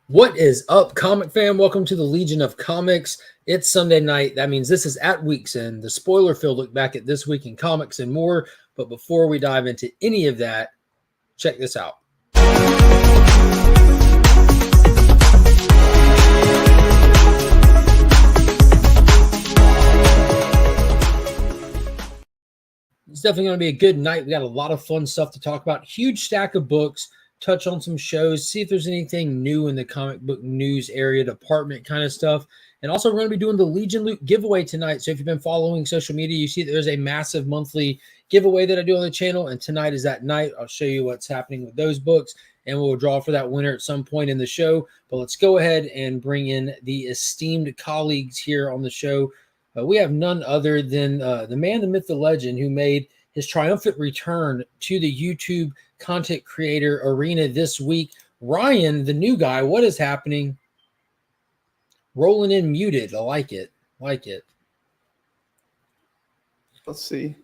What is up, comic fam? Welcome to the Legion of Comics. It's Sunday night. That means this is at week's end. The spoiler field look back at this week in comics and more. But before we dive into any of that, check this out. It's definitely going to be a good night. We got a lot of fun stuff to talk about. Huge stack of books. Touch on some shows, see if there's anything new in the comic book news area, department kind of stuff. And also, we're going to be doing the Legion Loot giveaway tonight. So if you've been following social media, you see that there's a massive monthly giveaway that I do on the channel. And tonight is that night. I'll show you what's happening with those books, and we'll draw for that winner at some point in the show. But let's go ahead and bring in the esteemed colleagues here on the show. We have none other than the man, the myth, the legend, who made his triumphant return to the YouTube content creator arena this week. Ryan, the new guy, what is happening? Rolling in muted. I like it. Like it. Let's see.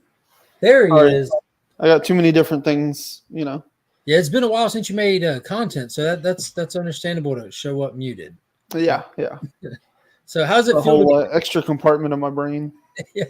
There he is. I got too many different things, Yeah, it's been a while since you made content, so that's understandable to show up muted. Yeah. So how's it a feel? Whole extra compartment of my brain. Yeah.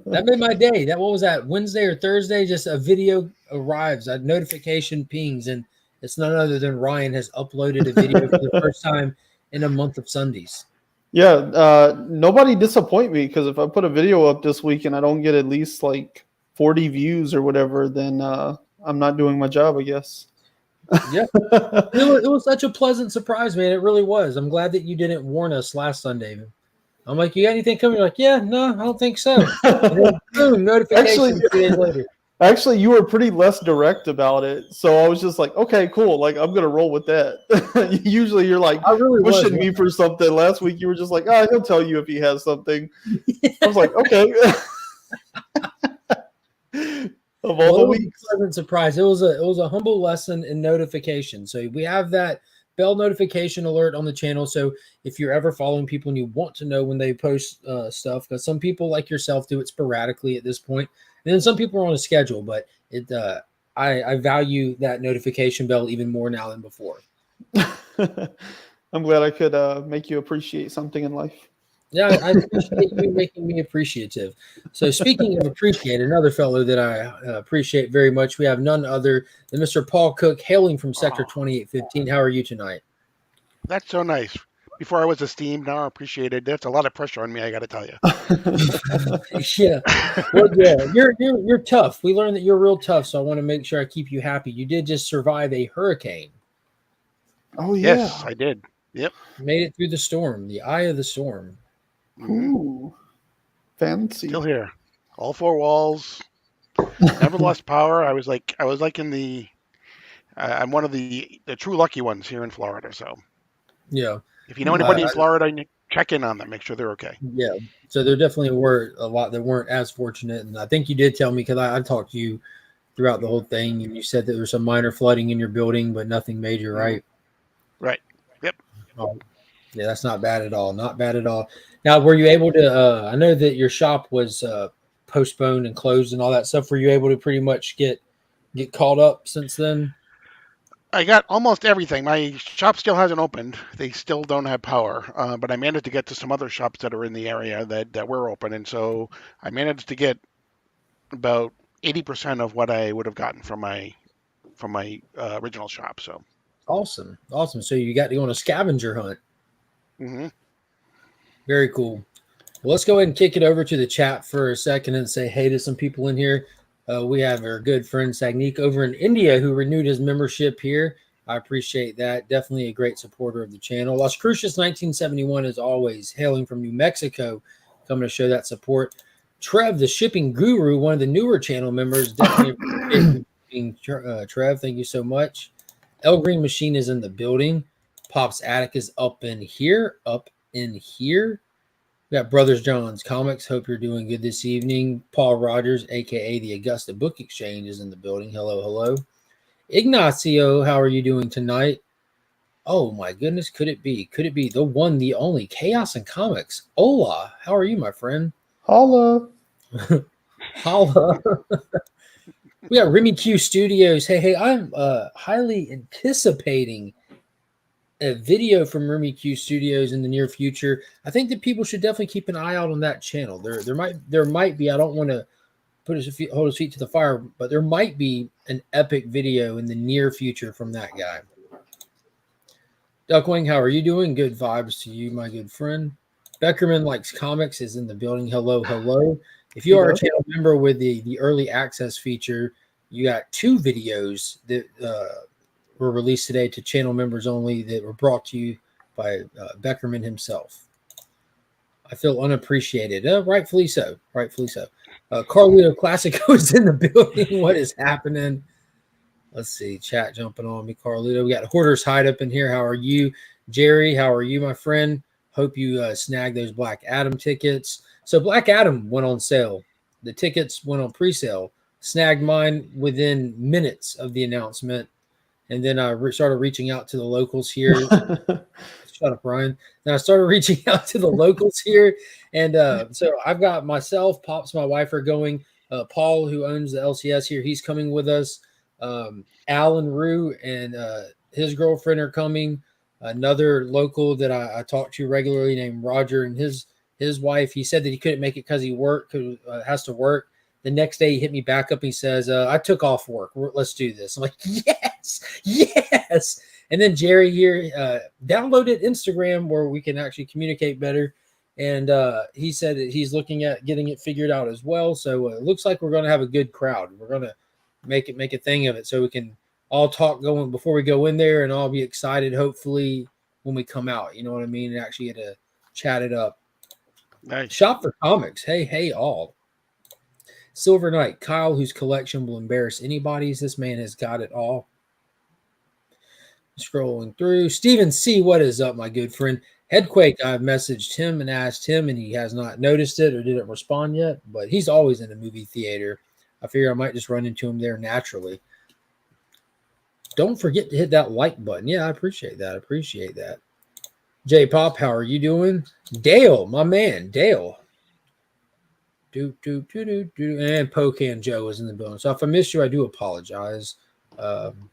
That made my day. What was that, Wednesday or Thursday? Just a video arrives, a notification pings, and it's none other than Ryan has uploaded a video for the first time in a month of Sundays. Yeah, nobody disappoint me, because if I put a video up this week and I don't get at least like 40 views or whatever, then I'm not doing my job, I guess. Yeah, it was such a pleasant surprise, man. It really was. I'm glad that you didn't warn us last Sunday. I'm like, you got anything coming? You're like, yeah, no, I don't think so. And then, boom, notification 2 days later. Actually, you were pretty less direct about it, so I was just like, okay, cool. Like, I'm gonna roll with that. Usually, you're like pushing me for something. Last week, you were just like, he'll tell you if he has something. I was like, okay. Of all the weeks, pleasant surprise. It was a humble lesson in notification. So we have that bell notification alert on the channel. So if you're ever following people and you want to know when they post stuff, because some people like yourself do it sporadically at this point, and then some people are on a schedule. But I value that notification bell even more now than before. I'm glad I could make you appreciate something in life. Yeah, I appreciate you making me appreciative. So speaking of appreciate, another fellow that I appreciate very much, we have none other than Mr. Paul Cook, hailing from Sector 2815. How are you tonight? That's so nice. Before I was esteemed, now I'm appreciated. That's a lot of pressure on me, I got to tell you. Yeah, well, yeah, you're tough. We learned that you're real tough, so I want to make sure I keep you happy. You did just survive a hurricane. Oh yeah, yes, I did. Yep, made it through the storm, the eye of the storm. Ooh, fancy. Still here, all four walls. Never lost power. I was like in the. I'm one of the true lucky ones here in Florida. So, yeah. If you know anybody in Florida, check in on them. Make sure they're okay. Yeah. So there definitely were a lot that weren't as fortunate, and I think you did tell me, because I talked to you throughout the whole thing, and you said that there was some minor flooding in your building, but nothing major, right? Right. Yep. Oh, yeah, that's not bad at all. Not bad at all. Now, were you able to? I know that your shop was postponed and closed and all that stuff. Were you able to pretty much get caught up since then? I got almost everything. My shop still hasn't opened. They still don't have power, but I managed to get to some other shops that are in the area that were open, and so I managed to get about 80% of what I would have gotten from my original shop. So awesome. So you got to go on a scavenger hunt. Mm-hmm. Very cool. Well, let's go ahead and kick it over to the chat for a second and say hey to some people in here. We have our good friend Sagnik over in India who renewed his membership here. I appreciate that. Definitely a great supporter of the channel. Las Cruces 1971, as always, hailing from New Mexico, coming to show that support. Trev, the shipping guru, one of the newer channel members, definitely appreciate Trev. Thank you so much. El Green Machine is in the building. Pop's Attic is up in here. We got Brothers John's Comics. Hope you're doing good this evening. Paul Rogers, a.k.a. the Augusta Book Exchange, is in the building. Hello. Ignacio, how are you doing tonight? Oh, my goodness. Could it be the one, the only Chaos and Comics? Hola. How are you, my friend? Holla. Holla. We got Remy Q Studios. Hey, I'm highly anticipating a video from Remy Q Studios in the near future, I think that people should definitely keep an eye out on that channel. There might be, I don't want to hold his feet to the fire, but there might be an epic video in the near future from that guy. Duckwing, how are you doing? Good vibes to you, my good friend. Beckerman Likes Comics is in the building. Hello, hello. If you are a channel member with the early access feature, you got 2 videos that were released today to channel members only that were brought to you by Beckerman himself. I feel unappreciated. Rightfully so. Rightfully so. Carlito Classico is in the building. What is happening? Let's see. Chat jumping on me, Carlito. We got Hoarder's Hide up in here. How are you? Jerry, how are you, my friend? Hope you snagged those Black Adam tickets. So Black Adam went on sale. The tickets went on pre-sale. Snagged mine within minutes of the announcement. And then I started reaching out to the locals here. Shut up, Ryan. Then I started reaching out to the locals here. And so I've got myself, Pops, my wife are going. Paul, who owns the LCS here, he's coming with us. Alan Rue and his girlfriend are coming. Another local that I talk to regularly named Roger and his wife. He said that he couldn't make it because he has to work. The next day he hit me back up. And he says, I took off work. Let's do this. I'm like, yes. And then Jerry here downloaded Instagram where we can actually communicate better. And he said that he's looking at getting it figured out as well. So it looks like we're going to have a good crowd. We're going to make a thing of it so we can all talk going before we go in there and all be excited, hopefully, when we come out. You know what I mean? And actually get to chat it up. Nice. Shop for comics. Hey, all. Silver Knight, Kyle, whose collection will embarrass anybody's. This man has got it all. Scrolling through. Steven C., what is up, my good friend? Headquake, I've messaged him and asked him, and he has not noticed it or didn't respond yet, but he's always in the movie theater. I figure I might just run into him there naturally. Don't forget to hit that like button. Yeah, I appreciate that. J Pop, how are you doing? Dale, my man, Dale. And Pocan Joe is in the building. So if I missed you, I do apologize. I'm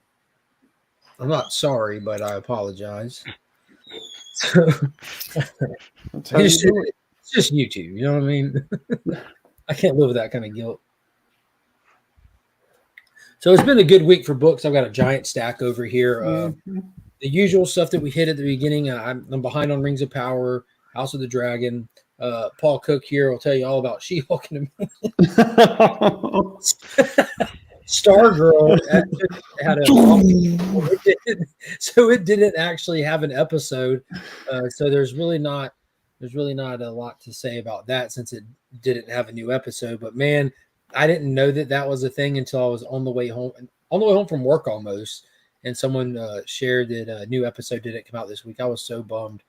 not sorry, but I apologize. It's just YouTube. You know what I mean? I can't live with that kind of guilt. So it's been a good week for books. I've got a giant stack over here. The usual stuff that we hit at the beginning. I'm behind on Rings of Power, House of the Dragon. Paul Cook here will tell you all about She-Hulk in a minute. Stargirl had so it didn't actually have an episode. So there's really not a lot to say about that since it didn't have a new episode. But man, I didn't know that was a thing until I was on the way home from work almost, and someone shared that a new episode didn't come out this week. I was so bummed.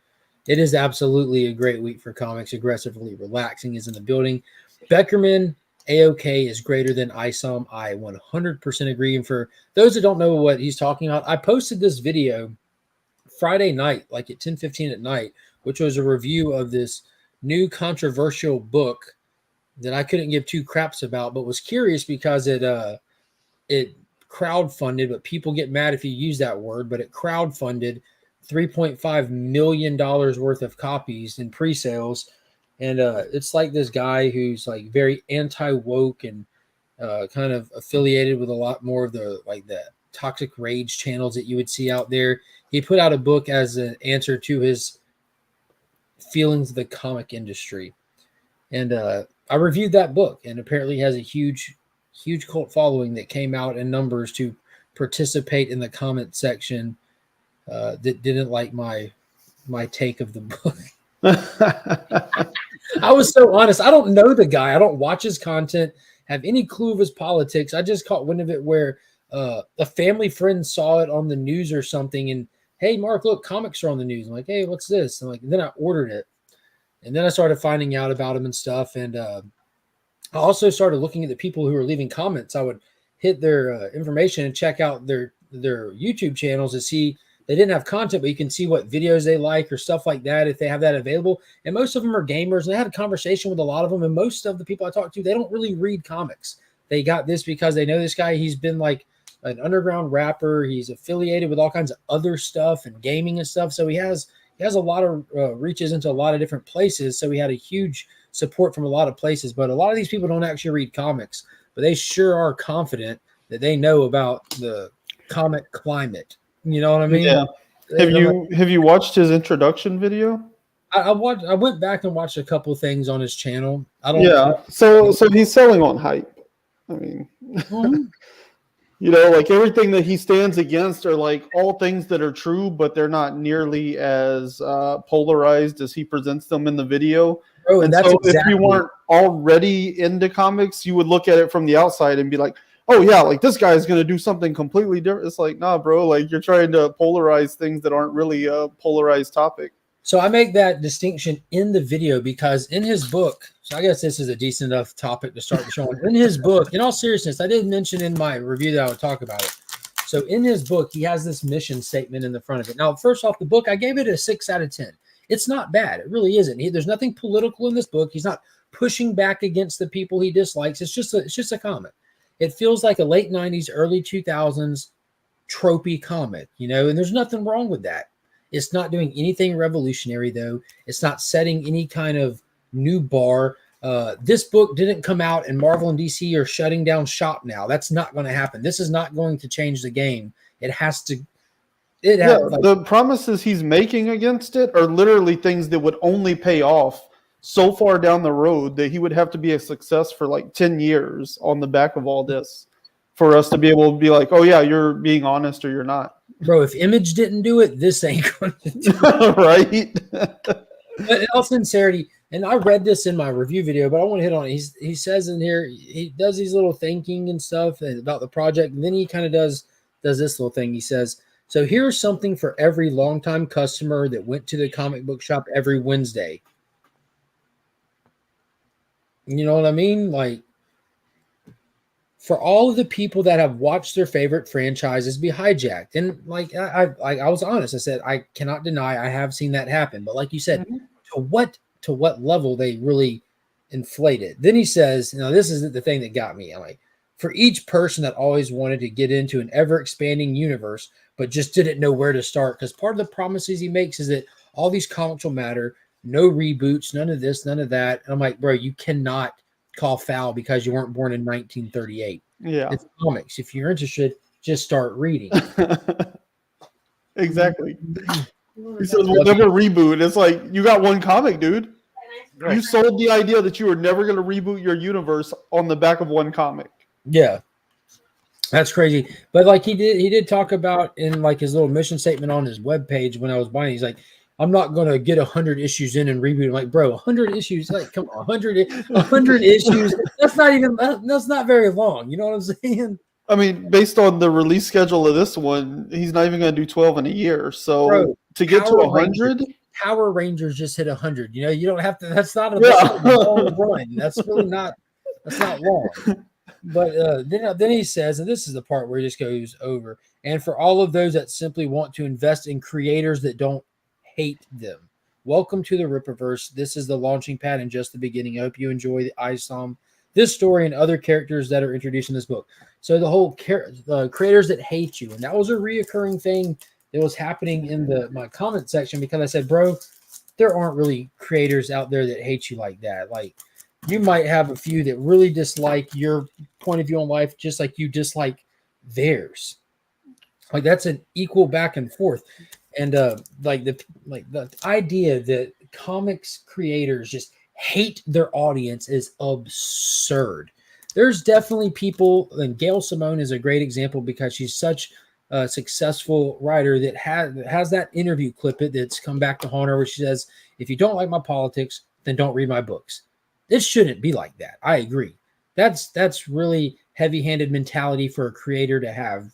It is absolutely a great week for comics. Aggressively Relaxing is in the building. Beckerman, AOK is greater than ISOM. I 100% agree. And for those that don't know what he's talking about, I posted this video Friday night, like at 10:15 at night, which was a review of this new controversial book that I couldn't give 2 craps about, but was curious because it crowdfunded, but people get mad if you use that word, but it crowdfunded $3.5 million worth of copies in pre-sales. And it's like this guy who's like very anti-woke and kind of affiliated with a lot more of the toxic rage channels that you would see out there. He put out a book as an answer to his feelings of the comic industry. And I reviewed that book, and apparently has a huge cult following that came out in numbers to participate in the comment section that didn't like my take of the book. I was so honest. I don't know the guy. I don't watch his content, have any clue of his politics. I just caught wind of it where a family friend saw it on the news or something, and hey, Mark, look, comics are on the news. I'm like, hey, what's this? And then I ordered it, and then I started finding out about him and stuff. And I also started looking at the people who were leaving comments. I would hit their information and check out their YouTube channels to see. They didn't have content, but you can see what videos they like or stuff like that if they have that available. And most of them are gamers. And I had a conversation with a lot of them. And most of the people I talked to, they don't really read comics. They got this because they know this guy. He's been like an underground rapper. He's affiliated with all kinds of other stuff and gaming and stuff. So he has a lot of reaches into a lot of different places. So he had a huge support from a lot of places. But a lot of these people don't actually read comics, but they sure are confident that they know about the comic climate. You know what I mean? Yeah. Have you watched his introduction video? I went back and watched a couple things on his channel. So he's selling on hype. I mean, you know, like everything that he stands against are like all things that are true, but they're not nearly as polarized as he presents them in the video. Oh, and that's so if you weren't already into comics, you would look at it from the outside and be like, oh yeah, like this guy is going to do something completely different. It's like, nah, bro, like you're trying to polarize things that aren't really a polarized topic. So I make that distinction in the video because in his book, so I guess this is a decent enough topic to start the show on. In his book, in all seriousness, I did mention in my review that I would talk about it. So in his book, he has this mission statement in the front of it. Now, first off, the book, I gave it a 6 out of 10. It's not bad. It really isn't. There's nothing political in this book. He's not pushing back against the people he dislikes. It's just a comic. It feels like a late 90s, early 2000s tropey comic, you know, and there's nothing wrong with that. It's not doing anything revolutionary, though. It's not setting any kind of new bar. This book didn't come out and Marvel and DC are shutting down shop now. That's not going to happen. This is not going to change the game. It has to. The promises he's making against it are literally things that would only pay off so far down the road that he would have to be a success for like 10 years on the back of all this for us to be able to be like, oh yeah, you're being honest or you're not. Bro, if Image didn't do it, this ain't going to do it. Right? But in all sincerity, and I read this in my review video, but I want to hit on it. He says in here, he does these little thinking and stuff about the project, and then he kind of does this little thing. He says, so here's something for every longtime customer that went to the comic book shop every Wednesday. You know what I mean? Like, for all of the people that have watched their favorite franchises be hijacked. And like I was honest, I said, I cannot deny I have seen that happen. But like you said, to what level they really inflate it. Then he says, now this is the thing that got me. I'm like, for each person that always wanted to get into an ever-expanding universe, but just didn't know where to start. Because part of the promises he makes is that all these comics will matter, no reboots, none of this, none of that. And I'm like, bro, you cannot call foul because you weren't born in 1938. Yeah, it's comics. If you're interested, just start reading. Exactly. He says we'll never reboot. It's like, you got one comic, dude. Right. You sold the idea that you were never going to reboot your universe on the back of one comic. Yeah, that's crazy. But like he did talk about in like his little mission statement on his webpage when I was buying, he's like, I'm not going to get 100 issues in and reboot. I'm like, bro, 100 issues, like, come on, 100 issues. That's not very long. You know what I'm saying? I mean, based on the release schedule of this one, he's not even going to do 12 in a year. So bro, to get to 100, Power Rangers just hit 100. You know, you don't have to. That's not a long run. That's really not. That's not long. But then he says, and this is the part where he just goes over. And for all of those that simply want to invest in creators that don't hate them, welcome to the Rippaverse. This is the launching pad and just the beginning. I hope you enjoy the ISOM, this story, and other characters that are introduced in this book. So the whole creators that hate you, and that was a reoccurring thing that was happening in my comment section, because I said, bro, there aren't really creators out there that hate you like that. Like, you might have a few that really dislike your point of view on life, just like you dislike theirs. Like, that's an equal back and forth. And the idea that comics creators just hate their audience is absurd. There's definitely people, and Gail Simone is a great example because she's such a successful writer that has that interview clip that's come back to haunt her, where she says, if you don't like my politics, then don't read my books. It shouldn't be like that. I agree. That's really heavy-handed mentality for a creator to have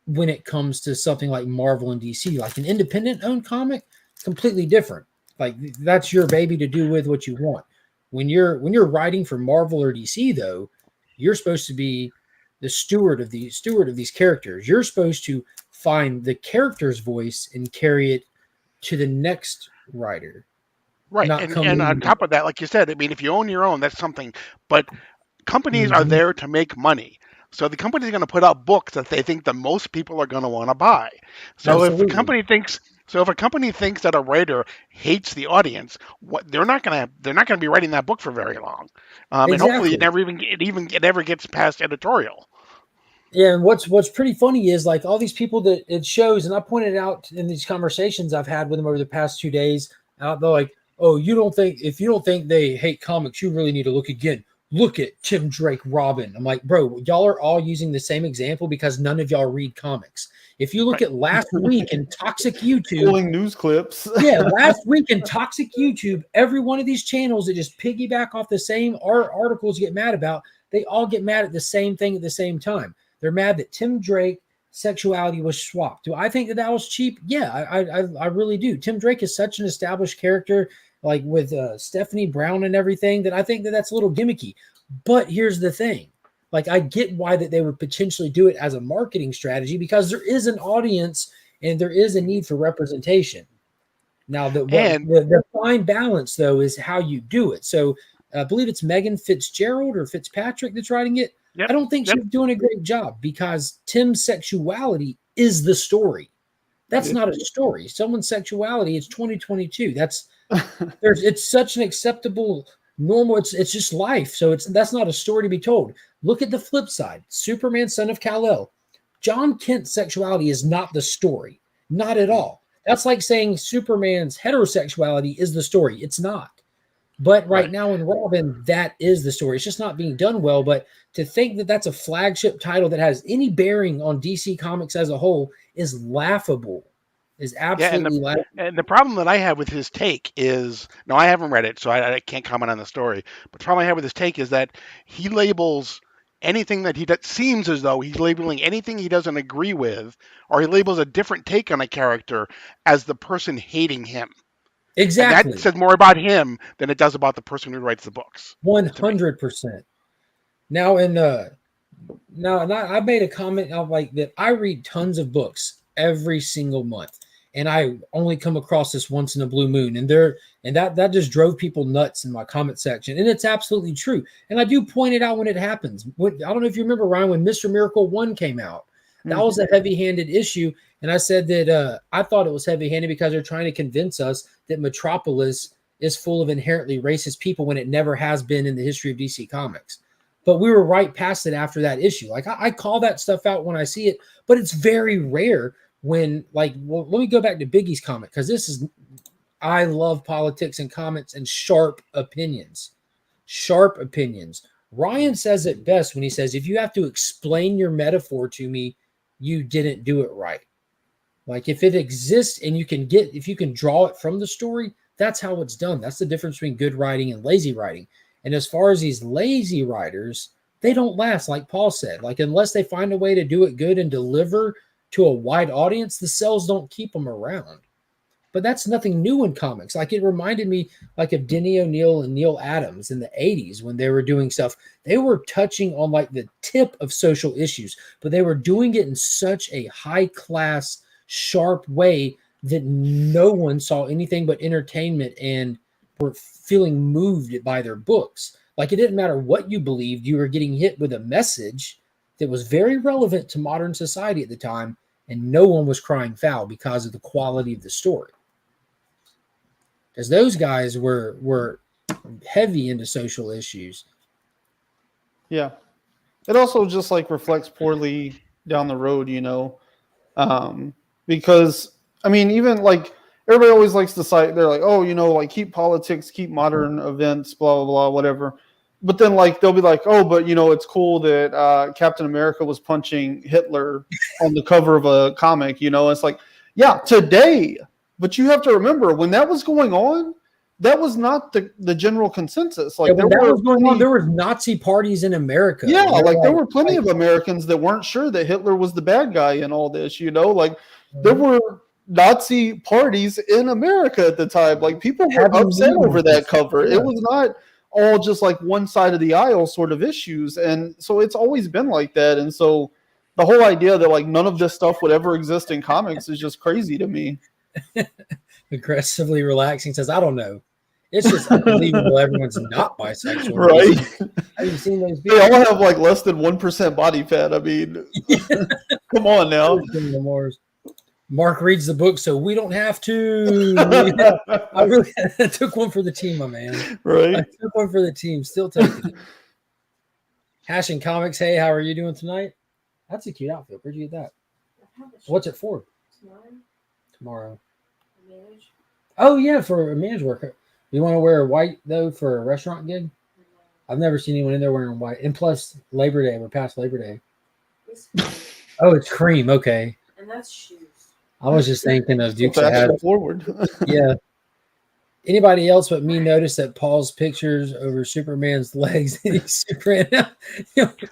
when it comes to something like Marvel and DC. Like an independent-owned comic, completely different. Like, that's your baby to do with what you want. When you're writing for Marvel or DC, though, you're supposed to be the steward of these characters. You're supposed to find the character's voice and carry it to the next writer. Right. And on top of that, like you said, I mean, if you own your own, that's something. But companies are there to make money. So the company's going to put out books that they think the most people are going to want to buy. So Absolutely. if a company thinks that a writer hates the audience, they're not going to be writing that book for very long. And hopefully it never gets past editorial. Yeah, and what's pretty funny is like all these people that it shows, and I pointed out in these conversations I've had with them over the past 2 days, they're like, "Oh, if you don't think they hate comics, you really need to look again. Look at Tim Drake, Robin." I'm like, bro, y'all are all using the same example because none of y'all read comics. If you look at last week in Toxic YouTube, pulling news clips. Yeah, last week in Toxic YouTube, every one of these channels that just piggyback off the same articles you get mad about, they all get mad at the same thing at the same time. They're mad that Tim Drake sexuality was swapped. Do I think that was cheap? Yeah, I really do. Tim Drake is such an established character, like with Stephanie Brown and everything, that I think that that's a little gimmicky. But here's the thing. Like, I get why that they would potentially do it as a marketing strategy because there is an audience and there is a need for representation. Now, the fine balance, though, is how you do it. So I believe it's Megan Fitzgerald or Fitzpatrick that's writing it. Yep. I don't think she's doing a great job because Tim's sexuality is the story. That's not a story. Someone's sexuality, it's 2022. It's such an acceptable, normal, it's just life. So that's not a story to be told. Look at the flip side. Superman, son of Kal-El. John Kent's sexuality is not the story. Not at all. That's like saying Superman's heterosexuality is the story. It's not. But right now in Robin, that is the story. It's just not being done well. But to think that that's a flagship title that has any bearing on DC Comics as a whole is laughable. Is absolutely laughable. And the problem that I have with his take is, no, I haven't read it, so I can't comment on the story. But the problem I have with his take is that he labels anything that seems as though he's labeling anything he doesn't agree with, or he labels a different take on a character as the person hating him. Exactly. And that says more about him than it does about the person who writes the books. 100%. Now, I made a comment of like that. I read tons of books every single month, and I only come across this once in a blue moon. And that just drove people nuts in my comment section. And it's absolutely true. And I do point it out when it happens. I don't know if you remember, Ryan, when Mr. Miracle 1 came out. That was a heavy-handed issue. And I said that I thought it was heavy-handed because they're trying to convince us that Metropolis is full of inherently racist people when it never has been in the history of DC Comics. But we were right past it after that issue. Like, I call that stuff out when I see it, but it's very rare when, like, well, let me go back to Biggie's comic because I love politics and comments and sharp opinions. Sharp opinions. Ryan says it best when he says, if you have to explain your metaphor to me, you didn't do it right. Like, if it exists and if you can draw it from the story, that's how it's done. That's the difference between good writing and lazy writing. And as far as these lazy writers, they don't last, like Paul said. Like, unless they find a way to do it good and deliver to a wide audience, the cells don't keep them around. But that's nothing new in comics. Like, it reminded me like of Denny O'Neil and Neil Adams in the 80s when they were doing stuff. They were touching on like the tip of social issues, but they were doing it in such a high class, sharp way that no one saw anything but entertainment and were feeling moved by their books. Like, it didn't matter what you believed, you were getting hit with a message that was very relevant to modern society at the time, and no one was crying foul because of the quality of the story. Because those guys were heavy into social issues. Yeah. It also just like reflects poorly down the road, because, I mean, even like everybody always likes to cite, they're like, oh, like keep politics, keep modern events, blah, blah, blah, whatever. But then like they'll be like, oh, but it's cool that Captain America was punching Hitler on the cover of a comic, It's like, yeah, today. But you have to remember when that was going on, that was not the general consensus. Like, there were Nazi parties in America. Yeah, like there were plenty of Americans that weren't sure that Hitler was the bad guy in all this, Like there were Nazi parties in America at the time. Like, people were upset over that cover. Yeah. It was not all just like one side of the aisle sort of issues. And so it's always been like that. And so the whole idea that like none of this stuff would ever exist in comics is just crazy to me. Aggressively relaxing says, I don't know. It's just unbelievable everyone's not bisexual. Right? Have you seen those people? They all have like less than 1% body fat. I mean, come on now. Mark reads the book, so we don't have to. Yeah, I really took one for the team, my man. Right? I took one for the team. Still taking it. Hashing Comics. Hey, how are you doing tonight? That's a cute outfit. Where'd you get that? What's it for? Tomorrow. Oh yeah, for a man's worker. You want to wear white though for a restaurant gig? I've never seen anyone in there wearing white. And plus, Labor Day. We're past Labor Day. Oh, it's cream. Okay. And that's shoes. I was just thinking of Duke's Fashion forward. Yeah. Anybody else but me noticed that Paul's pictures over Superman's legs and he's Superman.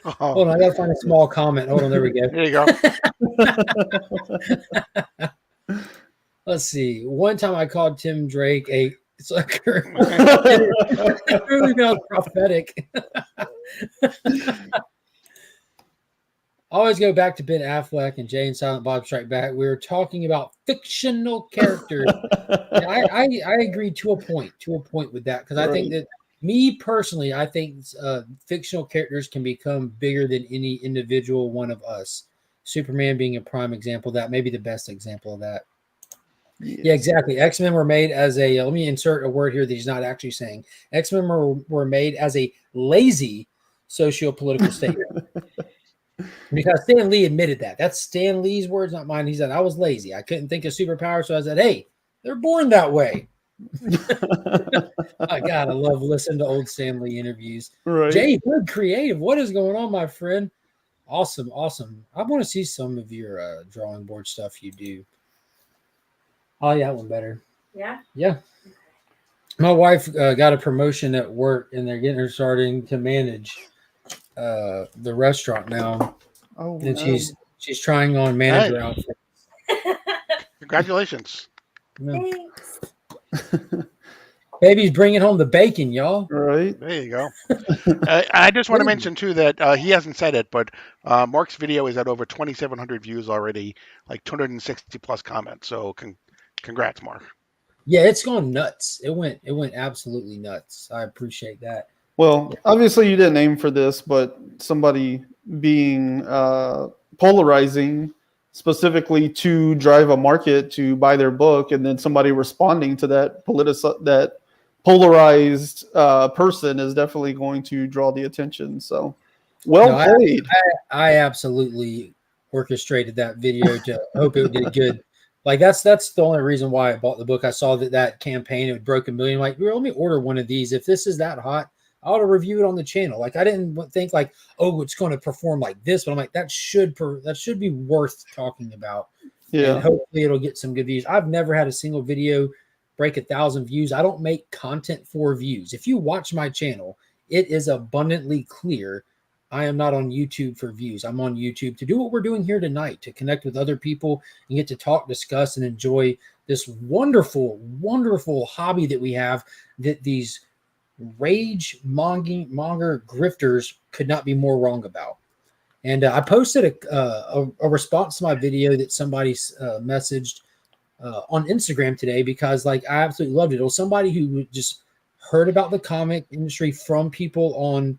Hold on, I gotta find a small comment. Hold on, there we go. There you go. Let's see. One time I called Tim Drake a sucker. Really felt prophetic. Always go back to Ben Affleck and Jay and Silent Bob Strike Back. We were talking about fictional characters. I agree to a point with that, because I think that, me personally, I think fictional characters can become bigger than any individual one of us. Superman being a prime example of that, maybe the best example of that. Yes. Yeah, exactly. X-Men were made as a, let me insert a word here that he's not actually saying. X-Men were made as a lazy socio-political statement. Because Stan Lee admitted that. That's Stan Lee's words, not mine. He said, I was lazy. I couldn't think of superpowers. So I said, hey, they're born that way. I God, I love listening to old Stan Lee interviews. Right. Jay, good creative. What is going on, my friend? Awesome. I want to see some of your drawing board stuff you do. Oh, yeah, that one better. Yeah? Yeah. My wife got a promotion at work, and they're getting her starting to manage the restaurant now. Oh, and she's trying on manager outfits. Congratulations. Thanks. Baby's bringing home the bacon, y'all. Right. There you go. I just want to mention, too, that he hasn't said it, but Mark's video is at over 2,700 views already, like 260 plus comments. So congrats, Mark. Yeah, it's gone nuts. It went absolutely nuts. I appreciate that. Well, obviously you didn't aim for this, but somebody being polarizing specifically to drive a market to buy their book, and then somebody responding to that polarized person is definitely going to draw the attention. So, played. I absolutely orchestrated that video to hope it did good. Like that's the only reason why I bought the book. I saw that campaign, it broke 1 million. Like, let me order one of these. If this is that hot, I ought to review it on the channel. Like, I didn't think like, oh, it's going to perform like this, but I'm like, that should be worth talking about. Yeah. And hopefully it'll get some good views. I've never had a single video break 1,000 views. I don't make content for views. If you watch my channel, it is abundantly clear I am not on YouTube for views. I'm on YouTube to do what we're doing here tonight, to connect with other people and get to talk, discuss, and enjoy this wonderful, wonderful hobby that we have, that these rage monger grifters could not be more wrong about. And I posted a response to my video that somebody messaged on Instagram today, because like I absolutely loved it. It was somebody who just heard about the comic industry from people on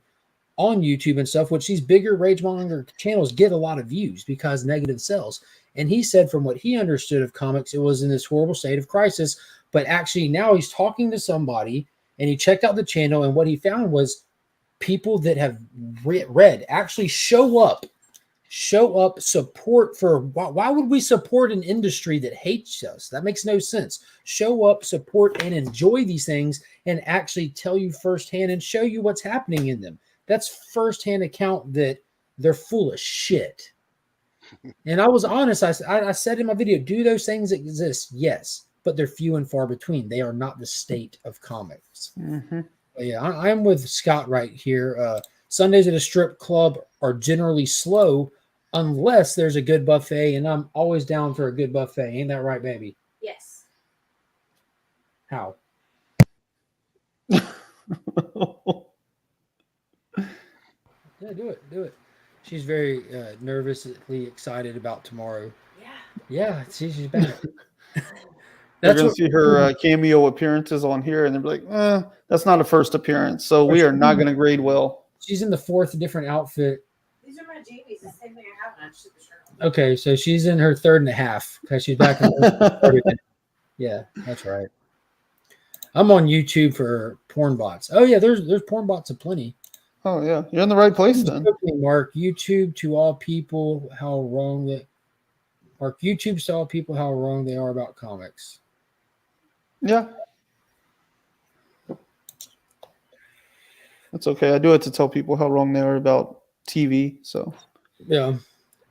YouTube and stuff, which these bigger rage monger channels get a lot of views because negative sells. And he said from what he understood of comics, it was in this horrible state of crisis. But actually now he's talking to somebody, and he checked out the channel, and what he found was people that have read actually show up, support for, why would we support an industry that hates us? That makes no sense. Show up, support, and enjoy these things, and actually tell you firsthand and show you what's happening in them. That's firsthand account that they're full of shit. And I was honest. I said in my video, do those things exist? Yes, but they're few and far between. They are not the state of comics. Mm-hmm. Yeah, I'm with Scott right here. Sundays at a strip club are generally slow unless there's a good buffet, and I'm always down for a good buffet. Ain't that right, baby? Yes. How? Yeah, do it. She's very nervously excited about tomorrow. Yeah. Yeah, see, she's back. They're going to see her cameo appearances on here, and they're like, that's not a first appearance, so we are not going to grade well. She's in the 4th different outfit. These are my jammies. The same thing I have, and I just took the shirt off. Okay, so she's in her 3rd and a half because she's back in the Yeah, that's right. I'm on YouTube for porn bots. Oh yeah, there's porn bots aplenty. Oh yeah, you're in the right place then. Mark, YouTube to all people how wrong that. Mark, YouTube to all people how wrong they are about comics. Yeah. That's okay. I do have to tell people how wrong they are about TV. So yeah.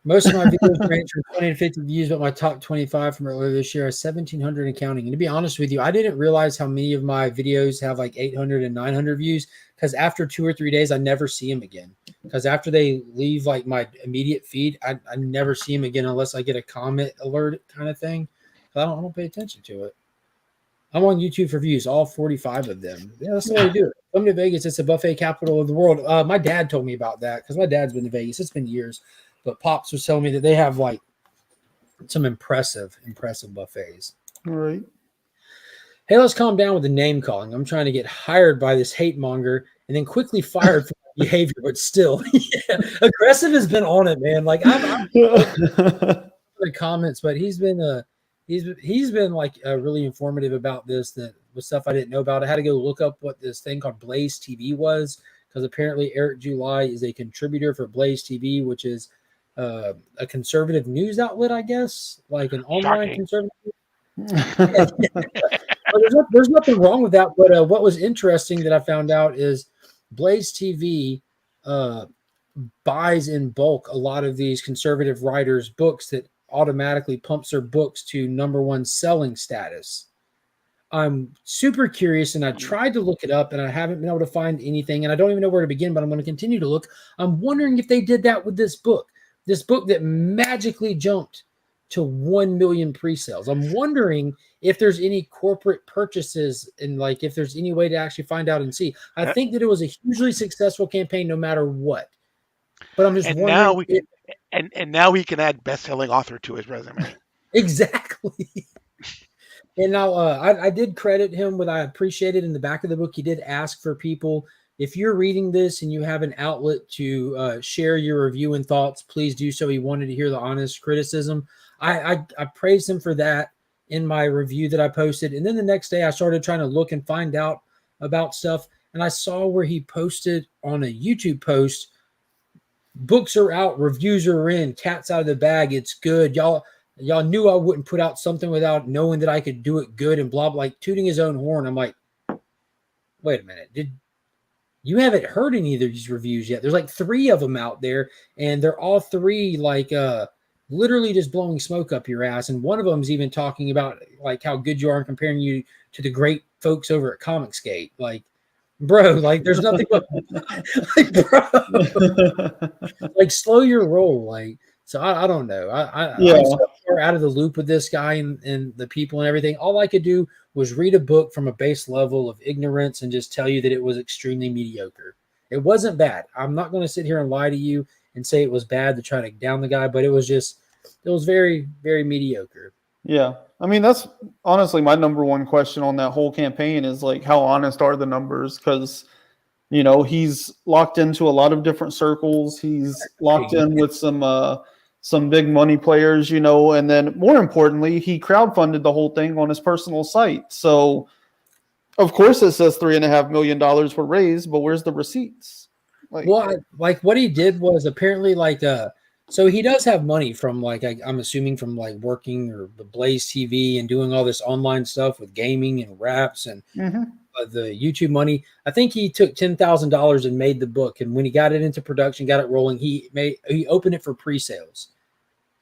Most of my videos range from 20 to 50 views, but my top 25 from earlier this year are 1,700 and counting. And to be honest with you, I didn't realize how many of my videos have like 800 and 900 views because after 2 or 3 days, I never see them again. Because after they leave like my immediate feed, I never see them again unless I get a comment alert kind of thing. I don't pay attention to it. I'm on YouTube for views, all 45 of them. Yeah, that's the way to do it. Come to Vegas. It's the buffet capital of the world. My dad told me about that because my dad's been to Vegas. It's been years. But Pops was telling me that they have like some impressive buffets. All right. Hey, let's calm down with the name calling. I'm trying to get hired by this hate monger and then quickly fired for my behavior, but still, yeah, aggressive has been on it, man. Like I'm the comments, but he's been like really informative about this. That was stuff I didn't know about. I had to go look up what this thing called Blaze TV was because apparently Eric July is a contributor for Blaze TV, which is a conservative news outlet, I guess, like an online conservative. There's nothing wrong with that. But what was interesting that I found out is Blaze TV buys in bulk a lot of these conservative writers' books that automatically pumps their books to #1 selling status. I'm super curious, and I tried to look it up, and I haven't been able to find anything, and I don't even know where to begin, but I'm going to continue to look. I'm wondering if they did that with this book that magically jumped to 1 million pre-sales. I'm wondering if there's any corporate purchases and like if there's any way to actually find out and see. I think that it was a hugely successful campaign no matter what. But I'm just wondering. Now he can add best-selling author to his resume. Exactly. And now I did credit him with I appreciate it in the back of the book. He did ask for people, if you're reading this and you have an outlet to share your review and thoughts, please do so. He wanted to hear the honest criticism. I praised him for that in my review that I posted. And then the next day I started trying to look and find out about stuff. And I saw where he posted on a YouTube post, books are out, reviews are in, cat's out of the bag, it's good. Y'all knew I wouldn't put out something without knowing that I could do it good and blah, like tooting his own horn. I'm like, wait a minute. You haven't heard any of these reviews yet. There's like 3 of them out there, and they're all 3 like literally just blowing smoke up your ass. And one of them is even talking about like how good you are and comparing you to the great folks over at Comicsgate. Like, bro, like there's nothing but like, bro, like slow your roll. Like, so I don't know. I'm so far out of the loop with this guy and the people and everything. All I could do was read a book from a base level of ignorance and just tell you that it was extremely mediocre. It wasn't bad. I'm not going to sit here and lie to you and say it was bad to try to down the guy, but it was very, very mediocre. Yeah. I mean, that's honestly my #1 question on that whole campaign is like, how honest are the numbers? Because, you know, he's locked into a lot of different circles. He's locked in with some big money players, you know, and then more importantly, he crowdfunded the whole thing on his personal site. So of course it says $3.5 million were raised, but where's the receipts? Like what he did was apparently like so he does have money from like I'm assuming from like working or the Blaze TV and doing all this online stuff with gaming and raps and the YouTube money. I think he took $10,000 and made the book, and when he got it into production, got it rolling, he opened it for pre-sales,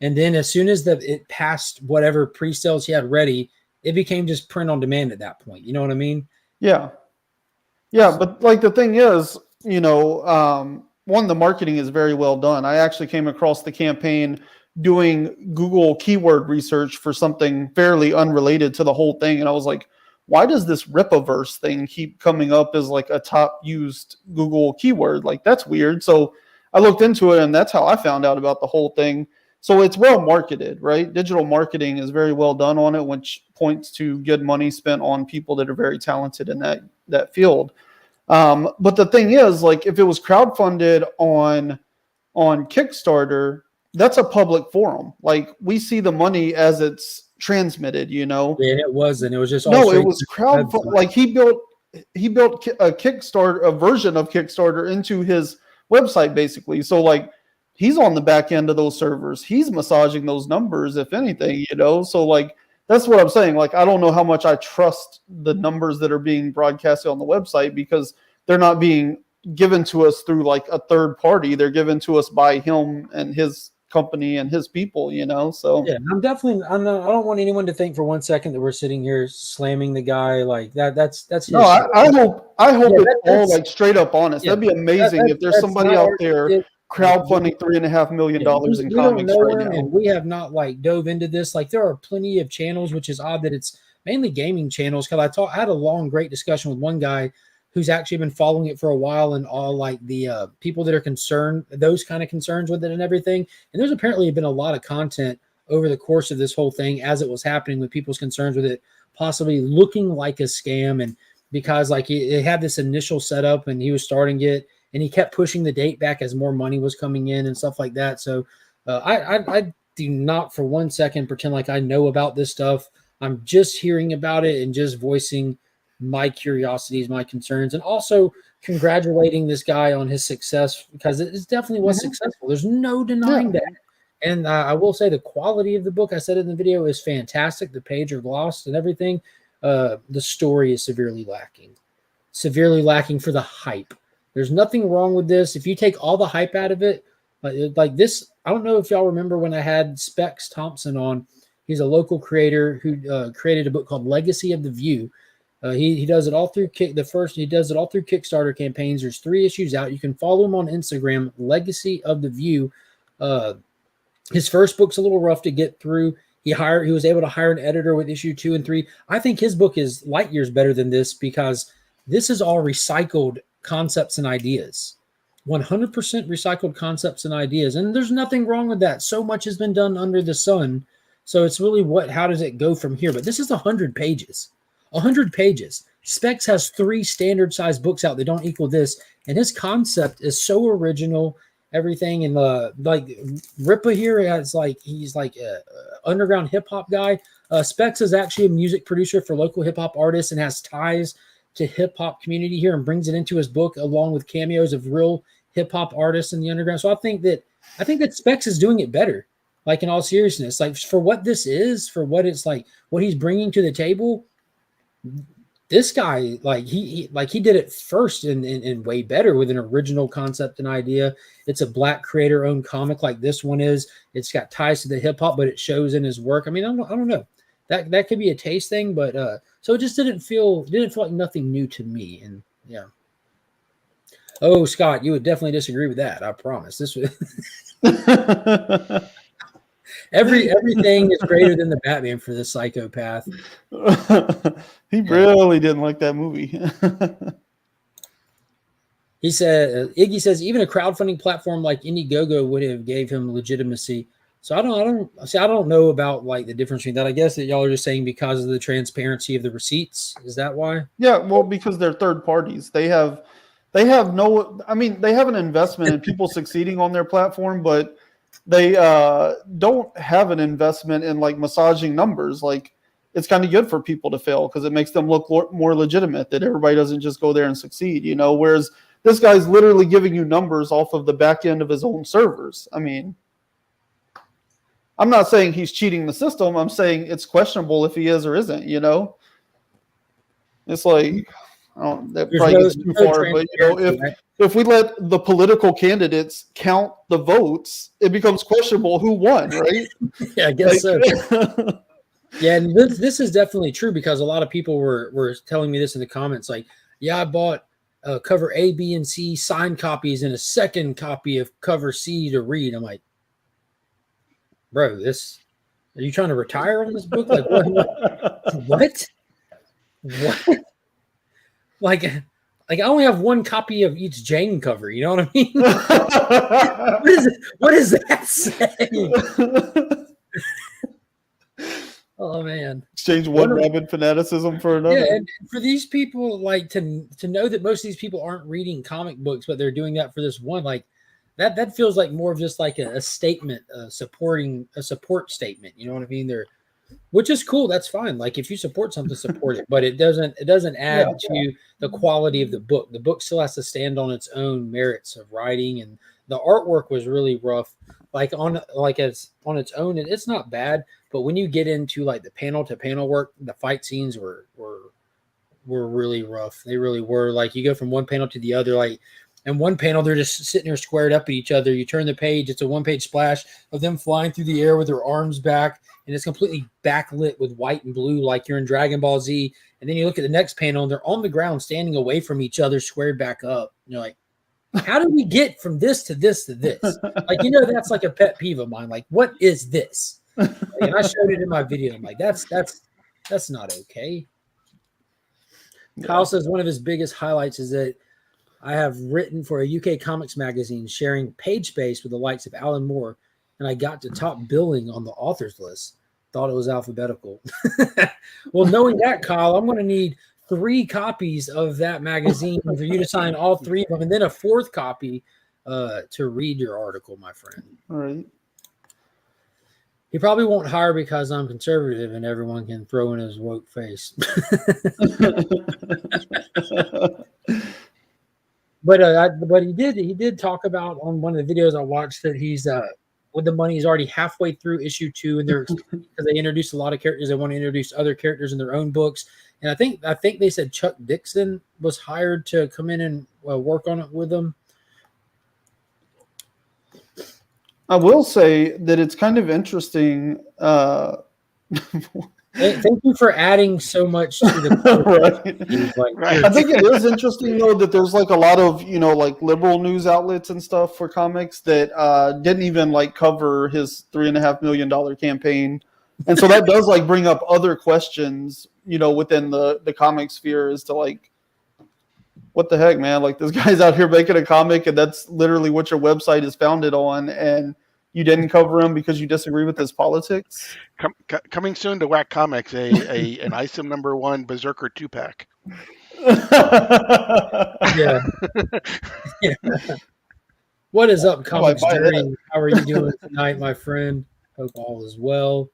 and then as soon as it passed whatever pre-sales he had ready, it became just print on demand at that point. You know what I mean? Yeah. But like the thing is, you know, one, the marketing is very well done. I actually came across the campaign doing Google keyword research for something fairly unrelated to the whole thing. And I was like, why does this Ripaverse thing keep coming up as like a top used Google keyword? Like, that's weird. So I looked into it, and that's how I found out about the whole thing. So it's well marketed, right? Digital marketing is very well done on it, which points to good money spent on people that are very talented in that field. But the thing is, like, if it was crowdfunded on Kickstarter, that's a public forum. Like, we see the money as it's transmitted, you know. Yeah, it wasn't. It was just no, it was crowdfunded. Like, he built a Kickstarter, a version of Kickstarter into his website, basically. So, like, he's on the back end of those servers. He's massaging those numbers, if anything, you know. So, like, that's what I'm saying. Like, I don't know how much I trust the numbers that are being broadcasted on the website, because they're not being given to us through like a third party. They're given to us by him and his company and his people, you know. So yeah, I don't want anyone to think for 1 second that we're sitting here slamming the guy like that. That's no. I hope it's all like straight up honest. That'd be amazing if there's somebody out there crowdfunding $3.5 million in comics right now. And we have not like dove into this. Like, there are plenty of channels, which is odd that it's mainly gaming channels. Because I had a long, great discussion with one guy who's actually been following it for a while, and all like the people that are concerned, those kind of concerns with it and everything. And there's apparently been a lot of content over the course of this whole thing as it was happening, with people's concerns with it possibly looking like a scam. And because like it had this initial setup and he was starting it, and he kept pushing the date back as more money was coming in and stuff like that. So I do not for 1 second pretend like I know about this stuff. I'm just hearing about it and just voicing my curiosities, my concerns, and also congratulating this guy on his success, because it definitely was successful. There's no denying that. And I will say the quality of the book, I said in the video, is fantastic. The page are glossed and everything. The story is severely lacking for the hype. There's nothing wrong with this. If you take all the hype out of it, like this, I don't know if y'all remember when I had Specs Thompson on. He's a local creator who created a book called Legacy of the View. He does it all through Kickstarter campaigns. There's 3 issues out. You can follow him on Instagram, Legacy of the View. His first book's a little rough to get through. He was able to hire an editor with issue 2 and 3. I think his book is light years better than this, because this is all recycled concepts and ideas. 100% recycled concepts and ideas. And there's nothing wrong with that. So much has been done under the sun. So it's really how does it go from here? But this is 100 pages. 100 pages. Specs has 3 standard size books out that don't equal this, and his concept is so original. Everything, and like Ripa here he's like a underground hip hop guy. Specs is actually a music producer for local hip hop artists and has ties to hip hop community here, and brings it into his book along with cameos of real hip hop artists in the underground. So I think that Specs is doing it better. Like, in all seriousness, like for what this is, for what it's like, what he's bringing to the table. This guy, like he did it first and way better with an original concept and idea. It's a Black creator-owned comic, like this one is. It's got ties to the hip hop, but it shows in his work. I mean, I don't know. That could be a taste thing, but so it just didn't feel like nothing new to me. And yeah. Oh, Scott, you would definitely disagree with that. I promise. This was everything is greater than the Batman for this psychopath. He really didn't like that movie. He said, Iggy says, even a crowdfunding platform like Indiegogo would have gave him legitimacy. So I don't know about like the difference between that. I guess that y'all are just saying because of the transparency of the receipts. Is that why? Yeah, well, because they're third parties. They have an investment in people succeeding on their platform, but they don't have an investment in like massaging numbers. Like, it's kind of good for people to fail because it makes them look more legitimate, that everybody doesn't just go there and succeed, you know, whereas this guy's literally giving you numbers off of the back end of his own servers. I mean, I'm not saying he's cheating the system. I'm saying it's questionable if he is or isn't, you know. It's like, that probably gets too far, but you know, if we let the political candidates count the votes, it becomes questionable who won, right? Yeah, I guess so. Yeah, and this is definitely true, because a lot of people were telling me this in the comments, like, yeah, I bought cover A, B, and C signed copies and a second copy of cover C to read. I'm like, bro, are you trying to retire on this book? Like, what? Like, Like, I only have one copy of each Jane cover. You know what I mean? What is that saying? Oh man! Exchange one rabid fanaticism for another. Yeah, and for these people, like to know that most of these people aren't reading comic books, but they're doing that for this one, like that feels like more of just like a statement, supporting a support statement. You know what I mean? Which is cool. That's fine. Like if you support something, support it, but it doesn't add to the quality of the book. The book still has to stand on its own merits of writing, and the artwork was really rough. Like on its own, and it's not bad. But when you get into like the panel to panel work, the fight scenes were really rough. They really were. Like you go from one panel to the other, like in one panel they're just sitting there squared up at each other. You turn the page, it's a one-page splash of them flying through the air with their arms back, and it's completely backlit with white and blue, like you're in Dragon Ball Z. And then you look at the next panel, and they're on the ground, standing away from each other, squared back up. And you're like, how did we get from this to this to this? Like, that's like a pet peeve of mine. Like, what is this? Like, and I showed it in my video. I'm like, that's not okay. Yeah. Kyle says one of his biggest highlights is that I have written for a UK comics magazine sharing page space with the likes of Alan Moore, and I got to top billing on the authors list. Thought it was alphabetical. Well, knowing that, Kyle, I'm going to need 3 copies of that magazine for you to sign all 3 of them, and then a 4th copy to read your article, my friend. All right. He probably won't hire because I'm conservative and everyone can throw in his woke face. But he did talk about on one of the videos I watched that he's with the money, he's already halfway through issue 2, and they're because they introduced a lot of characters. They want to introduce other characters in their own books. And I think they said Chuck Dixon was hired to come in and work on it with them. I will say that it's kind of interesting. Thank you for adding so much to the right. I think it is interesting though that there's like a lot of like liberal news outlets and stuff for comics that didn't even like cover his $3.5 million campaign, and so that does like bring up other questions within the comic sphere as to like, what the heck, man? Like this guy's out here making a comic, and that's literally what your website is founded on, and you didn't cover him because you disagree with his politics. Coming soon to Whack Comics, an ISOM #1 Berserker 2-pack. Yeah. What is up, Comics Journey? How are you doing tonight, my friend? Hope all is well.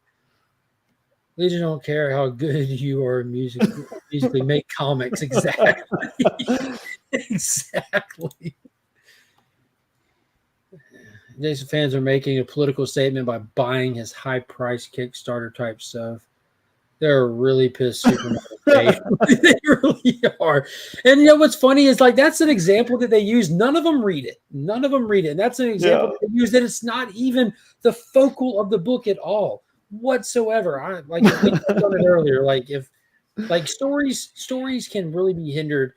Legion don't care how good you are musically. Make comics. Exactly. Exactly. Jason fans are making a political statement by buying his high-priced Kickstarter type stuff. They're really pissed. They really are. And what's funny is like that's an example that they use. None of them read it. And that's an example that they use that it's not even the focal of the book at all whatsoever. We talked on it earlier. Like if stories can really be hindered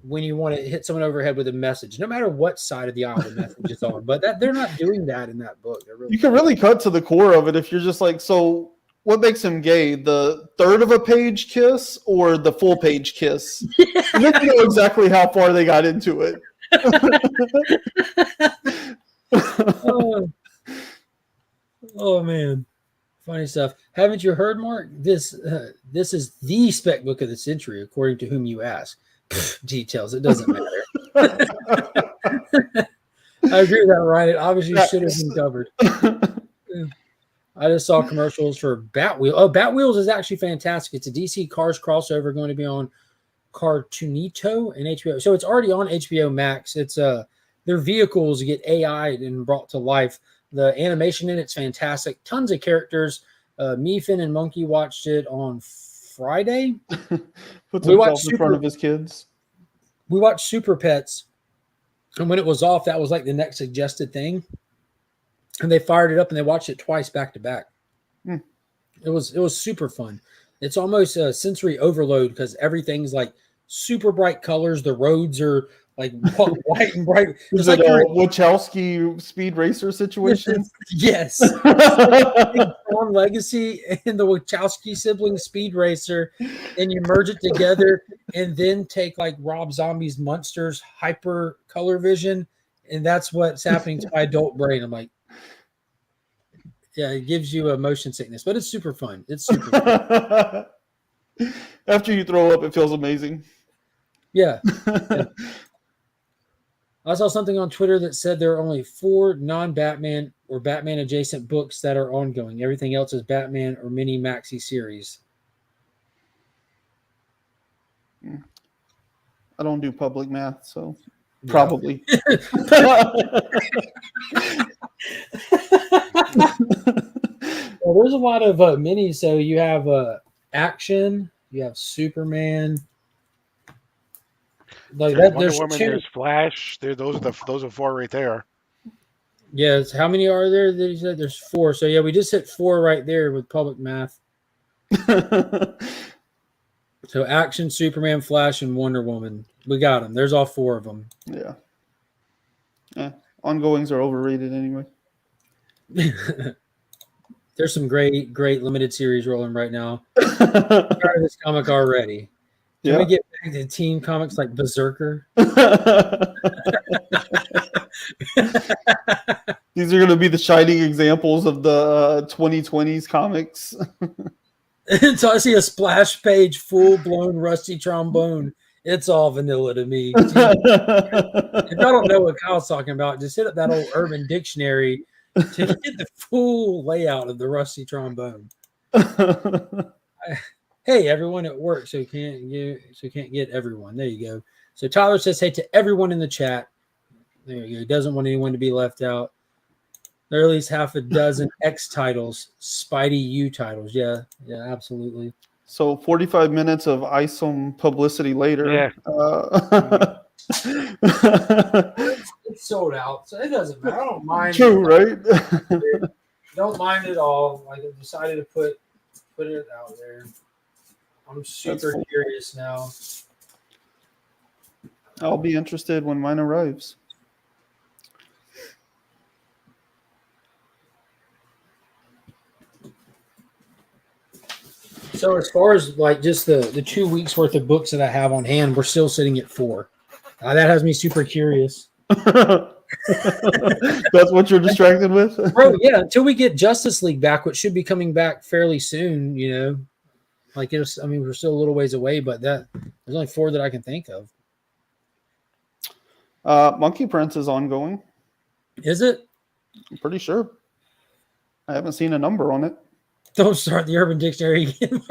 when you want to hit someone over the head with a message, no matter what side of the aisle the message is on. But they're not doing that in that book. You can really cut to the core of it if you're just like, so what makes him gay? The third of a page kiss or the full page kiss? Yeah. And then you know exactly how far they got into it. Oh man. Funny stuff. Haven't you heard, Mark? This is the spec book of the century, according to whom you ask. Details. It doesn't matter. I agree with that, Ryan. It obviously should have been covered. I just saw commercials for Batwheels. Oh, Batwheels is actually fantastic. It's a DC Cars crossover going to be on Cartoonito and HBO. So it's already on HBO Max. It's their vehicles get AI'd and brought to life. The animation in it's fantastic. Tons of characters. Me, Finn, and Monkey watched it on Friday. Puts himself in front of his kids. We watched Super Pets, and when it was off, that was like the next suggested thing. And they fired it up and they watched it twice back to back. It was super fun. It's almost a sensory overload because everything's like super bright colors. The roads are like white and bright. Is it like a Wachowski speed racer situation? Yes. Big Tron Legacy and the Wachowski siblings Speed Racer, and you merge it together, and then take like Rob Zombie's Monsters hyper color vision, and that's what's happening to my adult brain. I'm like, yeah, it gives you a motion sickness, but it's super fun. It's super fun. After you throw up, it feels amazing. Yeah. I saw something on Twitter that said there are only 4 non-Batman or Batman-adjacent books that are ongoing. Everything else is Batman or mini maxi series. I don't do public math, so probably. Well, there's a lot of minis. So you have Action, you have Superman. Like there's that, Wonder there's Woman, 2. there's Flash. Those are 4 right there. Yes. How many are there? They said there's 4. So yeah, we just hit 4 right there with public math. So Action, Superman, Flash, and Wonder Woman. We got them. There's all 4 of them. Yeah. Ongoings are overrated anyway. There's some great limited series rolling right now. I'm tired of this comic already. Can we get back to teen comics like Berserker? These are going to be the shining examples of the 2020s comics. So I see a splash page, full-blown Rusty Trombone. It's all vanilla to me. If y'all don't know what Kyle's talking about, just hit up that old Urban Dictionary to get the full layout of the Rusty Trombone. Hey, everyone at work, so can't get everyone. There you go. So Tyler says, hey to everyone in the chat. There you go. He doesn't want anyone to be left out. There are at least half a dozen X titles, Spidey U titles. Yeah, absolutely. So 45 minutes of ISOM publicity later. Yeah. It's sold out, so it doesn't matter. I don't mind. True, right? Don't mind at all. Like I decided to put it out there. I'm super curious now. I'll be interested when mine arrives. So as far as like just the 2 weeks worth of books that I have on hand, we're still sitting at 4. That has me super curious. That's what you're distracted with? Bro, yeah, until we get Justice League back, which should be coming back fairly soon, Like we're still a little ways away, but there's only 4 that I can think of. Monkey Prince is ongoing. Is it? I'm pretty sure. I haven't seen a number on it. Don't start the Urban Dictionary again.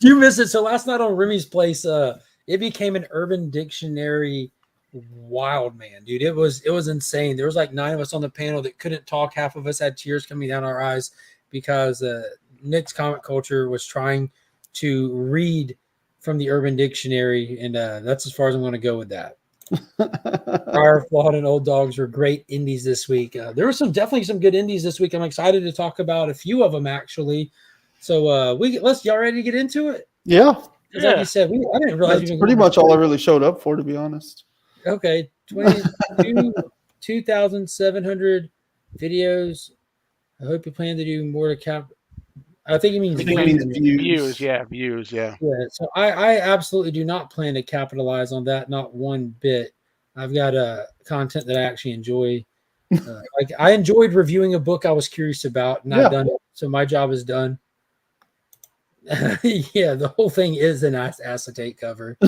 You missed it. So last night on Remy's Place, it became an Urban Dictionary wild, man, dude. It was insane. There was like 9 of us on the panel that couldn't talk. Half of us had tears coming down our eyes because Nick's Comic Culture was trying to read from the Urban Dictionary, and that's as far as I'm going to go with that. Our Flawed and Old Dogs were great indies this week. There were definitely some good indies this week. I'm excited to talk about a few of them actually. So y'all ready to get into it? Yeah. Like you said, I didn't realize that's pretty much all I really showed up for, to be honest. Okay, 2,700 videos. I hope you plan to do more to cap. I think it means views. Yeah. Yeah. So I absolutely do not plan to capitalize on that, not one bit. I've got content that I actually enjoy. Like I enjoyed reviewing a book I was curious about, and I've done it. So my job is done. Yeah, the whole thing is an acetate cover.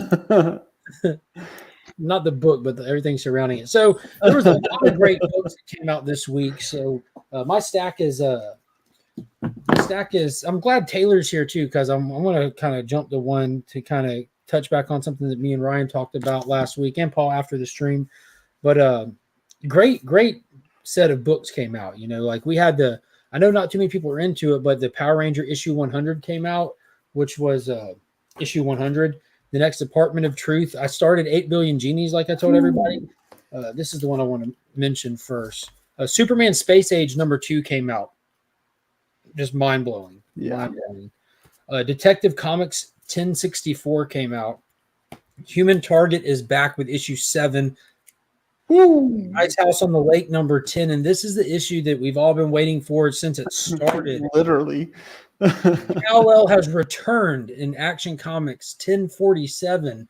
Not the book, but everything surrounding it. So there was a lot of great books that came out this week. So my stack is I'm glad Taylor's here too, because I'm going to kind of jump to one to kind of touch back on something that me and Ryan talked about last week and Paul after the stream. But great set of books came out. Like we had I know not too many people are into it, but the Power Ranger issue 100 came out, which was issue 100. The next Department of Truth. I started 8 Billion Genies, like I told everybody. This is the one I want to mention first. Superman Space Age #2 came out. Just mind-blowing. Yeah. Mind-blowing. Detective Comics 1064 came out. Human Target is back with issue 7. Woo. Ice House on the Lake number 10, and this is the issue that we've all been waiting for since it started. Literally. Kal-El has returned in Action Comics 1047.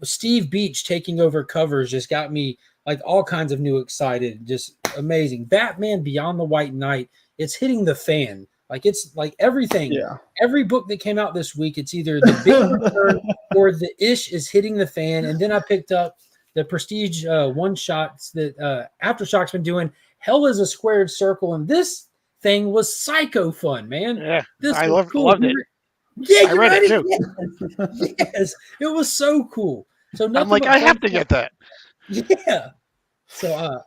Steve Beach taking over covers just got me like all kinds of new excited. Just amazing. Batman Beyond the White Knight. It's hitting the fan. Like it's like everything. Yeah. Every book that came out this week, it's either the big return or the ish is hitting the fan. And then I picked up the Prestige one-shots that Aftershock's been doing. Hell is a Squared Circle, and this thing was psycho fun, man. Yeah, this I was cool. loved it. Yeah, I read it too. Yes. Yes, it was so cool. So I'm like, I have to get that. Yeah. So,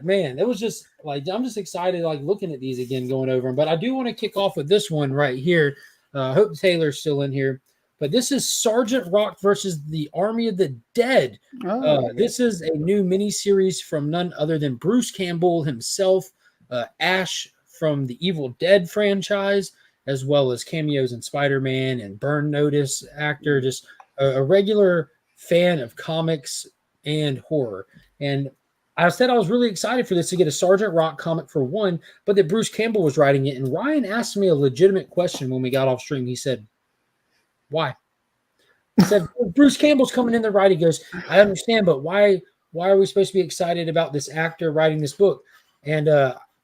man, it was just like I'm just excited, like looking at these again, going over them. But I do want to kick off with this one right here. I hope Taylor's still in here. But this is Sergeant Rock versus the Army of the Dead. This is a new miniseries from none other than Bruce Campbell himself, Ash from the Evil Dead franchise, as well as cameos in Spider-Man and Burn Notice actor, just a regular fan of comics and horror. And I said I was really excited for this to get a Sergeant Rock comic for one, but that Bruce Campbell was writing it. And Ryan asked me a legitimate question when we got off stream. He said, why? He said, Bruce Campbell's coming in the right. He goes, I understand, but why are we supposed to be excited about this actor writing this book? And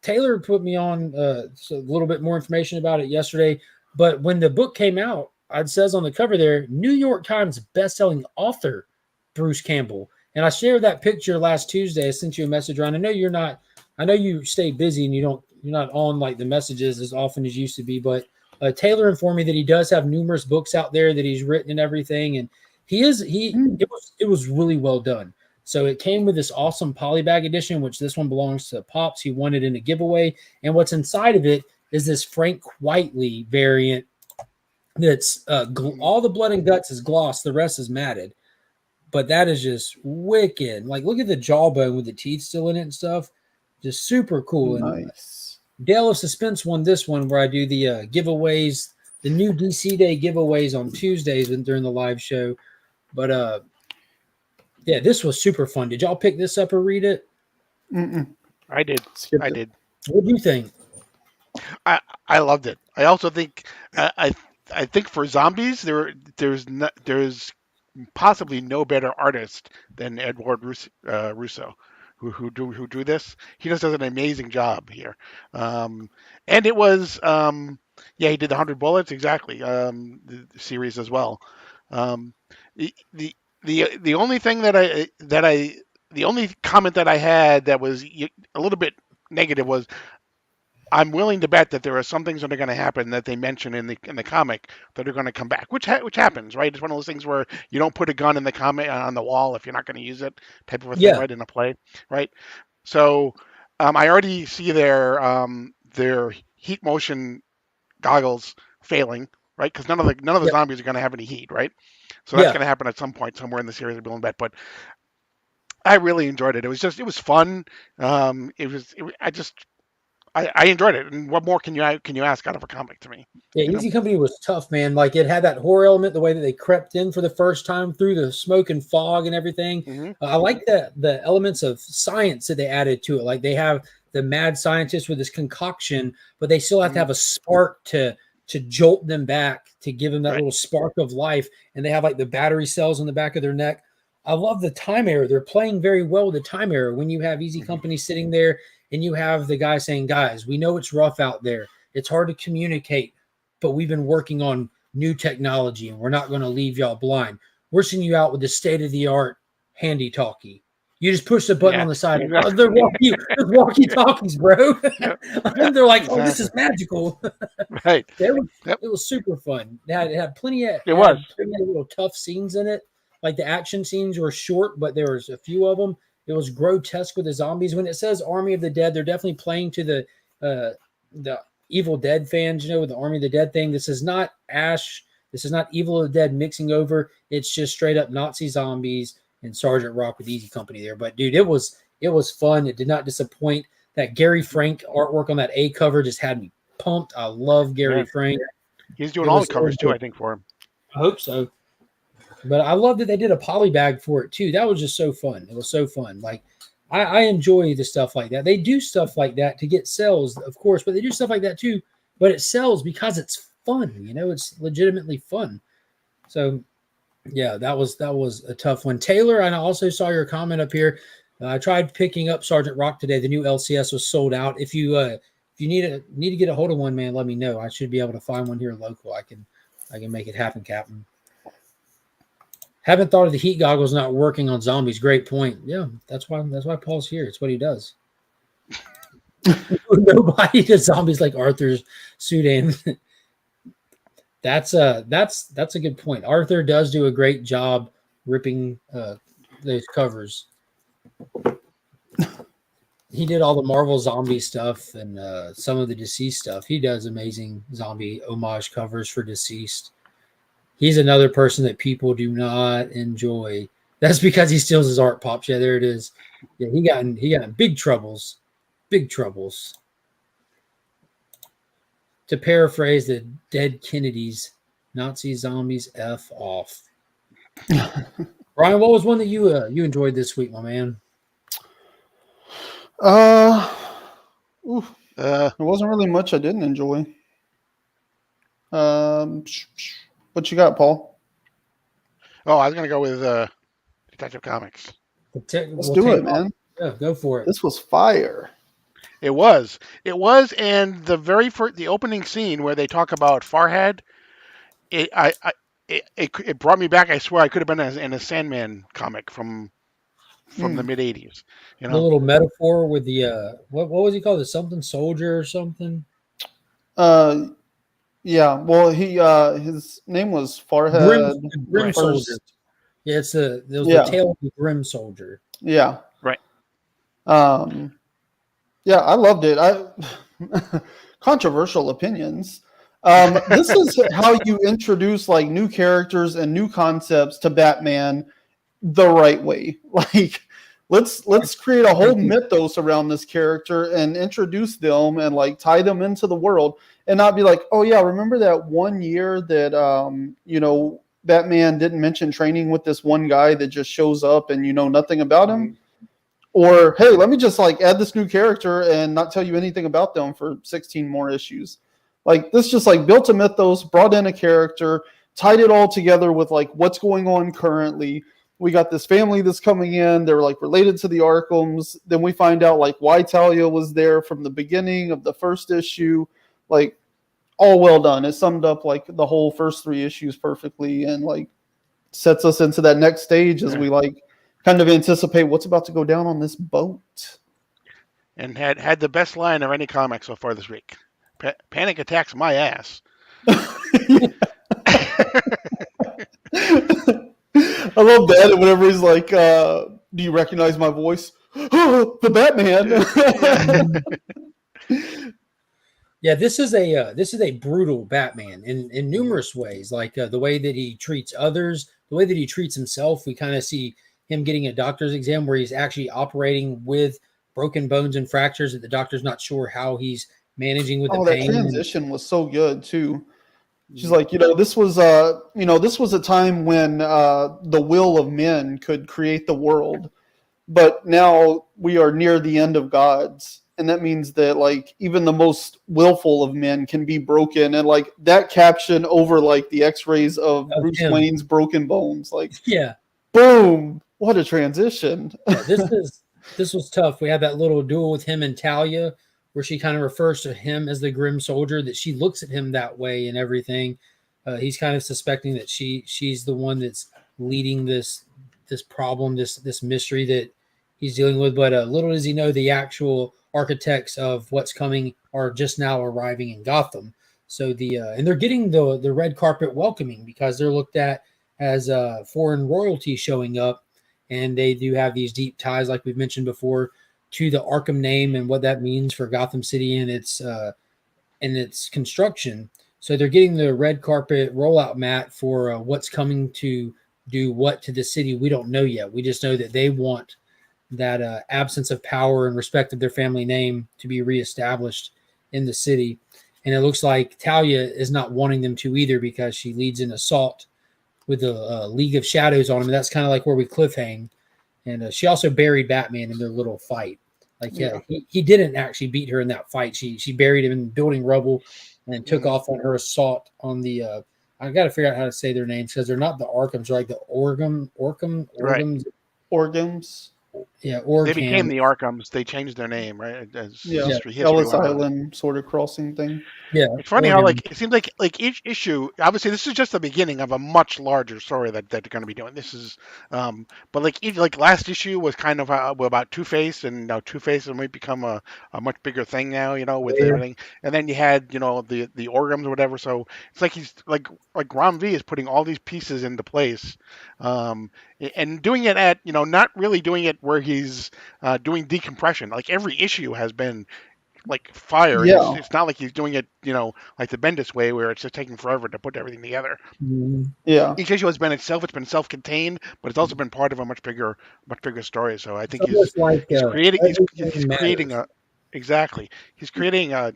Taylor put me on a little bit more information about it yesterday. But when the book came out, it says on the cover there, New York Times bestselling author Bruce Campbell. And I shared that picture last Tuesday. I sent you a message, Ryan. I know you stay busy and you're not on like the messages as often as you used to be, but Taylor informed me that he does have numerous books out there that he's written and everything. And it was really well done. So it came with this awesome polybag edition, which this one belongs to Pops. He won it in a giveaway. And what's inside of it is this Frank Whiteley variant that's all the blood and guts is gloss. The rest is matted. But that is just wicked. Like, look at the jawbone with the teeth still in it and stuff. Just super cool. Nice. And Dale of Suspense won this one where I do the giveaways, the new DC Day giveaways on Tuesdays during the live show. But, yeah, this was super fun. Did y'all pick this up or read it? Mm-mm. I did. I did. What do you think? I loved it. I also think I think for zombies there's possibly no better artist than Edward Russo, who drew this. He just does an amazing job here. And it was he did the 100 Bullets exactly. The series as well. The only thing the only comment that I had that was a little bit negative was, I'm willing to bet that there are some things that are going to happen that they mention in the comic that are going to come back, which happens, right? It's one of those things where you don't put a gun in the comic on the wall if you're not going to use it, type of a thing, right, in a play, right? So I already see their heat motion goggles failing, right? Because none of the zombies are going to have any heat, right? So that's going to happen at some point somewhere in the series, I'm willing to bet. But I really enjoyed it. It was fun. I enjoyed it, and what more can you ask out of a comic to me? Yeah, Easy Company was tough, man. Like, it had that horror element, the way that they crept in for the first time through the smoke and fog and everything. Mm-hmm. I like the elements of science that they added to it. Like, they have the mad scientist with this concoction, but they still have to have a spark to jolt them back, to give them that little spark of life. And they have like the battery cells on the back of their neck. I love the time error. They're playing very well with the time error. When you have Easy Company sitting there and you have the guy saying, guys, we know it's rough out there. It's hard to communicate, but we've been working on new technology and we're not going to leave y'all blind. We're sending you out with the state-of-the-art handy talkie. You just push the button on the side. Exactly. They're walkie-talkies, bro. And they're like, oh, this is magical. Right. It was super fun. It had plenty of little tough scenes in it. Like, the action scenes were short, but there was a few of them. It was grotesque with the zombies. When it says Army of the Dead, they're definitely playing to the Evil Dead fans, with the Army of the Dead thing. This is not Ash. This is not Evil of the Dead mixing over. It's just straight up Nazi zombies and Sergeant Rock with Easy Company there. But, dude, it was fun. It did not disappoint. That Gary Frank artwork on that A cover just had me pumped. I love Gary Frank. He's doing all the covers, too, I think, for him. I hope so. But I love that they did a polybag for it too. That was just so fun. It was so fun. Like I enjoy the stuff like that. They do stuff like that to get sales, of course, but they do stuff like that too. But it sells because it's fun. It's legitimately fun. So yeah, that was a tough one. Taylor, I also saw your comment up here. I tried picking up Sergeant Rock today. The new LCS was sold out. If you need to get a hold of one, man, let me know. I should be able to find one here local. I can make it happen, Captain. Haven't thought of the heat goggles not working on zombies. Great point. Yeah, that's why Paul's here. It's what he does. Nobody does zombies like Arthur's Sudan. That's a good point. Arthur does do a great job ripping those covers. He did all the Marvel zombie stuff and some of the Deceased stuff. He does amazing zombie homage covers for Deceased. He's another person that people do not enjoy. That's because he steals his art pops. Yeah, there it is. Yeah, he got in big troubles. Big troubles. To paraphrase the dead Kennedys, Nazi zombies F off. Brian, what was one that you enjoyed this week, my man? There wasn't really much I didn't enjoy. What you got, Paul? Oh, I was gonna go with Detective Comics. Let's do it, man. Yeah, go for it. This was fire. It was, and the very first, the opening scene where they talk about Farhad, it brought me back. I swear I could have been in a Sandman comic from the mid '80s. The little metaphor with the what was he called? The something soldier or something? Yeah. Well, his name was Farhad. Grim Soldier. Yeah, the tale of the Grim Soldier. Yeah. Right. Yeah, I loved it. Controversial opinions. This is how you introduce like new characters and new concepts to Batman the right way. Like, let's create a whole mythos around this character and introduce them and like tie them into the world, and not be like, oh yeah, remember that one year that Batman didn't mention training with this one guy that just shows up and you know nothing about him. Or, hey, let me just like add this new character and not tell you anything about them for 16 more issues. Like, this just like built a mythos, brought in a character, tied it all together with like what's going on currently. We got this family that's coming in. They're like related to the Arkhams. Then we find out like why Talia was there from the beginning of the first issue. Like, all well done. It summed up like the whole first 3 issues perfectly and like sets us into that next stage as we like kind of anticipate what's about to go down on this boat. And had the best line of any comic so far this week. Panic attacks my ass. I love that. Whenever he's like, do you recognize my voice? The Batman. Yeah, this is a brutal Batman in numerous ways. Like the way that he treats others, the way that he treats himself. We kind of see him getting a doctor's exam where he's actually operating with broken bones and fractures that the doctor's not sure how he's managing with the pain. That transition was so good too. She's like, this was a time when the will of men could create the world, but now we are near the end of gods. And that means that like even the most willful of men can be broken. And like that caption over like the x-rays of Bruce Wayne's broken bones, like, yeah, boom. What a transition. Yeah, this was tough. We had that little duel with him and Talia where she kind of refers to him as the Grim Soldier, that she looks at him that way and everything. He's kind of suspecting that she's the one that's leading this problem, this mystery that he's dealing with. But little does he know the actual architects of what's coming are just now arriving in Gotham. So and they're getting the red carpet welcoming because they're looked at as foreign royalty showing up. And they do have these deep ties, like we've mentioned before, to the Arkham name and what that means for Gotham City and its construction. So they're getting the red carpet rollout mat for what's coming to do what to the city. We don't know yet. We just know that they want that absence of power and respect of their family name to be reestablished in the city. And it looks like Talia is not wanting them to either because she leads an assault with the League of Shadows on him. And that's kind of like where we cliffhang. And she also buried Batman in their little fight. Like, he didn't actually beat her in that fight. She buried him in building rubble and took off on her assault on the. I got to figure out how to say their names because they're not the Arkhams, they're like the Orgums. Orgums. Yeah, Orgham. They became the Arkhams. They changed their name, right? As history Ellis Island sort of crossing thing. Yeah, it's funny how it seems like each issue. Obviously, this is just the beginning of a much larger story that they're going to be doing. This is, but like last issue was kind of about Two-Face, and now Two-Face might become a much bigger thing now. With everything. And then you had the Orgams or whatever. So it's like he's like Rom V is putting all these pieces into place, and doing it at not really doing it where he's doing decompression. Like every issue has been like fire. Yeah. It's not like he's doing it, like the Bendis way where it's just taking forever to put everything together. Yeah. Each issue has been itself. It's been self-contained, but it's also been part of a much bigger story. So I think he's creating a exactly. He's creating a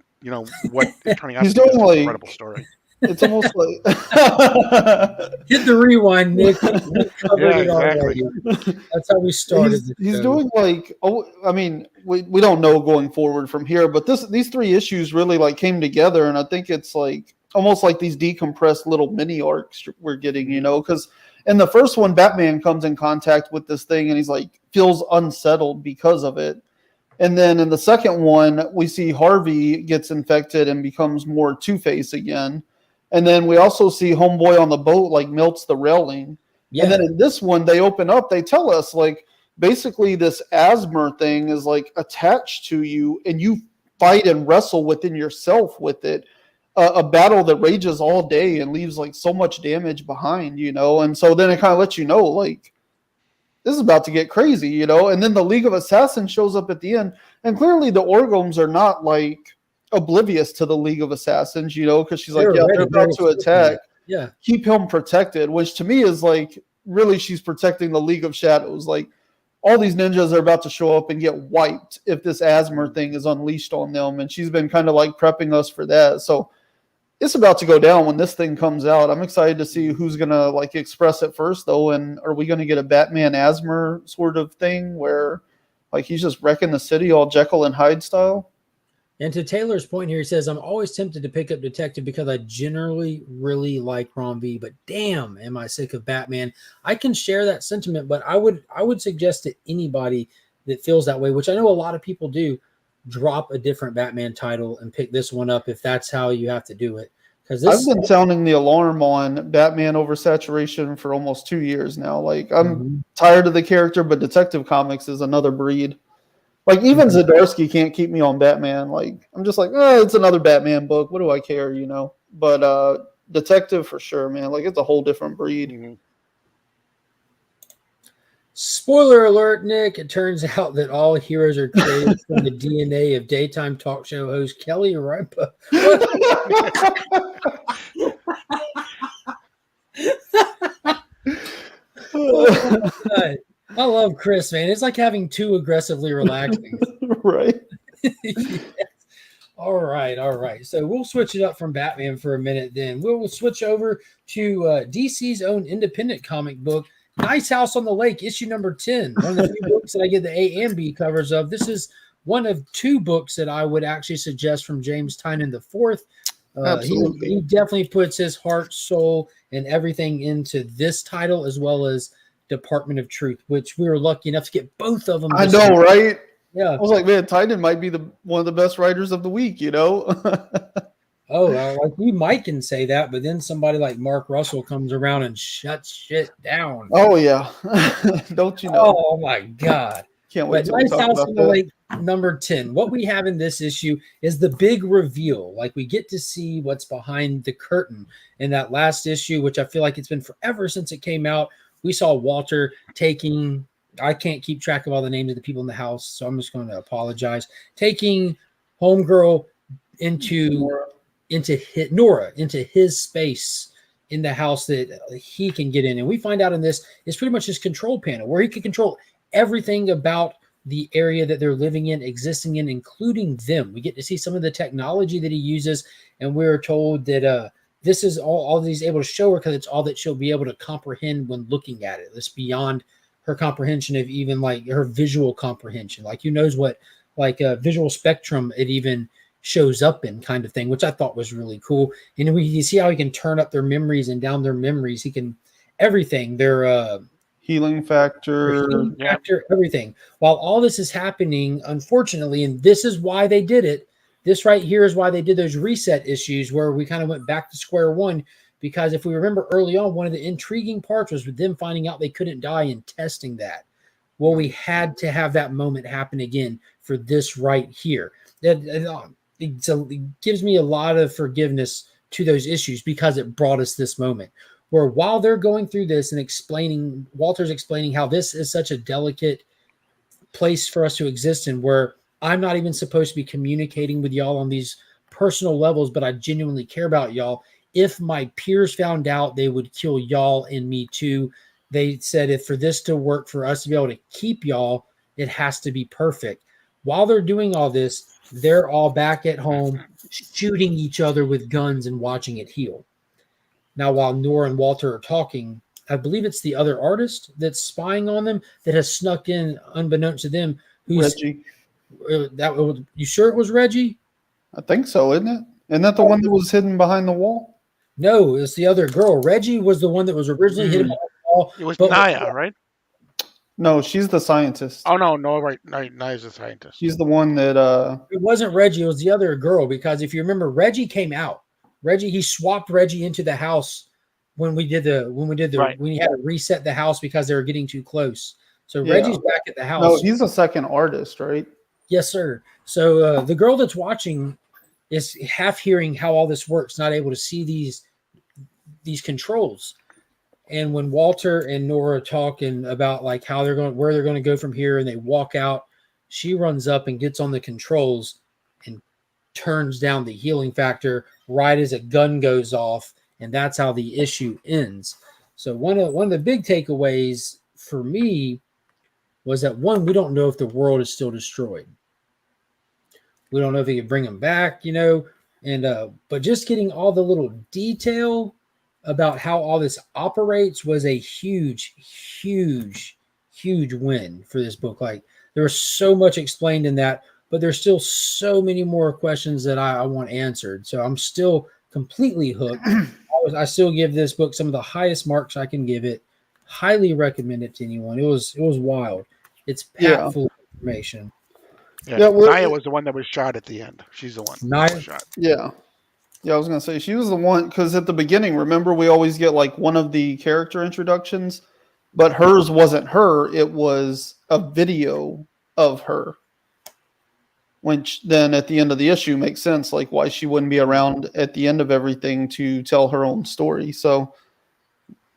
what is turning out to be an incredible story. It's almost like hit the rewind, Nick. Exactly. That's how we started. He's doing we don't know going forward from here, but these 3 issues really like came together, and I think it's like almost like these decompressed little mini arcs we're getting, because in the first one, Batman comes in contact with this thing and he's like feels unsettled because of it. And then in the second one, we see Harvey gets infected and becomes more Two-Face again. And then we also see Homeboy on the boat, like, melts the railing. Yeah. And then in this one, they open up, they tell us, like, basically this asthma thing is, like, attached to you, and you fight and wrestle within yourself with it. A battle that rages all day and leaves, like, so much damage behind, And so then it kind of lets you know, like, this is about to get crazy, And then the League of Assassins shows up at the end. And clearly the Orgums are not, like, oblivious to the League of Assassins, because she's like, they're about to attack. Yeah. Keep him protected, which to me is like, really, she's protecting the League of Shadows. Like, all these ninjas are about to show up and get wiped if this asthma thing is unleashed on them. And she's been kind of like prepping us for that. So it's about to go down when this thing comes out. I'm excited to see who's going to like express it first, though. And are we going to get a Batman asthma sort of thing where like he's just wrecking the city all Jekyll and Hyde style? And to Taylor's point here, he says, I'm always tempted to pick up Detective because I generally really like Rom V, but damn, am I sick of Batman. I can share that sentiment, but I would suggest to anybody that feels that way, which I know a lot of people do, drop a different Batman title and pick this one up if that's how you have to do it. Because I've been sounding the alarm on Batman oversaturation for almost 2 years now. Like, I'm tired of the character, but Detective Comics is another breed. Like, even Zdarsky can't keep me on Batman. Like, I'm just like, it's another Batman book. What do I care, But Detective for sure, man. Like, it's a whole different breed. Mm-hmm. Spoiler alert, Nick. It turns out that all heroes are created from the DNA of daytime talk show host Kelly Ripa. Oh, I love Chris, man. It's like having 2 aggressively relaxing. Right. Yes. All right. So we'll switch it up from Batman for a minute then. We'll switch over to DC's own independent comic book, Nice House on the Lake, issue number 10. One of the few books that I get the A and B covers of. This is one of 2 books that I would actually suggest from James Tynion IV. Absolutely. He definitely puts his heart, soul, and everything into this title, as well as Department of Truth, which we were lucky enough to get both of them. I know, right? Yeah. I was like, man, Tynion might be one of the best writers of the week, Like we might can say that, but then somebody like Mark Russell comes around and shuts shit down. Oh, yeah. Don't you know? Oh, my God. Can't wait to talk about that. Lake, number 10. What we have in this issue is the big reveal. Like, we get to see what's behind the curtain in that last issue, which I feel like it's been forever since it came out. We saw Walter taking, I can't keep track of all the names of the people in the house, so I'm just going to apologize, taking Homegirl into his space in the house that he can get in. And we find out in this is pretty much his control panel where he can control everything about the area that they're living in, existing in, including them. We get to see some of the technology that he uses, and we're told that this is all that he's able to show her because it's all that she'll be able to comprehend when looking at it. It's beyond her comprehension of even like her visual comprehension. Like, who knows what like a visual spectrum it even shows up in, kind of thing, which I thought was really cool. And you see how he can turn up their memories and down their memories. He can everything. Their healing factor, everything. While all this is happening, unfortunately, and this is why they did it. This right here is why they did those reset issues where we kind of went back to square one. Because if we remember early on, one of the intriguing parts was with them finding out they couldn't die and testing that. Well, we had to have that moment happen again for this right here. It gives me a lot of forgiveness to those issues because it brought us this moment where while they're going through this and Walter's explaining how this is such a delicate place for us to exist in, where I'm not even supposed to be communicating with y'all on these personal levels, but I genuinely care about y'all. If my peers found out, they would kill y'all and me too. They said if for this to work, for us to be able to keep y'all, it has to be perfect. While they're doing all this, they're all back at home shooting each other with guns and watching it heal. Now, while Nora and Walter are talking, I believe it's the other artist that's spying on them that has snuck in unbeknownst to them. Who's Reggie. You sure it was Reggie? I think so, isn't it? Isn't that the one that was hidden behind the wall? No, it's the other girl. Reggie was the one that was originally hidden behind the wall. It was Naya, right? No, she's the scientist. Oh no, right. Naya's the scientist. She's the one that It wasn't Reggie, it was the other girl, because if you remember, Reggie came out. He swapped Reggie into the house when we had to reset the house because they were getting too close. So Reggie's back at the house. No, he's a second artist, right? Yes, sir. So the girl that's watching is half hearing how all this works, not able to see these controls. And when Walter and Nora talking about like how where they're going to go from here, and they walk out, she runs up and gets on the controls and turns down the healing factor right as a gun goes off, and that's how the issue ends. So one of the big takeaways for me was that, one, we don't know if the world is still destroyed. We don't know if he can bring them back, and but just getting all the little detail about how all this operates was a huge, huge, huge win for this book. Like, there was so much explained in that, but there's still so many more questions that I want answered. So I'm still completely hooked. I still give this book some of the highest marks I can give it. Highly recommend it to anyone. It was wild. It's packed full of information. Yeah, Naya was the one that was shot at the end. She's the one. Naya? Shot. Yeah. Yeah, I was going to say, she was the one, because at the beginning, remember, we always get like one of the character introductions, but hers wasn't her. It was a video of her. Which then at the end of the issue makes sense, like why she wouldn't be around at the end of everything to tell her own story. So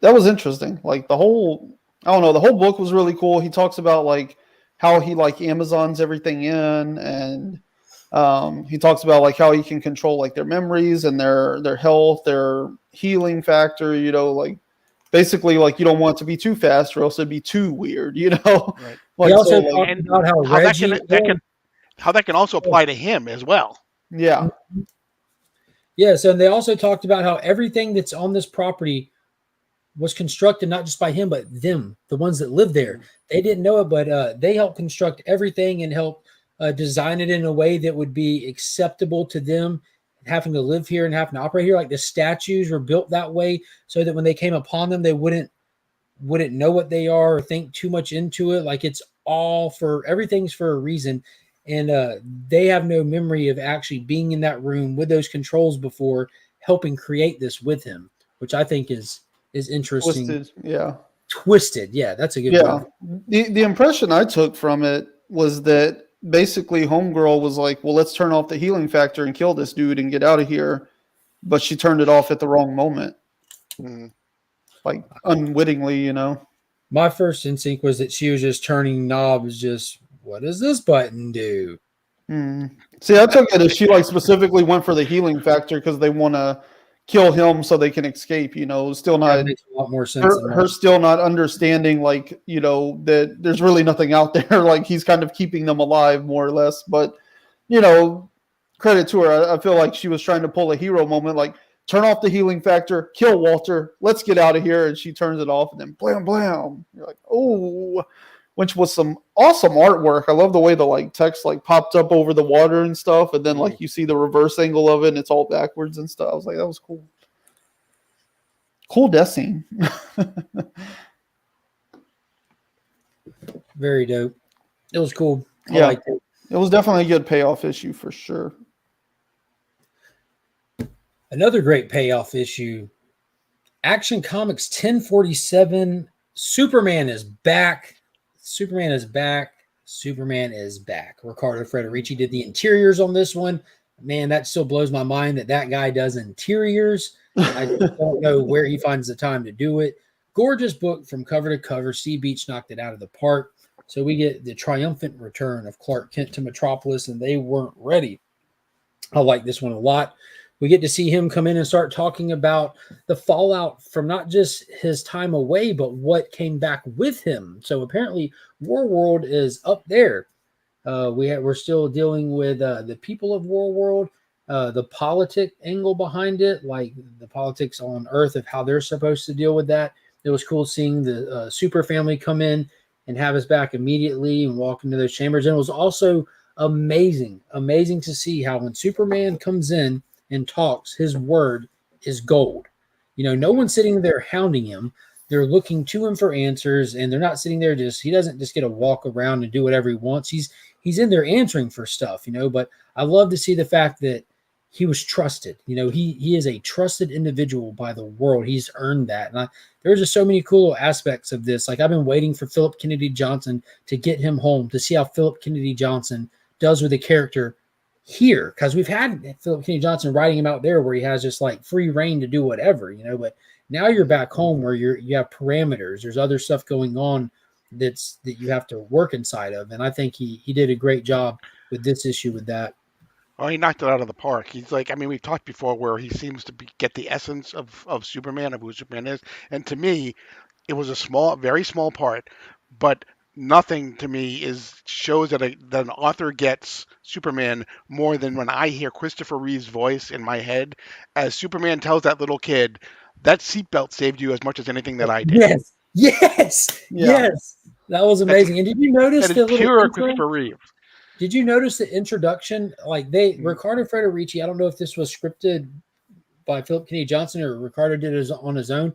that was interesting. Like the whole book was really cool. He talks about like how he like Amazons everything in, and he talks about like how he can control like their memories and their health, their healing factor, like basically like you don't want it to be too fast or else it'd be too weird, Right. Like, he also talked about how Reggie how that can also apply to him as well. Yeah. Yes, and they also talked about how everything that's on this property was constructed not just by him, but them, the ones that live there. They didn't know it, but they helped construct everything and help design it in a way that would be acceptable to them having to live here and having to operate here. Like the statues were built that way so that when they came upon them, they wouldn't know what they are or think too much into it. Like everything's for a reason. And they have no memory of actually being in that room with those controls before, helping create this with him, which I think is interesting. Twisted. Yeah, that's a good word. The impression I took from it was that basically Homegirl was like, well, let's turn off the healing factor and kill this dude and get out of here. But she turned it off at the wrong moment. Like unwittingly, My first instinct was that she was just turning knobs, what does this button do? See, I took it as she like specifically went for the healing factor because they want to kill him so they can escape. Still not. That makes a lot more sense. Her still not understanding, like that there's really nothing out there. Like he's kind of keeping them alive, more or less. But credit to her. I feel like she was trying to pull a hero moment, like turn off the healing factor, kill Walter, let's get out of here. And she turns it off, and then blam, blam. You're like, oh, which was some awesome artwork. I love the way the like text like popped up over the water and stuff. And then like you see the reverse angle of it and it's all backwards and stuff. I was like, that was cool. Cool death scene. Very dope. It was cool. I Yeah. liked it. It was definitely a good payoff issue for sure. Another great payoff issue. Action Comics 1047. Superman is back. Superman is back. Superman is back. Riccardo Federici did the interiors on this one. Man, that still blows my mind that guy does interiors. I just don't know where he finds the time to do it. Gorgeous book from cover to cover. Sea Beach knocked it out of the park. So we get the triumphant return of Clark Kent to Metropolis, and they weren't ready. I like this one a lot. We get to see him come in and start talking about the fallout from not just his time away, but what came back with him. So apparently Warworld is up there. We're still dealing with the people of Warworld, the politic angle behind it, like the politics on Earth of how they're supposed to deal with that. It was cool seeing the super family come in and have us back immediately and walk into those chambers. And it was also amazing to see how when Superman comes in and talks, his word is gold. You know, no one's sitting there hounding him. They're looking to him for answers, and they're not sitting there he doesn't just get to walk around and do whatever he wants. He's in there answering for stuff, you know, but I love to see the fact that he was trusted. You know, he is a trusted individual by the world. He's earned that. And there's just so many cool aspects of this. Like I've been waiting for Philip Kennedy Johnson to get him home, to see how Philip Kennedy Johnson does with the character here, because we've had Philip Kennedy Johnson writing him out there where he has just like free reign to do whatever, you know, but now you're back home where you have parameters. There's other stuff going on that you have to work inside of. And I think he did a great job with this issue with that. Oh, he knocked it out of the park. He's like, I mean, we've talked before where he seems to get the essence of Superman, of who Superman is. And to me, it was a very small part, but nothing to me shows that an author gets Superman more than when I hear Christopher Reeve's voice in my head as Superman tells that little kid, that seatbelt saved you as much as anything that I did. Yes. That was amazing. And did you notice the little pure Christopher Reeve? Did you notice the introduction? Like Riccardo Federici, I don't know if this was scripted by Philip Kennedy Johnson or Riccardo did it on his own.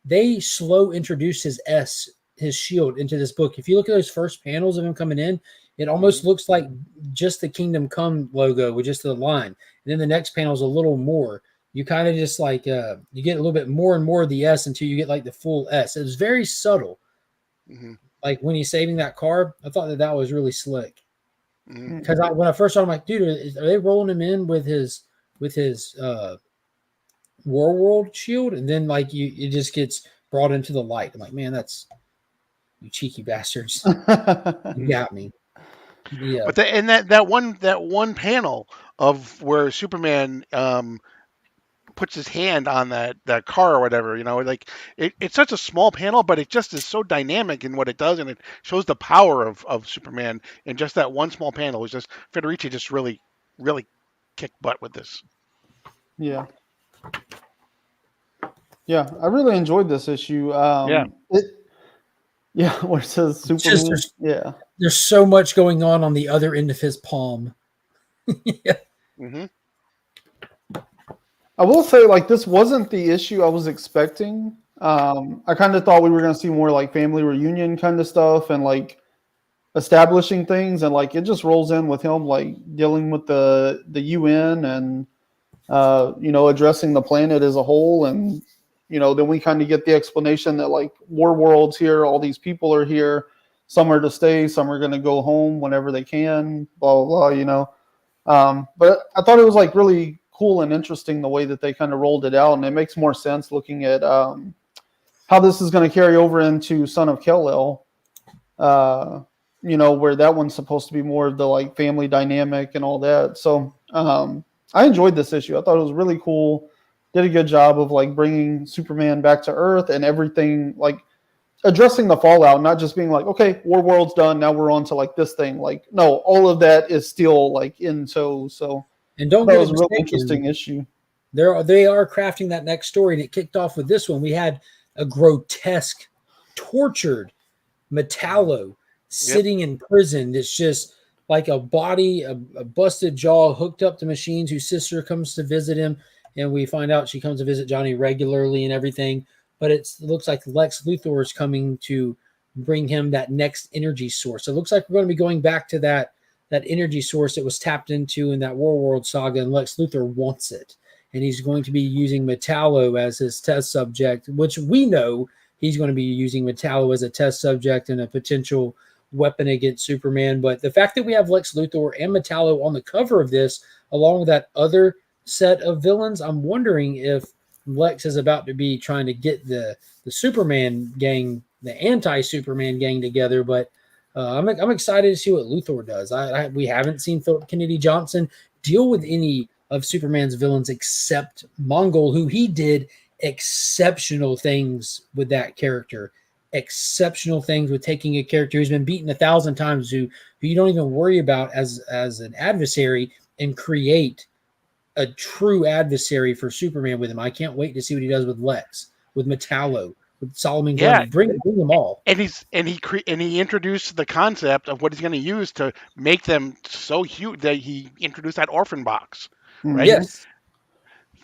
They slow introduced his shield into this book. If you look at those first panels of him coming in, it almost looks like just the Kingdom Come logo with just the line. And then the next panel is a little more. You kind of just like, you get a little bit more and more of the S until you get like the full S. It was very subtle. Mm-hmm. Like when he's saving that car, I thought that was really slick. Because when I first saw him, I'm like, dude, are they rolling him in with his Warworld shield? And then like it just gets brought into the light. I'm like, man, that's you cheeky bastards. You got me. Yeah. But that one panel of where Superman puts his hand on that car or whatever, you know, like it's such a small panel, but it just is so dynamic in what it does, and it shows the power of Superman in just that one small panel. It's just Federici just really, really kicked butt with this. Yeah, I really enjoyed this issue. Where it says Superman. There's so much going on the other end of his palm. Yeah. Mm-hmm. I will say, like, this wasn't the issue I was expecting. I kind of thought we were going to see more like family reunion kind of stuff and like establishing things, and like it just rolls in with him like dealing with the UN and addressing the planet as a whole, and then we kind of get the explanation that like Warworld's here, all these people are here, some are to stay, some are going to go home whenever they can, blah blah blah, but I thought it was like really cool and interesting the way that they kind of rolled it out, and it makes more sense looking at how this is going to carry over into Son of Kal-El, where that one's supposed to be more of the like family dynamic and all that. So I enjoyed this issue. I thought it was really cool. Did a good job of like bringing Superman back to Earth and everything, like addressing the fallout, not just being like, okay, Warworld's done, now we're on to like this thing. Like, no, all of that is still like in tow. So and don't that get was a mistaken, really interesting issue. they are crafting that next story, and it kicked off with this one. We had a grotesque, tortured Metallo sitting in prison. It's just like a body, a busted jaw, hooked up to machines, whose sister comes to visit him, and we find out she comes to visit Johnny regularly and everything. But it looks like Lex Luthor is coming to bring him that next energy source. It looks like we're going to be going back to that energy source that was tapped into in that World saga, and Lex Luthor wants it. And he's going to be using Metallo as his test subject, which we know he's going to be using Metallo as a test subject and a potential weapon against Superman. But the fact that we have Lex Luthor and Metallo on the cover of this, along with that other set of villains, I'm wondering if Lex is about to be trying to get the Superman gang, the anti-Superman gang together. But I'm excited to see what Luthor does. We haven't seen Philip Kennedy Johnson deal with any of Superman's villains except Mongol, who he did exceptional things with that character. Exceptional things with taking a character who's been beaten 1,000 times, who you don't even worry about as an adversary, and create a true adversary for Superman with him. I can't wait to see what he does with Lex, with Metallo, with Solomon Grundy. Bring them all. And he introduced the concept of what he's going to use to make them so huge that he introduced that orphan box, right? Yes.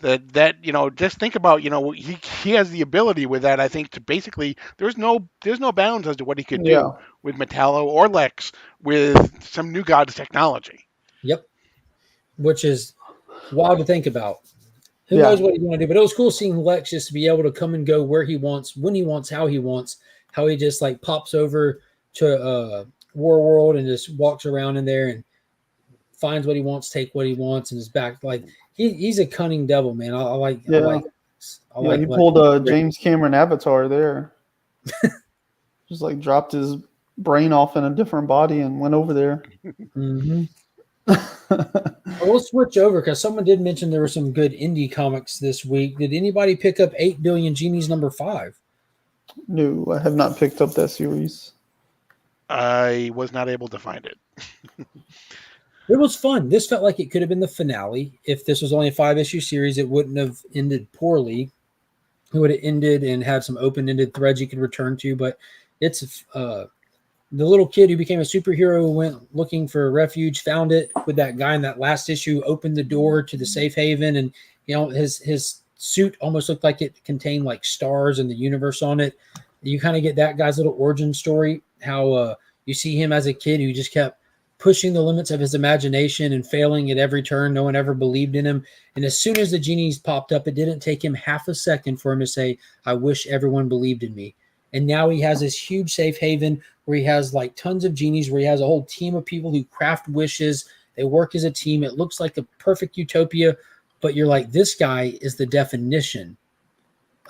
That just think about, he has the ability with that, I think, to basically there's no bounds as to what he could do with Metallo or Lex with some new God's technology. Yep. Which is wild to think about. Who knows what he's going to do? But it was cool seeing Lex just to be able to come and go where he wants, when he wants, how he wants, how he just like pops over to War World and just walks around in there and finds what he wants, take what he wants, and is back. Like he's a cunning devil, man. I like. He pulled a James Cameron Avatar there. Just like dropped his brain off in a different body and went over there. Mm-hmm. We'll switch over because someone did mention there were some good indie comics this week. Did anybody pick up 8 Billion Genies #5? No, I have not picked up that series. I was not able to find it. It was fun. This felt like it could have been the finale. If this was only a 5-issue series, it wouldn't have ended poorly. It would have ended and had some open-ended threads you could return to. But it's the little kid who became a superhero, who went looking for refuge, found it with that guy in that last issue, opened the door to the safe haven, and his suit almost looked like it contained like stars and the universe on it. You kind of get that guy's little origin story, how you see him as a kid who just kept pushing the limits of his imagination and failing at every turn. No one ever believed in him. And as soon as the genies popped up, it didn't take him half a second for him to say, I wish everyone believed in me. And now he has this huge safe haven where he has like tons of genies, where he has a whole team of people who craft wishes. They work as a team. It looks like a perfect utopia, but you're like, this guy is the definition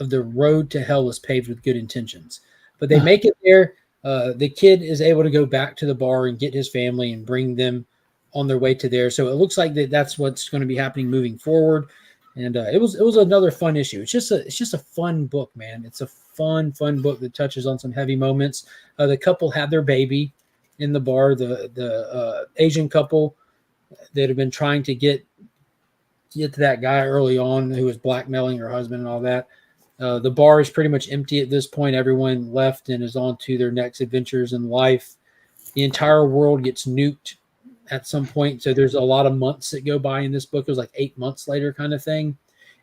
of the road to hell is paved with good intentions. But they make it there. The kid is able to go back to the bar and get his family and bring them on their way to there. So it looks like that's what's going to be happening moving forward. And it was another fun issue. It's just a fun book, man. It's a fun book that touches on some heavy moments. The couple had their baby in the bar. The Asian couple that had been trying to get to that guy early on who was blackmailing her husband and all that. The bar is pretty much empty at this point. Everyone left and is on to their next adventures in life. The entire world gets nuked at some point. So there's a lot of months that go by in this book. It was like 8 months later kind of thing.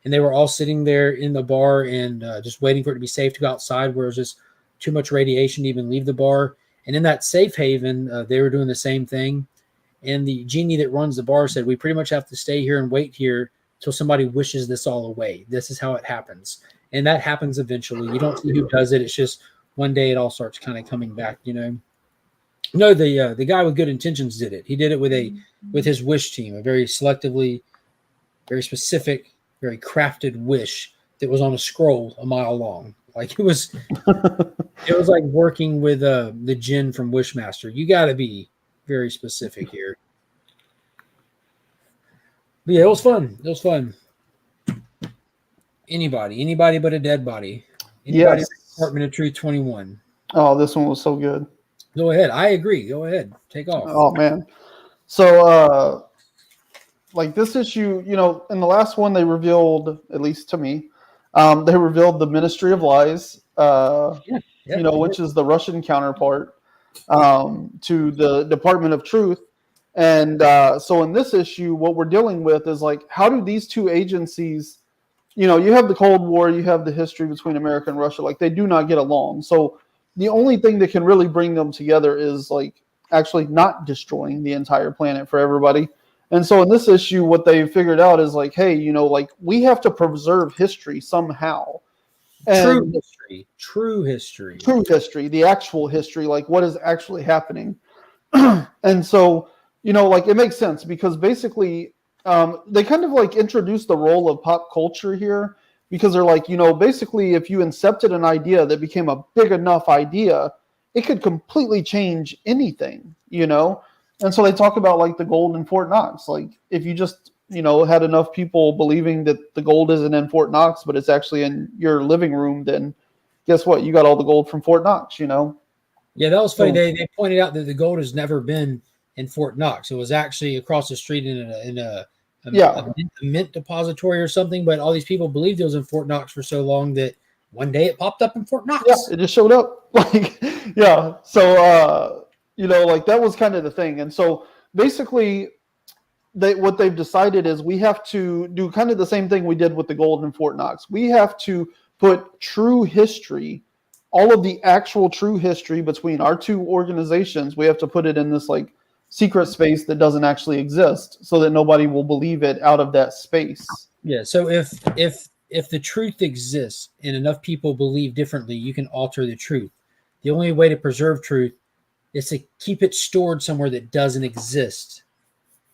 And they were all sitting there in the bar and just waiting for it to be safe to go outside, where it was just too much radiation to even leave the bar. And in that safe haven, they were doing the same thing. And the genie that runs the bar said, we pretty much have to stay here and wait here till somebody wishes this all away. This is how it happens. And that happens eventually. You don't see who does it. It's just one day it all starts kind of coming back, No, the guy with good intentions did it. He did it with his wish team, a very selectively, very specific, very crafted wish that was on a scroll a mile long. Like it was like working with the djinn from Wishmaster. You got to be very specific here. But yeah, it was fun. Anybody but a dead body. Anybody Department of Truth 21. Oh, this one was so good. Go ahead. I agree. Go ahead. Take off. Oh man. So like this issue, you know, in the last one they revealed, at least to me, they revealed the Ministry of Lies, you know, which is the Russian counterpart to the Department of Truth. And so in this issue, what we're dealing with is like, how do these two agencies, you know, you have the Cold War, you have the history between America and Russia, like they do not get along. So the only thing that can really bring them together is like actually not destroying the entire planet for everybody. And so in this issue, what they figured out is like, hey, you know, like we have to preserve history somehow. And true history, the actual history, like what is actually happening. And so, you know, like it makes sense because basically they kind of like introduce the role of pop culture here because they're like, you know, basically if you incepted an idea that became a big enough idea, it could completely change anything, you know? And so they talk about like the gold in Fort Knox. Like if you just, you know, had enough people believing that the gold isn't in Fort Knox, but it's actually in your living room, then guess what? You got all the gold from Fort Knox, you know? Yeah, that was funny. They pointed out that the gold has never been in Fort Knox. It was actually across the street in a mint depository or something. But all these people believed it was in Fort Knox for so long that one day it popped up in Fort Knox. Yeah, it just showed up. Like, yeah. So, you know, like that was kind of the thing. And so basically what they've decided is we have to do kind of the same thing we did with the gold in Fort Knox. We have to put true history, all of the actual true history between our two organizations, we have to put it in this like secret space that doesn't actually exist so that nobody will believe it out of that space. Yeah. So if the truth exists and enough people believe differently, you can alter the truth. The only way to preserve truth is to keep it stored somewhere that doesn't exist.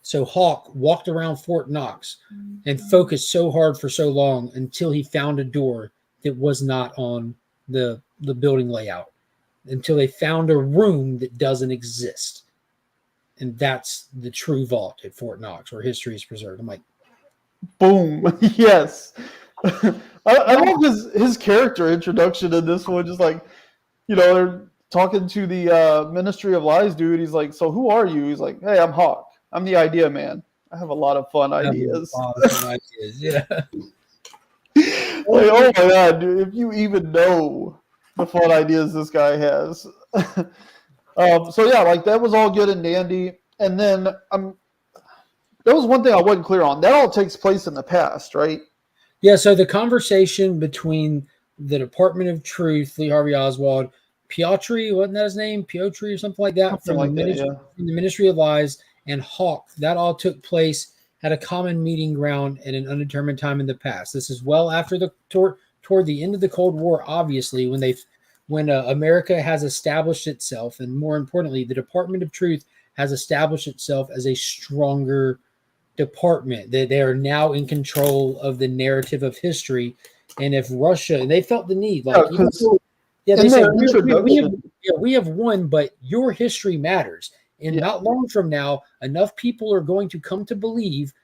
So Hawk walked around Fort Knox and focused so hard for so long until he found a door that was not on the building layout, until they found a room that doesn't exist. And that's the true vault at Fort Knox where history is preserved. I'm like, boom. Yes. I love his character introduction in this one. Just like, you know, they're talking to the Ministry of Lies dude. He's like, so who are you? He's like, hey, I'm Hawk. I'm the idea man. I have a lot of fun ideas. Yeah. Like, oh my God, dude, if you even know the fun ideas this guy has. So yeah, like that was all good and dandy. And then there was one thing I wasn't clear on. That all takes place in the past, right? Yeah, so the conversation between the Department of Truth, Lee Harvey Oswald, Piotr, wasn't that his name? Piotr or something like that? From the Ministry of Lies, and Hawk, that all took place at a common meeting ground at an undetermined time in the past. This is well after toward the end of the Cold War, obviously, when America has established itself, and more importantly, the Department of Truth has established itself as a stronger department. They are now in control of the narrative of history. And if Russia, and they felt the need, like, they said, we have won, but your history matters. And not long from now, enough people are going to come to believe,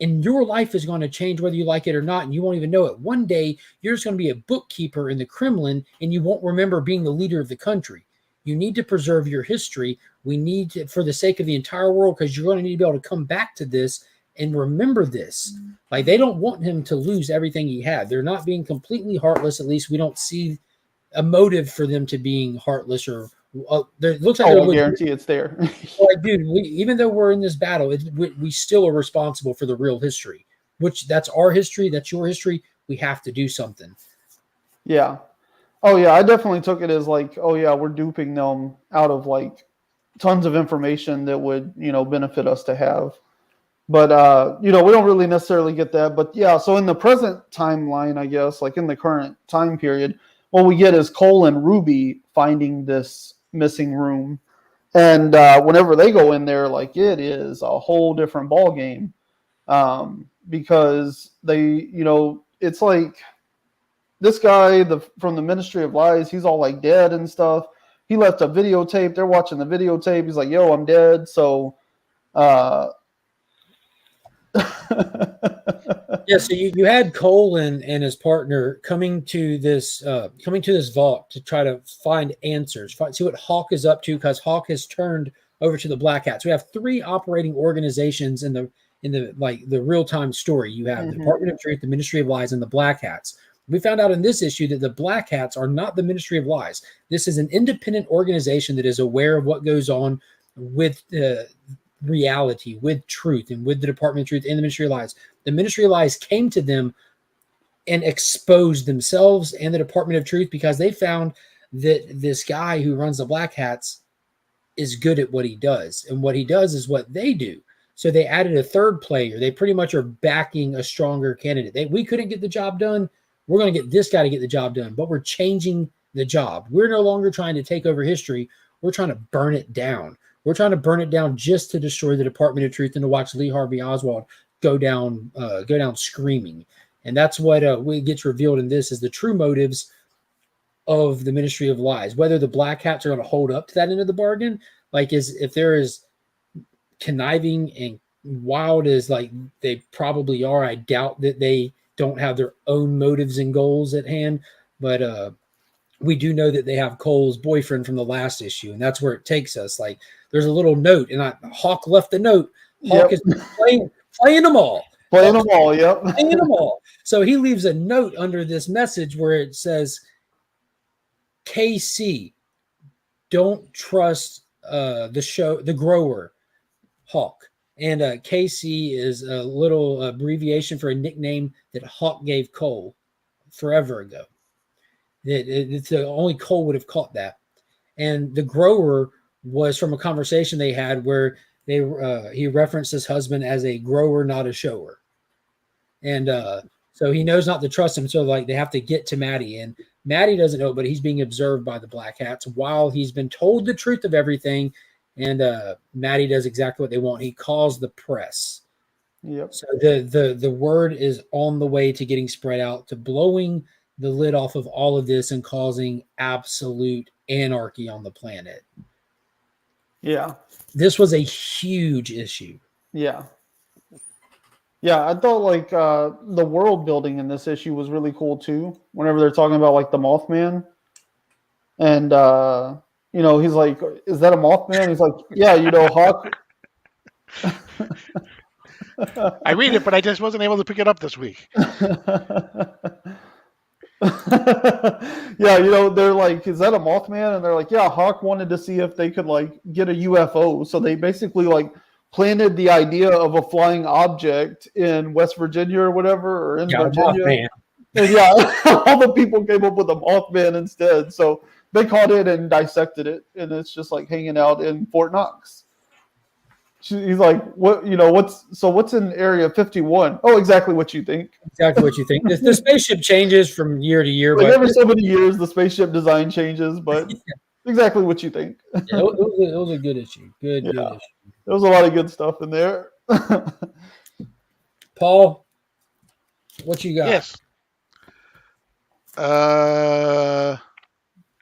and your life is going to change whether you like it or not, and you won't even know it. One day, you're just going to be a bookkeeper in the Kremlin, and you won't remember being the leader of the country. You need to preserve your history. We need to, for the sake of the entire world, because you're going to need to be able to come back to this and remember this. Like, they don't want him to lose everything he had. They're not being completely heartless. At least we don't see a motive for them to being heartless or it looks like I guarantee it's there. Like, dude, even though we're in this battle, we still are responsible for the real history, which that's our history. That's your history. We have to do something. Yeah. Oh yeah. I definitely took it as like, oh yeah, we're duping them out of like tons of information that would, you know, benefit us to have. But, you know, we don't really necessarily get that. But yeah, so in the present timeline, I guess, like in the current time period, what we get is Cole and Ruby finding this missing room. And whenever they go in there, like it is a whole different ball game, because they, you know, it's like this guy from the Ministry of Lies, he's all like dead and stuff. He left a videotape. They're watching the videotape. He's like, yo, I'm dead. So yeah, so you had Cole and his partner coming to this vault to try to find answers, see what Hawk is up to, because Hawk has turned over to the Black Hats. We have 3 operating organizations in in the real-time story. You have the Department of Truth, the Ministry of Lies, and the Black Hats. We found out in this issue that the Black Hats are not the Ministry of Lies. This is an independent organization that is aware of what goes on with reality, with truth, and with the Department of Truth and the Ministry of Lies. The Ministry of Lies came to them and exposed themselves and the Department of Truth because they found that this guy who runs the Black Hats is good at what he does. And what he does is what they do. So they added a third player. They pretty much are backing a stronger candidate. We couldn't get the job done. We're going to get this guy to get the job done, but we're changing the job. We're no longer trying to take over history. We're trying to burn it down. We're trying to burn it down just to destroy the Department of Truth and to watch Lee Harvey Oswald go down screaming. And that's what gets revealed in this is the true motives of the Ministry of Lies. Whether the Black Hats are going to hold up to that end of the bargain, like if there is conniving and wild as like they probably are, I doubt that they don't have their own motives and goals at hand. But we do know that they have Cole's boyfriend from the last issue, and that's where it takes us. Like there's a little note, and Hawk left the note. Hawk is playing them all. Playing them all, yep. Playing them all. So he leaves a note under this message where it says, KC, don't trust the grower, Hawk. And KC is a little abbreviation for a nickname that Hawk gave Cole forever ago. It's only Cole would have caught that. And the grower was from a conversation they had where he referenced his husband as a grower, not a shower. And so he knows not to trust him. So like they have to get to Maddie, and Maddie doesn't know, but he's being observed by the Black Hats while he's been told the truth of everything. And Maddie does exactly what they want. He calls the press. Yep. So the word is on the way to getting spread out, to blowing the lid off of all of this and causing absolute anarchy on the planet. Yeah. This was a huge issue. Yeah. Yeah, I thought like the world building in this issue was really cool too. Whenever they're talking about like the Mothman, and he's like, "Is that a Mothman?" He's like, "Yeah, Hawk." I read it, but I just wasn't able to pick it up this week. Yeah, they're like, "Is that a Mothman?" And they're like, "Yeah, Hawk wanted to see if they could like get a UFO." So they basically like planted the idea of a flying object in West Virginia or whatever, or in Virginia. And yeah, all the people came up with a Mothman instead. So they caught it and dissected it, and it's just like hanging out in Fort Knox. He's like, "What? What's in Area 51?" Oh, exactly what you think. Exactly what you think. The spaceship changes from year to year. Like every so many years, the spaceship design changes, but exactly what you think. Yeah, it was a good issue. Good issue. There was a lot of good stuff in there. Paul, what you got? Yes.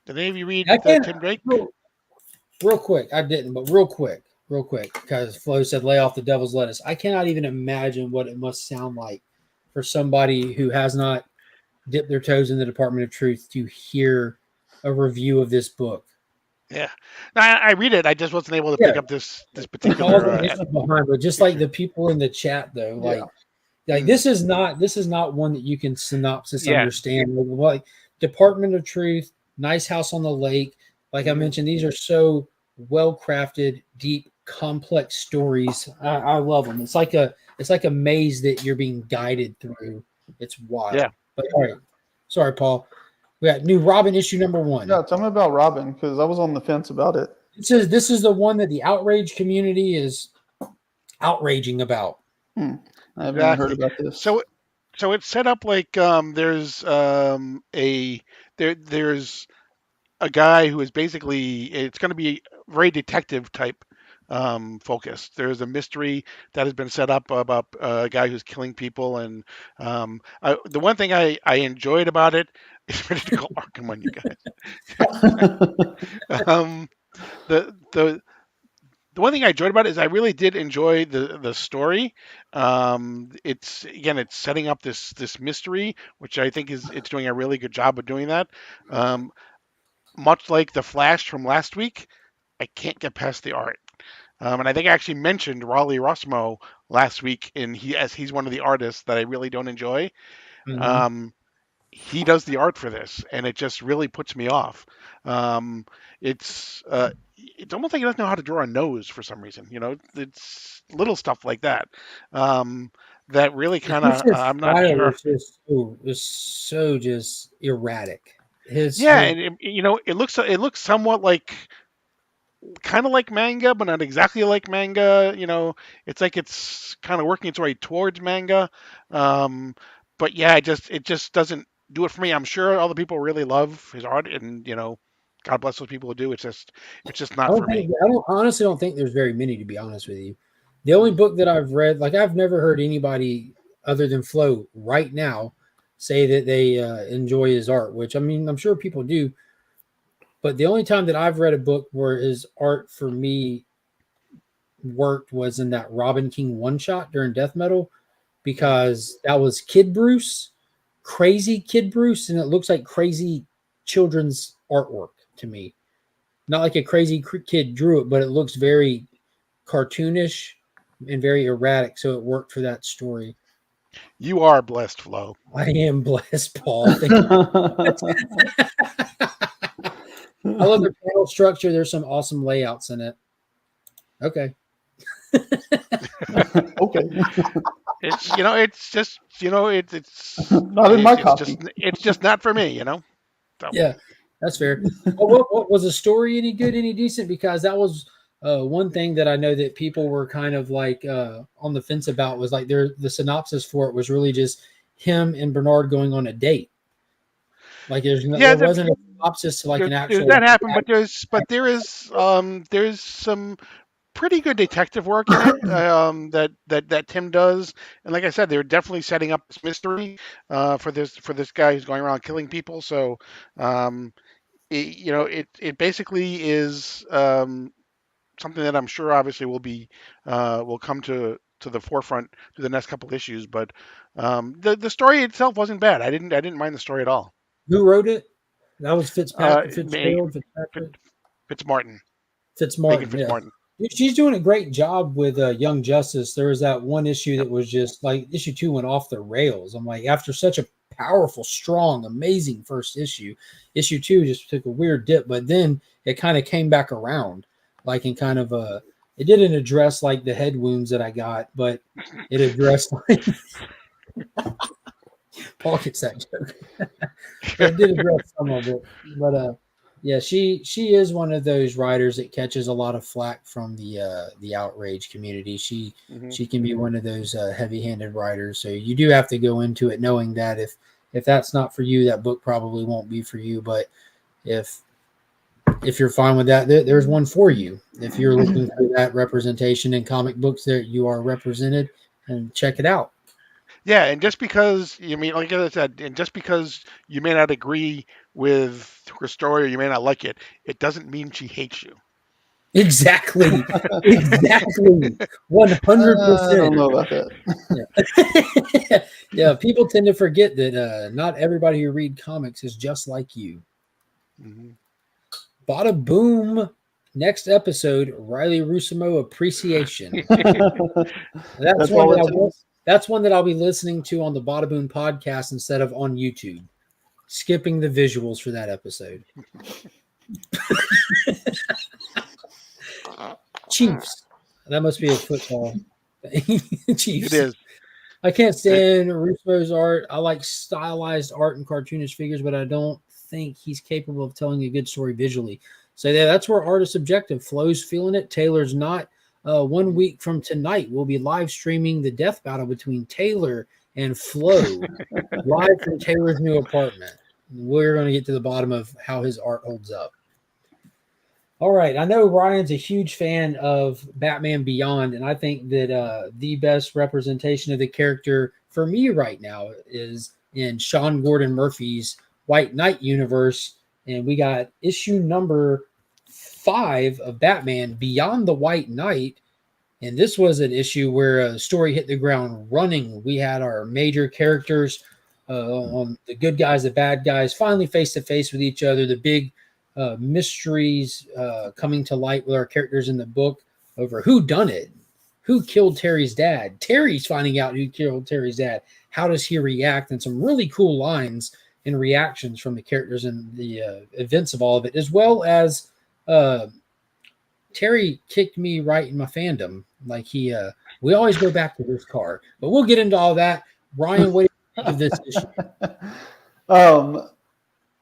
Did any of you read Tim Drake? Real quick. I didn't, but real quick, because Flo said lay off the devil's lettuce. I cannot even imagine what it must sound like for somebody who has not dipped their toes in the Department of Truth to hear a review of this book. Yeah, no, I read it. I just wasn't able to pick up this particular. Behind, but just like the people in the chat, though, like this is not one that you can synopsis understand. Like Department of Truth, Nice House on the Lake. Like I mentioned, these are so well crafted, deep, complex stories. I love them. It's like a maze that you're being guided through. It's wild. Yeah. But all right, sorry, Paul. We got new Robin issue number 1. Yeah, tell me about Robin, because I was on the fence about it. It says this is the one that the outrage community is outraging about. I haven't heard about this. So it's set up like there's a guy who is basically, it's going to be very detective type focused. There's a mystery that has been set up about a guy who's killing people, and the one thing I enjoyed about it is ready to go Arkham on you guys. The one thing I enjoyed about it is I really did enjoy the story. It's setting up this mystery, which I think it's doing a really good job of doing that. Much like the Flash from last week, I can't get past the art. And I think I actually mentioned Raleigh Rossmo last week, as he's one of the artists that I really don't enjoy. Mhm. He does the art for this, and it just really puts me off. Um, it's almost like he doesn't know how to draw a nose for some reason. It's little stuff like that that really It's kind just of his I'm not style sure. is so just erratic. Yeah, His and it looks somewhat like kind of like manga, but not exactly like manga. It's like it's kind of working its way towards manga. Um, but yeah, it just doesn't do it for me. I'm sure all the people really love his art, and God bless those people who do. It's just not for me. I honestly don't think there's very many, to be honest with you. The only book that I've read, like I've never heard anybody other than Flo right now say that they enjoy his art, which I mean, I'm sure people do. But the only time that I've read a book where his art for me worked was in that Robin King one shot during Death Metal, Mhm. because that was Kid Bruce, crazy Kid Bruce, and it looks like crazy children's artwork to me. Not like a crazy kid drew it, but it looks very cartoonish and very erratic, so it worked for that story. You are blessed, Flo. I am blessed, Paul. Thank you. I love the panel structure. There's some awesome layouts in it. Okay. Okay. It's Not in my copy. it's just not for me. So Yeah, that's fair. What was the story any good, any decent? Because that was one thing that I know that people were kind of like on the fence about, was like the synopsis for it was really just him and Bernard going on a date. Like yeah, there wasn't a synopsis to like an there's actual. that happen, but there is some pretty good detective work in it that Tim does, and like I said, they're definitely setting up this mystery for this guy who's going around killing people. So, it basically is something that I'm sure obviously will come to the forefront through the next couple issues. But the story itself wasn't bad. I didn't mind the story at all. Who wrote it? That was Fitzpatrick, Me, Fitzgerald, Fitzpatrick, Fitzmartin, Megan Fitzmartin. Yeah, Fitzmartin. she's doing a great job with Young Justice. There was that one issue that Yep. was just like issue 2 went off the rails. I'm like, after such a powerful, strong, amazing first issue 2 just took a weird dip, but then it kind of came back around, like in kind of it didn't address like the head wounds that I got, but it addressed like Paul gets that joke. But it did address some of it. But yeah, she is one of those writers that catches a lot of flack from the outrage community. hmm She can be one of those heavy-handed writers. So you do have to go into it knowing that if that's not for you, that book probably won't be for you. But if if you're fine with that, there's one for you. If you're looking for that representation in comic books, there you are represented, and check it out. Yeah, and just because you mean, like I said, and just because you may not agree with her story or you may not like it, it doesn't mean she hates you. Exactly, exactly, 100%. I don't know about that. Yeah. Yeah, people tend to forget that not everybody who read comics is just like you. hmm Bada boom. Next episode, Riley Rusimo appreciation. That's That's one all that it takes. that's one that I'll be listening to on the Bada Boom podcast instead of on YouTube. Skipping the visuals for that episode. Chiefs. That must be a football thing. It Chiefs. is. I can't It, stand Russo's art. I like stylized art and cartoonish figures, but I don't think he's capable of telling a good story visually. So yeah, that's where art is subjective. Flo's feeling it. Taylor's not. 1 week from tonight, we'll be live streaming the death battle between Taylor and Flo, live from Taylor's new apartment. We're going to get to the bottom of how his art holds up. All right. I know Ryan's a huge fan of Batman Beyond, and I think that the best representation of the character for me right now is in Sean Gordon Murphy's White Knight universe. And we got issue number 5 of Batman Beyond the White Knight. And this was an issue where a story hit the ground running. We had our major characters on the good guys, the bad guys, finally face to face with each other. The big mysteries coming to light with our characters in the book. over who done it, who killed Terry's dad. Terry's finding out who killed Terry's dad. How does he react? And some really cool lines and reactions from the characters and the events of all of it, as well as Terry kicked me right in my fandom. Like we always go back to this car, but we'll get into all that. Ryan, what do you think of this issue?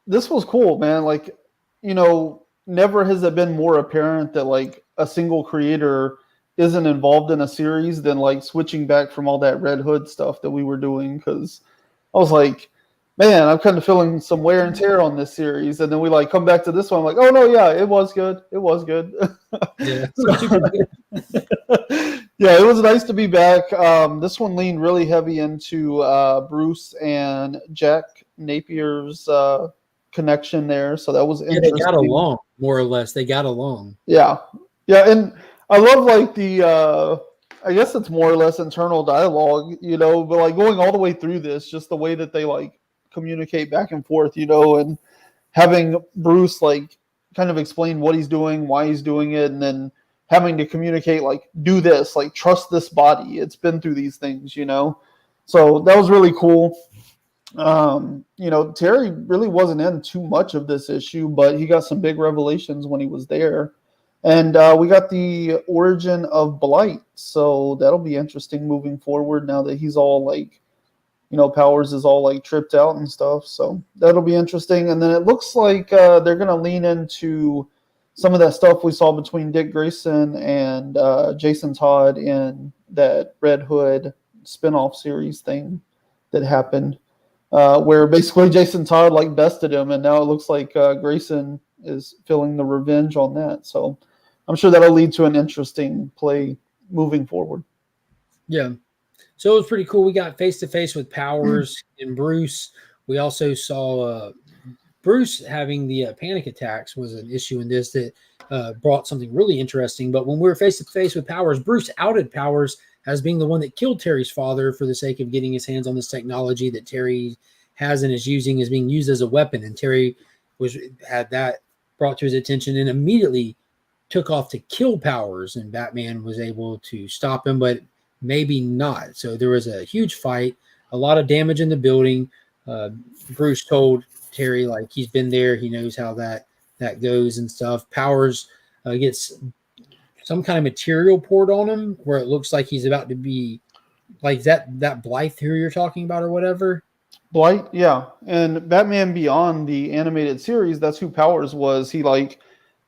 This was cool, man. Like, never has it been more apparent that like a single creator isn't involved in a series than like switching back from all that Red Hood stuff that we were doing. Cause I was like, man, I'm kind of feeling some wear and tear on this series. And then we like come back to this one. I'm like, oh no, yeah, it was good. It was good. Yeah. Yeah, it was nice to be back. This one leaned really heavy into Bruce and Jack Napier's connection there. So that was interesting. They got along, more or less. They got along. Yeah. Yeah, and I love like the I guess it's more or less internal dialogue, but like going all the way through this, just the way that they like communicate back and forth, and having Bruce like kind of explain what he's doing, why he's doing it, and then having to communicate like do this, like trust this body. It's been through these things, So that was really cool. Terry really wasn't in too much of this issue, but he got some big revelations when he was there. And we got the origin of Blight. So that'll be interesting moving forward now that he's all like, Powers is all like tripped out and stuff. So that'll be interesting. And then it looks like they're going to lean into some of that stuff we saw between Dick Grayson and Jason Todd in that Red Hood spinoff series thing that happened, where basically Jason Todd like bested him. And now it looks like Grayson is feeling the revenge on that. So I'm sure that'll lead to an interesting play moving forward. Yeah. So it was pretty cool. We got face-to-face with Powers and Bruce. We also saw Bruce having the panic attacks was an issue in this that brought something really interesting. But when we were face-to-face with Powers, Bruce outed Powers as being the one that killed Terry's father for the sake of getting his hands on this technology that Terry has and is using, is being used as a weapon. And Terry had that brought to his attention and immediately took off to kill Powers, and Batman was able to stop him, but maybe not. So there was a huge fight, a lot of damage in the building. Bruce told Terry like he's been there, he knows how that goes and stuff. Powers gets some kind of material poured on him where it looks like he's about to be like that Blythe who you're talking about or whatever. Blight, yeah. And Batman Beyond, the animated series, that's who Powers was. He like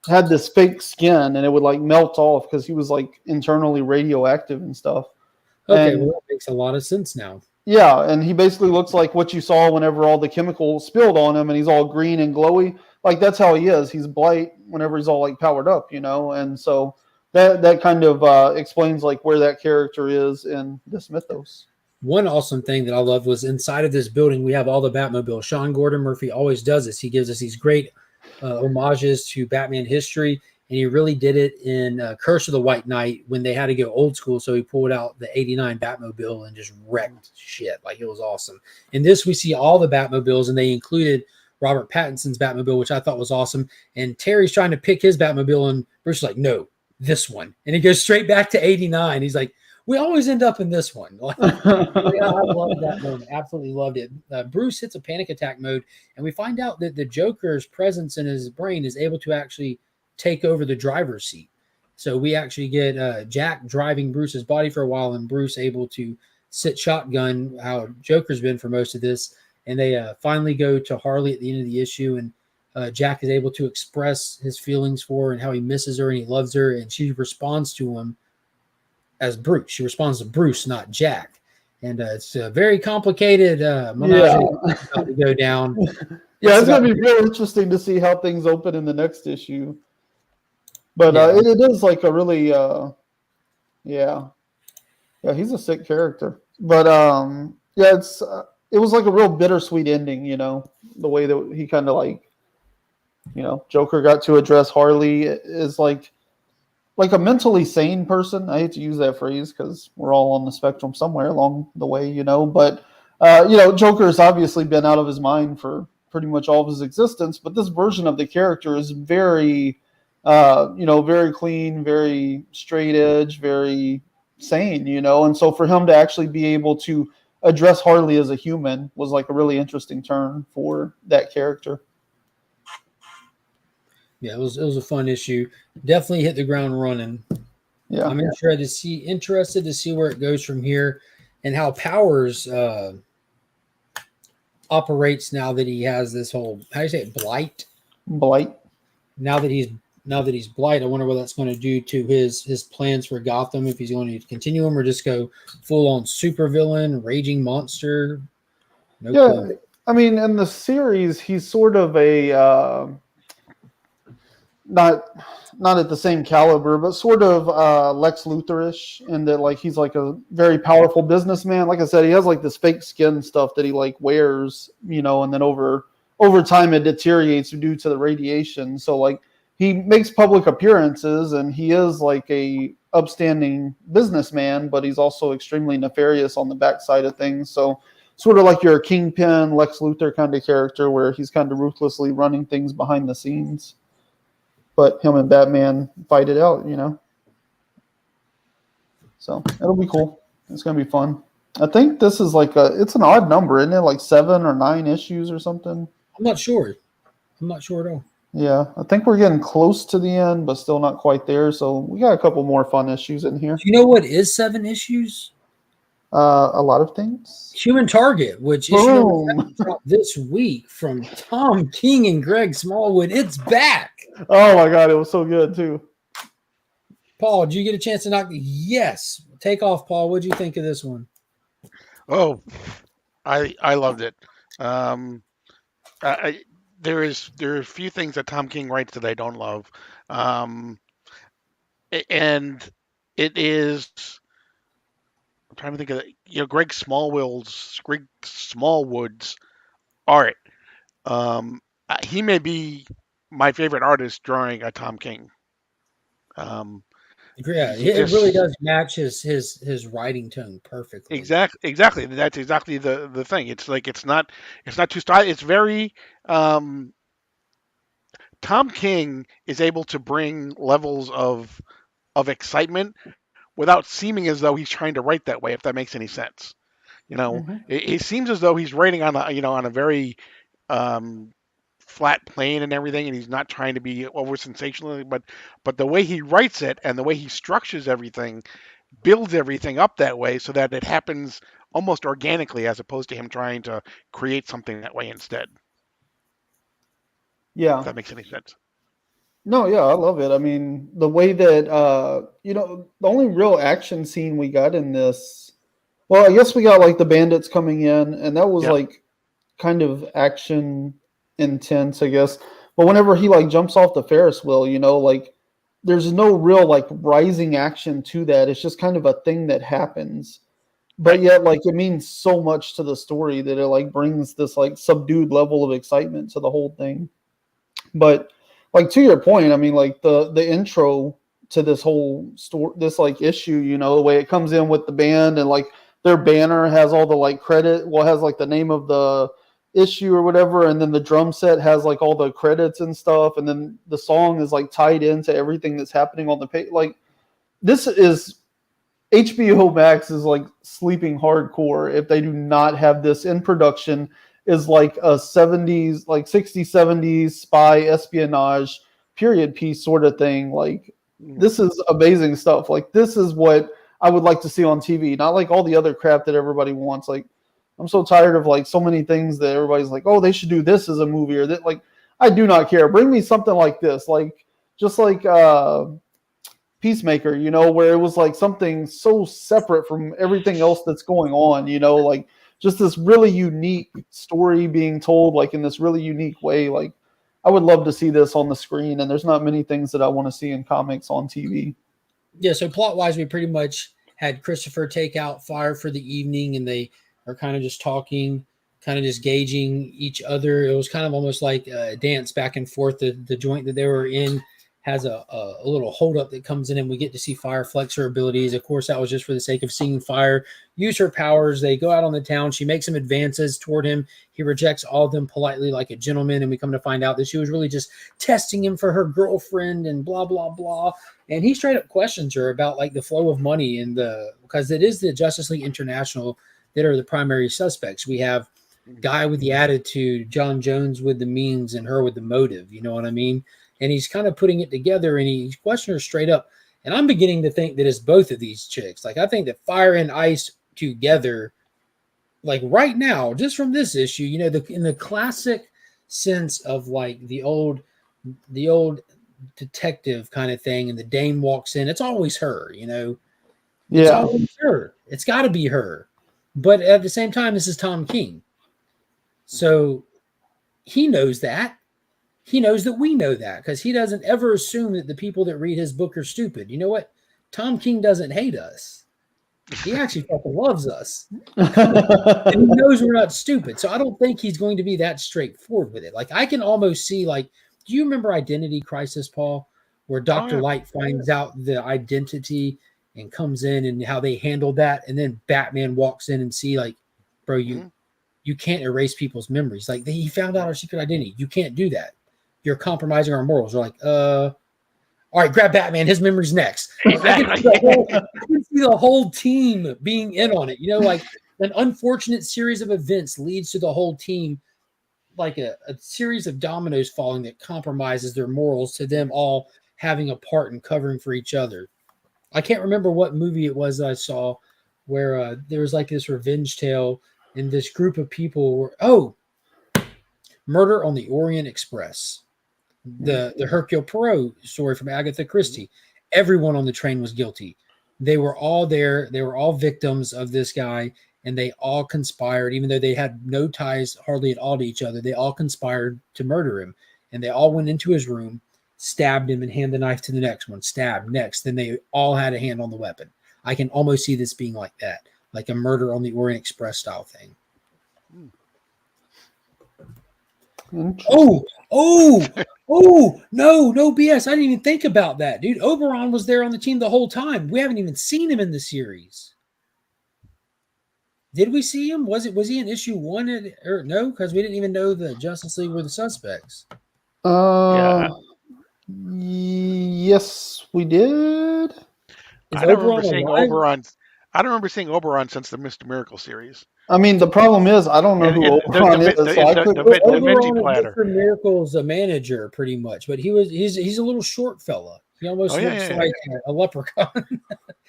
had this fake skin and it would like melt off because he was like internally radioactive and stuff. Okay, well, that makes a lot of sense now. Yeah, and he basically looks like what you saw whenever all the chemical spilled on him and he's all green and glowy. Like that's how he is. He's Blight whenever he's all like powered up, and so that kind of explains like where that character is in this mythos. One awesome thing that I love was inside of this building, we have all the Batmobile. Sean Gordon Murphy always does this. He gives us these great homages to Batman history, and he really did it in Curse of the White Knight when they had to go old school. So he pulled out the 89 Batmobile and just wrecked shit. Like it was awesome. In this, we see all the Batmobiles, and they included Robert Pattinson's Batmobile, which I thought was awesome. And Terry's trying to pick his Batmobile, and Bruce is like, no, this one. And he goes straight back to 89. He's like, we always end up in this one. I loved that moment. Absolutely loved it. Bruce hits a panic attack mode, and we find out that the Joker's presence in his brain is able to actually take over the driver's seat. So we actually get Jack driving Bruce's body for a while, and Bruce able to sit shotgun, how Joker's been for most of this. And they finally go to Harley at the end of the issue, and Jack is able to express his feelings for her and how he misses her and he loves her, and she responds to him as Bruce. She responds to Bruce, not Jack. And it's a very complicated about to go down. Yeah, it's going to be real interesting to see how things open in the next issue. But it is like a really, he's a sick character. But it was like a real bittersweet ending, the way that he kind of like, Joker got to address Harley is like a mentally sane person. I hate to use that phrase because we're all on the spectrum somewhere along the way, but Joker's obviously been out of his mind for pretty much all of his existence, but this version of the character is very very clean, very straight edge, very sane, and so for him to actually be able to address Harley as a human was like a really interesting turn for that character. Yeah, it was a fun issue. Definitely hit the ground running. Yeah, I'm interested to see where it goes from here, and how Powers operates now that he has this whole, how do you say it, blight? Now that he's blight, I wonder what that's going to do to his plans for Gotham. If he's going to continue them or just go full on supervillain, raging monster. No clue. I mean, in the series, he's sort of a not at the same caliber, but sort of Lex Luthor-ish, in that like he's like a very powerful businessman. Like I said, he has like this fake skin stuff that he like wears, and then over time it deteriorates due to the radiation. So like he makes public appearances and he is like a upstanding businessman, but he's also extremely nefarious on the backside of things. So sort of like your Kingpin, Lex Luthor kind of character, where he's kind of ruthlessly running things behind the scenes. But him and Batman fight it out, So it'll be cool. It's going to be fun. I think this is like it's an odd number, isn't it? Like 7 or 9 issues or something? I'm not sure at all. Yeah, I think we're getting close to the end, but still not quite there. So we got a couple more fun issues in here. Do you know what is 7 issues? A lot of things. Human Target, which issue this week from Tom King and Greg Smallwood. It's back. Oh my God, it was so good too. Paul, did you get a chance to knock? Yes. Take off, Paul. What'd you think of this one? Oh, I loved it. There are a few things that Tom King writes that I don't love, and it is. I'm trying to think of Greg Smallwood's art. He may be my favorite artist drawing a Tom King. Yeah, it really does match his writing tone perfectly. Exactly. That's exactly the thing. It's like it's not too stylish. It's very Tom King is able to bring levels of excitement without seeming as though he's trying to write that way, if that makes any sense. It seems as though he's writing on a very flat plane and everything, and he's not trying to be over sensational, but the way he writes it and the way he structures everything builds everything up that way so that it happens almost organically, as opposed to him trying to create something that way instead. Yeah. If that makes any sense. No, yeah, I love it. I mean, the way that, the only real action scene we got in this, well, I guess we got like the bandits coming in, and that was like kind of action intense, I guess. But whenever he like jumps off the Ferris wheel, like there's no real like rising action to that. It's just kind of a thing that happens. But yet, like, it means so much to the story that it like brings this like subdued level of excitement to the whole thing. But like, to your point, I mean, like the intro to this whole story, this like issue, the way it comes in with the band and like their banner has all the like credit, has like the name of the issue or whatever, and then the drum set has like all the credits and stuff, and then the song is like tied into everything that's happening on the page. Like, this is HBO Max is like sleeping hardcore if they do not have this in production. Is like a 70s, like 60s, 70s spy espionage period piece sort of thing. Like, this is amazing stuff. Like, this is what I would like to see on TV, not like all the other crap that everybody wants. Like, I'm so tired of like so many things that everybody's like, oh, they should do this as a movie or that. Like, I do not care. Bring me something like this, like just like Peacemaker, where it was like something so separate from everything else that's going on, like just this really unique story being told like in this really unique way. Like, I would love to see this on the screen, and there's not many things that I want to see in comics on TV. Yeah, so plot-wise, we pretty much had Christopher take out Fire for the evening, and they are kind of just talking, kind of just gauging each other. It was kind of almost like a dance back and forth. The joint that they were in has a little holdup that comes in, and we get to see Fire flex her abilities. Of course, that was just for the sake of seeing Fire use her powers. They go out on the town. She makes some advances toward him. He rejects all of them politely like a gentleman, and we come to find out that she was really just testing him for her girlfriend and blah, blah, blah. And he straight up questions her about like the flow of money because it is the Justice League International that are the primary suspects. We have Guy with the attitude, John Jones with the means, and her with the motive. You know what I mean? And he's kind of putting it together, and he's questioning her straight up. And I'm beginning to think that it's both of these chicks. Like, I think that Fire and Ice together, like right now, just from this issue, you know, in the classic sense of like the old detective kind of thing, and the dame walks in, it's always her, you know. It's always her. It's got to be her. But at the same time, this is Tom King. So he knows that. He knows that we know that because he doesn't ever assume that the people that read his book are stupid. You know what? Tom King doesn't hate us. He actually fucking loves us. And he knows we're not stupid. So I don't think he's going to be that straightforward with it. Like, I can almost see, like, do you remember Identity Crisis, Paul? Where Dr. Light finds out the identity and comes in, and how they handled that. And then Batman walks in and see, like, bro, you can't erase people's memories. Like, he found out our secret identity. You can't do that. You're compromising our morals. We're like, all right, grab Batman. His memory's next. Exactly. I can see the whole team being in on it. You know, like an unfortunate series of events leads to the whole team, like a series of dominoes falling that compromises their morals to them all having a part in covering for each other. I can't remember what movie it was that I saw where there was like this revenge tale, and this group of people were, Murder on the Orient Express. The Hercule Poirot story from Agatha Christie. Everyone on the train was guilty. They were all there. They were all victims of this guy, and they all conspired, even though they had no ties hardly at all to each other. They all conspired to murder him, and they all went into his room, stabbed him, and handed the knife to the next one. Stabbed next. Then they all had a hand on the weapon. I can almost see this being like that, like a Murder on the Orient Express style thing. No BS. I didn't even think about that, dude. Oberon was there on the team the whole time. We haven't even seen him in the series. Did we see him? Was he in issue 1 or no? Because we didn't even know the Justice League were the suspects. Yes, we did. I don't remember seeing Oberon. I don't remember seeing Oberon since the Mr. Miracle series. I mean, the problem is I don't know who Oberon is. Oberon is Mr. Miracle's a manager, pretty much, but he's a little short fella. He almost looks like a leprechaun,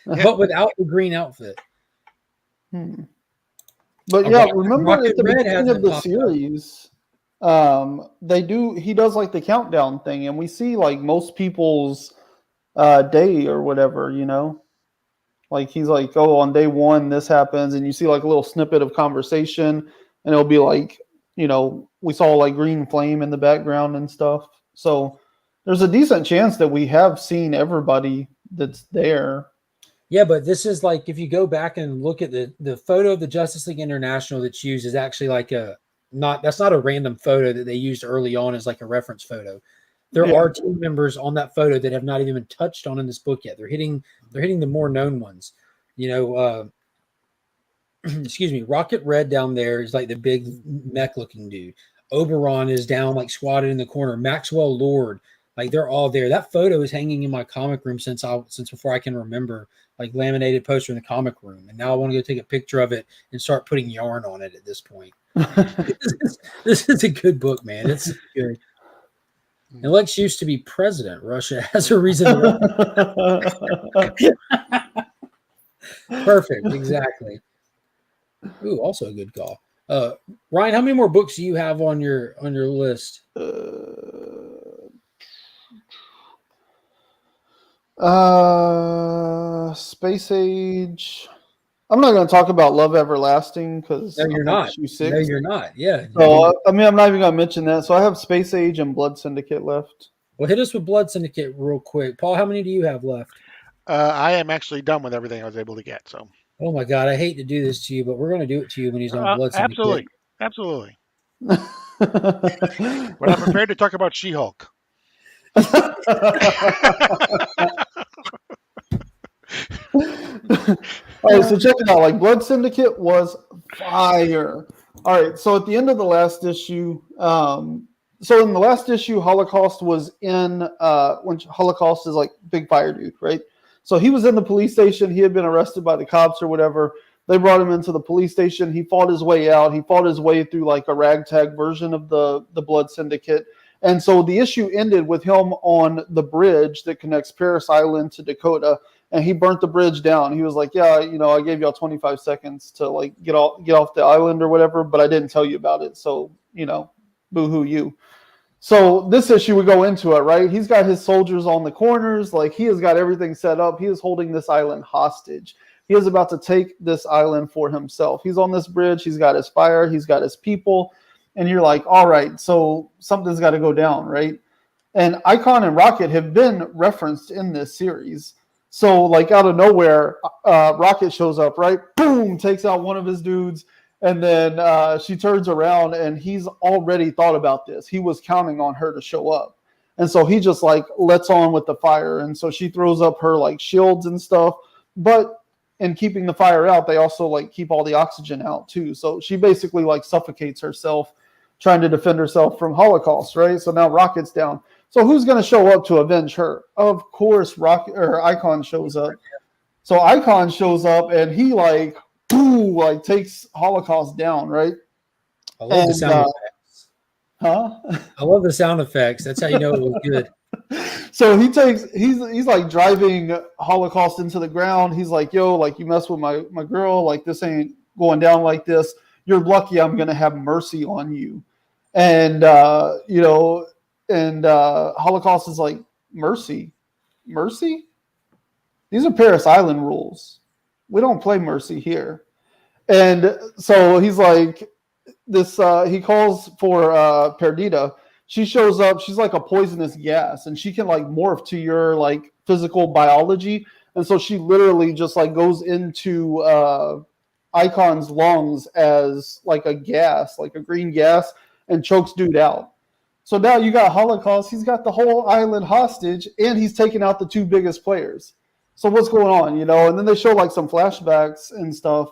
but without the green outfit. But remember at the beginning of the series, he does like the countdown thing, and we see like most people's day or whatever, you know. Like he's like, on day 1 this happens, and you see like a little snippet of conversation, and it'll be like, you know, we saw like green flame in the background and stuff. So there's a decent chance that we have seen everybody that's there. Yeah, but this is like, if you go back and look at the photo of the Justice League International that's used is actually like that's not a random photo that they used early on as like a reference photo. There are team members on that photo that have not even been touched on in this book yet. They're hitting the more known ones. You know, excuse me, Rocket Red down there is like the big mech looking dude. Oberon is down like squatted in the corner. Maxwell Lord, like they're all there. That photo is hanging in my comic room since before I can remember, like laminated poster in the comic room. And now I want to go take a picture of it and start putting yarn on it at this point. This is a good book, man. It's good. And Lex used to be president. Russia has a reason. Perfect. Exactly. Ooh, also a good call. Ryan, how many more books do you have on your list? Space Age. I'm not going to talk about Love Everlasting because you're not. No, you're not. Yeah. So I mean, I'm not even going to mention that. So I have Space Age and Blood Syndicate left. Well, hit us with Blood Syndicate real quick, Paul. How many do you have left? I am actually done with everything I was able to get. So. Oh my God, I hate to do this to you, but we're going to do it to you when he's on Blood Syndicate. Absolutely. But I'm prepared to talk about She-Hulk. All right, so check it out. Like Blood Syndicate was fire. All right, so at the end of the last issue, so in the last issue, Holocaust was in when Holocaust is like big fire dude, right? So he was in the police station. He had been arrested by the cops or whatever. They brought him into the police station. He fought his way out. He fought his way through like a ragtag version of the Blood Syndicate. And so the issue ended with him on the bridge that connects Paris Island to Dakota. And he burnt the bridge down. He was like, yeah, you know, I gave y'all 25 seconds to like get off the island or whatever, but I didn't tell you about it. So, you know, boo-hoo you. So this issue, we go into it, right? He's got his soldiers on the corners. Like he has got everything set up. He is holding this island hostage. He is about to take this island for himself. He's on this bridge. He's got his fire. He's got his people. And you're like, all right, so something's got to go down, right? And Icon and Rocket have been referenced in this series. So like out of nowhere, Rocket shows up, right? Boom, takes out one of his dudes. And then she turns around and he's already thought about this. He was counting on her to show up. And so he just like lets on with the fire. And so she throws up her like shields and stuff. But in keeping the fire out, they also like keep all the oxygen out too. So she basically like suffocates herself trying to defend herself from Holocaust, right? So now Rocket's down. So who's going to show up to avenge her? Of course, Icon shows up. So Icon shows up and he like, boom, like takes Holocaust down, right? I love the sound effects. Huh? I love the sound effects. That's how you know it was good. So he's like driving Holocaust into the ground. He's like, yo, like you mess with my girl, like this ain't going down like this. You're lucky I'm gonna have mercy on you. And you know, and Holocaust is like, mercy? These are Paris Island rules. We don't play mercy here. And so he's like, this he calls for Perdita. She shows up, she's like a poisonous gas, and she can like morph to your like physical biology. And so she literally just like goes into Icon's lungs as like a gas, like a green gas, and chokes dude out. So now you got Holocaust, he's got the whole island hostage, and he's taking out the two biggest players. So what's going on, you know? And then they show like some flashbacks and stuff.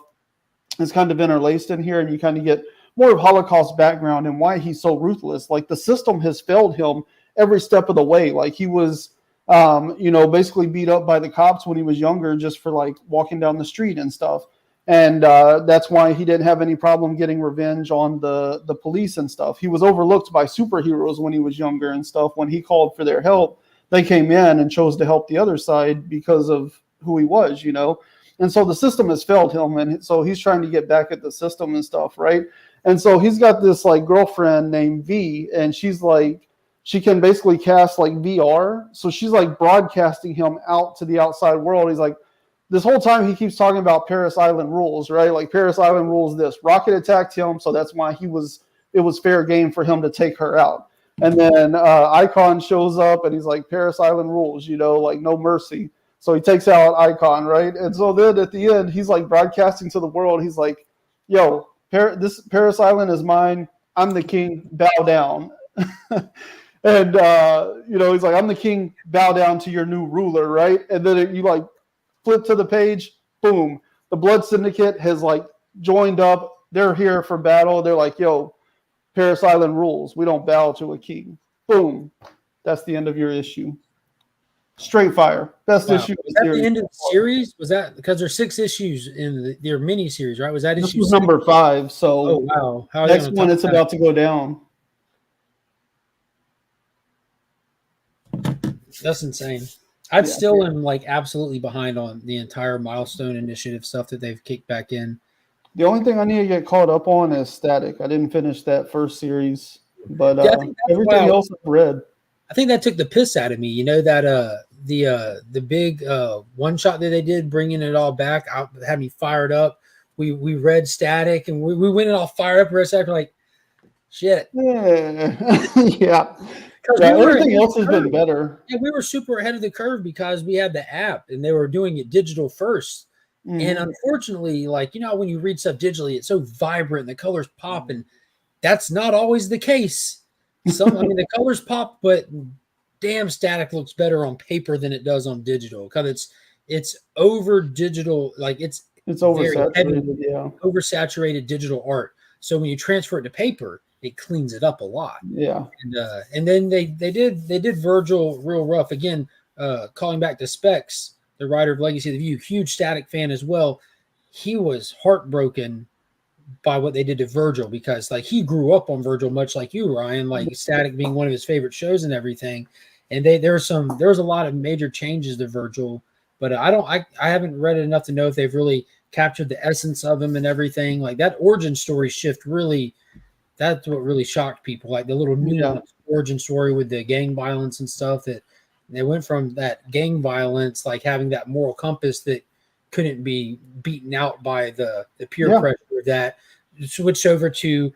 It's kind of interlaced in here, and you kind of get more of Holocaust background and why he's so ruthless. Like the system has failed him every step of the way. Like he was, you know, basically beat up by the cops when he was younger just for like walking down the street and stuff. And that's why he didn't have any problem getting revenge on the police and stuff. He was overlooked by superheroes when he was younger and stuff. When he called for their help, they came in and chose to help the other side because of who he was, you know. And so the system has failed him, and so he's trying to get back at the system and stuff, right? And so he's got this like girlfriend named V, and she's like, she can basically cast like VR. So she's like broadcasting him out to the outside world. He's like, this whole time he keeps talking about Paris Island rules, right? Like Paris Island rules this. Rocket attacked him, so that's why it was fair game for him to take her out. And then Icon shows up and he's like, Paris Island rules, you know, like no mercy. So he takes out Icon, right? And so then at the end, he's like broadcasting to the world. He's like, yo, this Paris Island is mine. I'm the king. Bow down. And, you know, he's like, I'm the king. Bow down to your new ruler, right? And then you like flip to the page. Boom. The Blood Syndicate has like joined up. They're here for battle. They're like, yo, Paris Island rules. We don't bow to a king. Boom. That's the end of your issue. Straight fire. Best issue. Was that the end of the series? Was that because there's 6 issues in their mini series, right? Was that issue? This was number 5. So oh wow, how next one it's about to go down. That's insane. I still am like absolutely behind on the entire Milestone Initiative stuff that they've kicked back in. The only thing I need to get caught up on is Static. I didn't finish that first series, but everything else I've read. I think that took the piss out of me. You know that the big one shot that they did, bringing it all back, had me fired up. We read Static and we went all fired up. Rest after like shit. Yeah, yeah. Everything else has been better. Yeah, we were super ahead of the curve because we had the app and they were doing it digital first. Mm-hmm. And unfortunately, like, you know, when you read stuff digitally, it's so vibrant, the colors pop, and that's not always the case. I mean, the colors pop, but damn static looks better on paper than it does on digital because it's over digital, like it's oversaturated, oversaturated digital art. So when you transfer it to paper, it cleans it up a lot. Yeah. And then they did Virgil real rough again. Calling back to Specs, the writer of Legacy of the View, huge static fan as well. He was heartbroken by what they did to Virgil because like he grew up on Virgil much like you, Ryan, like Static being one of his favorite shows and everything. And there was a lot of major changes to Virgil, but I haven't read it enough to know if they've really captured the essence of him and everything. Like that origin story shift really, that's what really shocked people. Like the little nuanced origin story with the gang violence and stuff, that they went from that gang violence, like having that moral compass that couldn't be beaten out by the peer pressure, that switched over to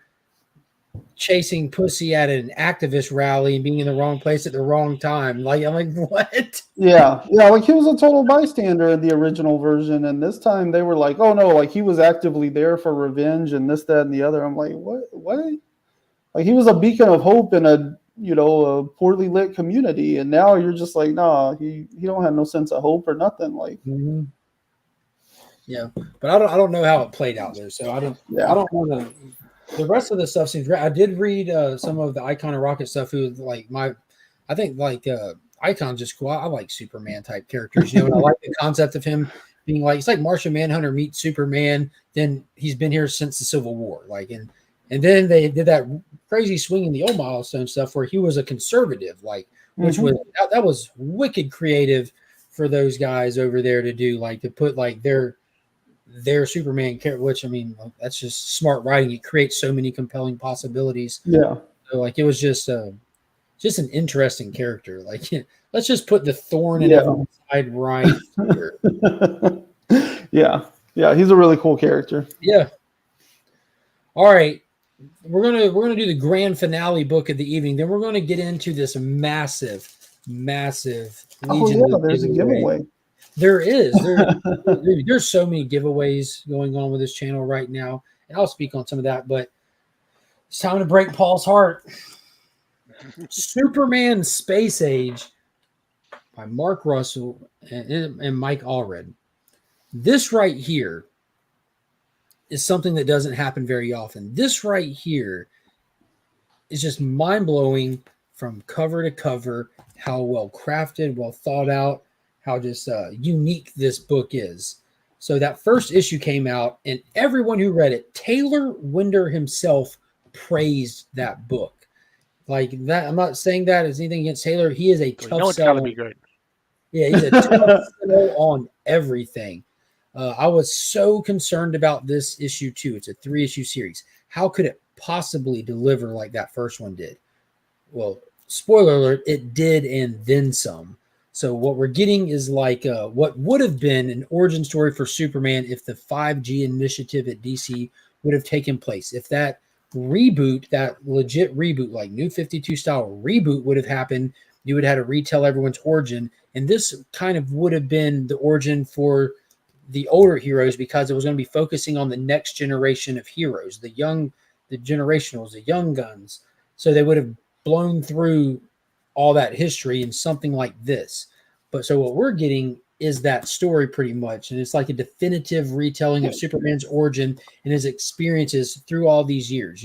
chasing pussy at an activist rally and being in the wrong place at the wrong time. Like, I'm like, what? Yeah. Like he was a total bystander in the original version, and this time they were like, oh no, like he was actively there for revenge and this, that, and the other. I'm like, what? Like he was a beacon of hope in a poorly lit community, and now you're just like, nah, he don't have no sense of hope or nothing. Like, yeah, but I don't know how it played out there, so I don't want to. The rest of the stuff seems great. I did read some of the Icon and Rocket stuff. Who like I think Icon's just cool. I like Superman type characters, and I like the concept of him being like, it's like Martian Manhunter meets Superman. Then he's been here since the Civil War, like, and then they did that crazy swing in the old Milestone stuff where he was a conservative, like, which was that was wicked creative for those guys over there to do, like, to put like their Superman character, which I mean, that's just smart writing. It creates so many compelling possibilities. Yeah. So, like, it was just an interesting character. Like, let's just put the thorn in everyone's side right here. Yeah, he's a really cool character. Yeah. All right. We're gonna do the grand finale book of the evening. Then we're gonna get into this massive Legion. There's a giveaway. There is. There's so many giveaways going on with this channel right now, and I'll speak on some of that. But it's time to break Paul's heart. Superman Space Age by Mark Russell and Mike Allred. This right here is something that doesn't happen very often. This right here is just mind-blowing from cover to cover, how well crafted, well thought out, how just unique this book is. So that first issue came out, and everyone who read it, Taylor Winder himself praised that book. Like that, I'm not saying that as anything against Taylor. He is a tough seller. It's gotta be good. Yeah, he's a tough seller on everything. I was so concerned about this issue too. It's a 3-issue series. How could it possibly deliver like that first one did? Well, spoiler alert, it did, and then some. So what we're getting is like what would have been an origin story for Superman if the 5G initiative at DC would have taken place. If that reboot, that legit reboot, like New 52 style reboot would have happened, you would have had to retell everyone's origin. And this kind of would have been the origin for the older heroes, because it was going to be focusing on the next generation of heroes, the generationals, the young guns. So they would have blown through all that history in something like this. But so what we're getting is that story pretty much. And it's like a definitive retelling of Superman's origin and his experiences through all these years.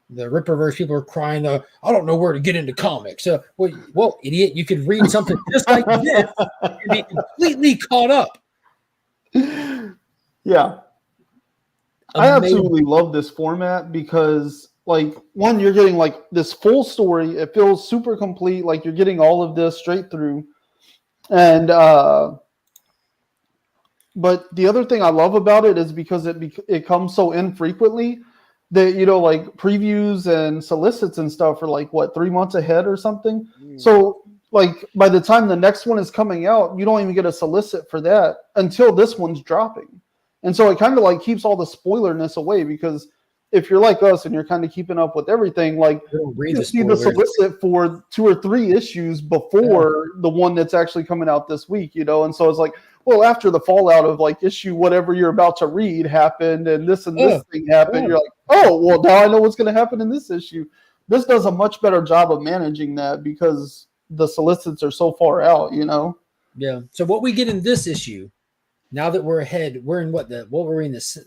The Ripperverse people are crying, I don't know where to get into comics. Well, idiot, you could read something just like this and be completely caught up. Yeah. I absolutely love this format because, like, one, you're getting like this full story. It feels super complete. Like you're getting all of this straight through. And, but the other thing I love about it is because it comes so infrequently that, like previews and solicits and stuff are like, 3 months ahead or something. So like by the time the next one is coming out, you don't even get a solicit for that until this one's dropping. And so it kind of like keeps all the spoilerness away, because if you're like us and you're kind of keeping up with everything, like you see the solicit for 2 or 3 issues before the one that's actually coming out this week, and so it's like, well, after the fallout of like issue whatever you're about to read happened and this thing happened, you're like, oh, well, now I know what's going to happen in this issue. this does a much better job of managing that because the solicits are so far out, you know? Yeah. So what we get in this issue, now that we're ahead, we're in what were we in this?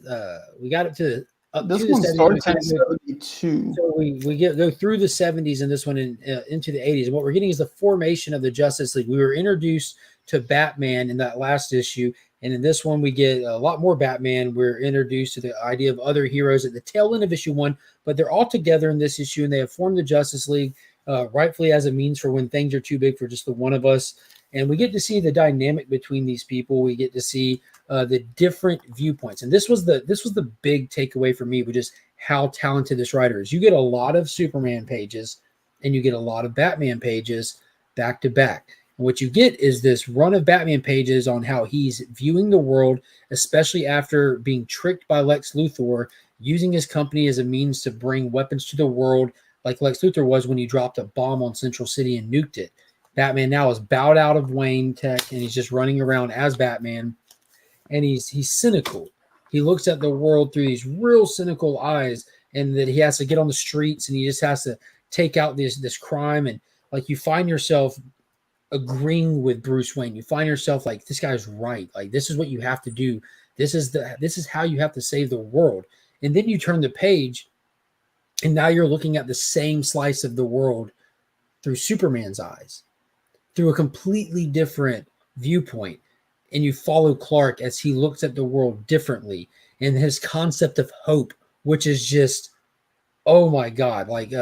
We got up to this to the one 70s. starts in 72. So we go through the 70s and this one into the 80s. And what we're getting is the formation of the Justice League. We were introduced to Batman in that last issue, and in this one we get a lot more Batman. We're introduced to the idea of other heroes at the tail end of issue 1, but they're all together in this issue, and they have formed the Justice League, rightfully as a means for when things are too big for just the one of us. And we get to see the dynamic between these people. We get to see the different viewpoints, and this was the big takeaway for me, which is how talented this writer is. You get a lot of Superman pages, and you get a lot of Batman pages back to back. And what you get is this run of Batman pages on how he's viewing the world, especially after being tricked by Lex Luthor, using his company as a means to bring weapons to the world, like Lex Luthor was when he dropped a bomb on Central City and nuked it. Batman now is bowed out of Wayne Tech, and he's just running around as Batman, and he's cynical. He looks at the world through these real cynical eyes, and that he has to get on the streets, and he just has to take out this crime. And like, you find yourself agreeing with Bruce Wayne. You find yourself like, this guy's right. Like, this is what you have to do. This is how you have to save the world. And then you turn the page, and now you're looking at the same slice of the world through Superman's eyes, through a completely different viewpoint. And you follow Clark as he looks at the world differently, and his concept of hope, which is just, oh my God. Like,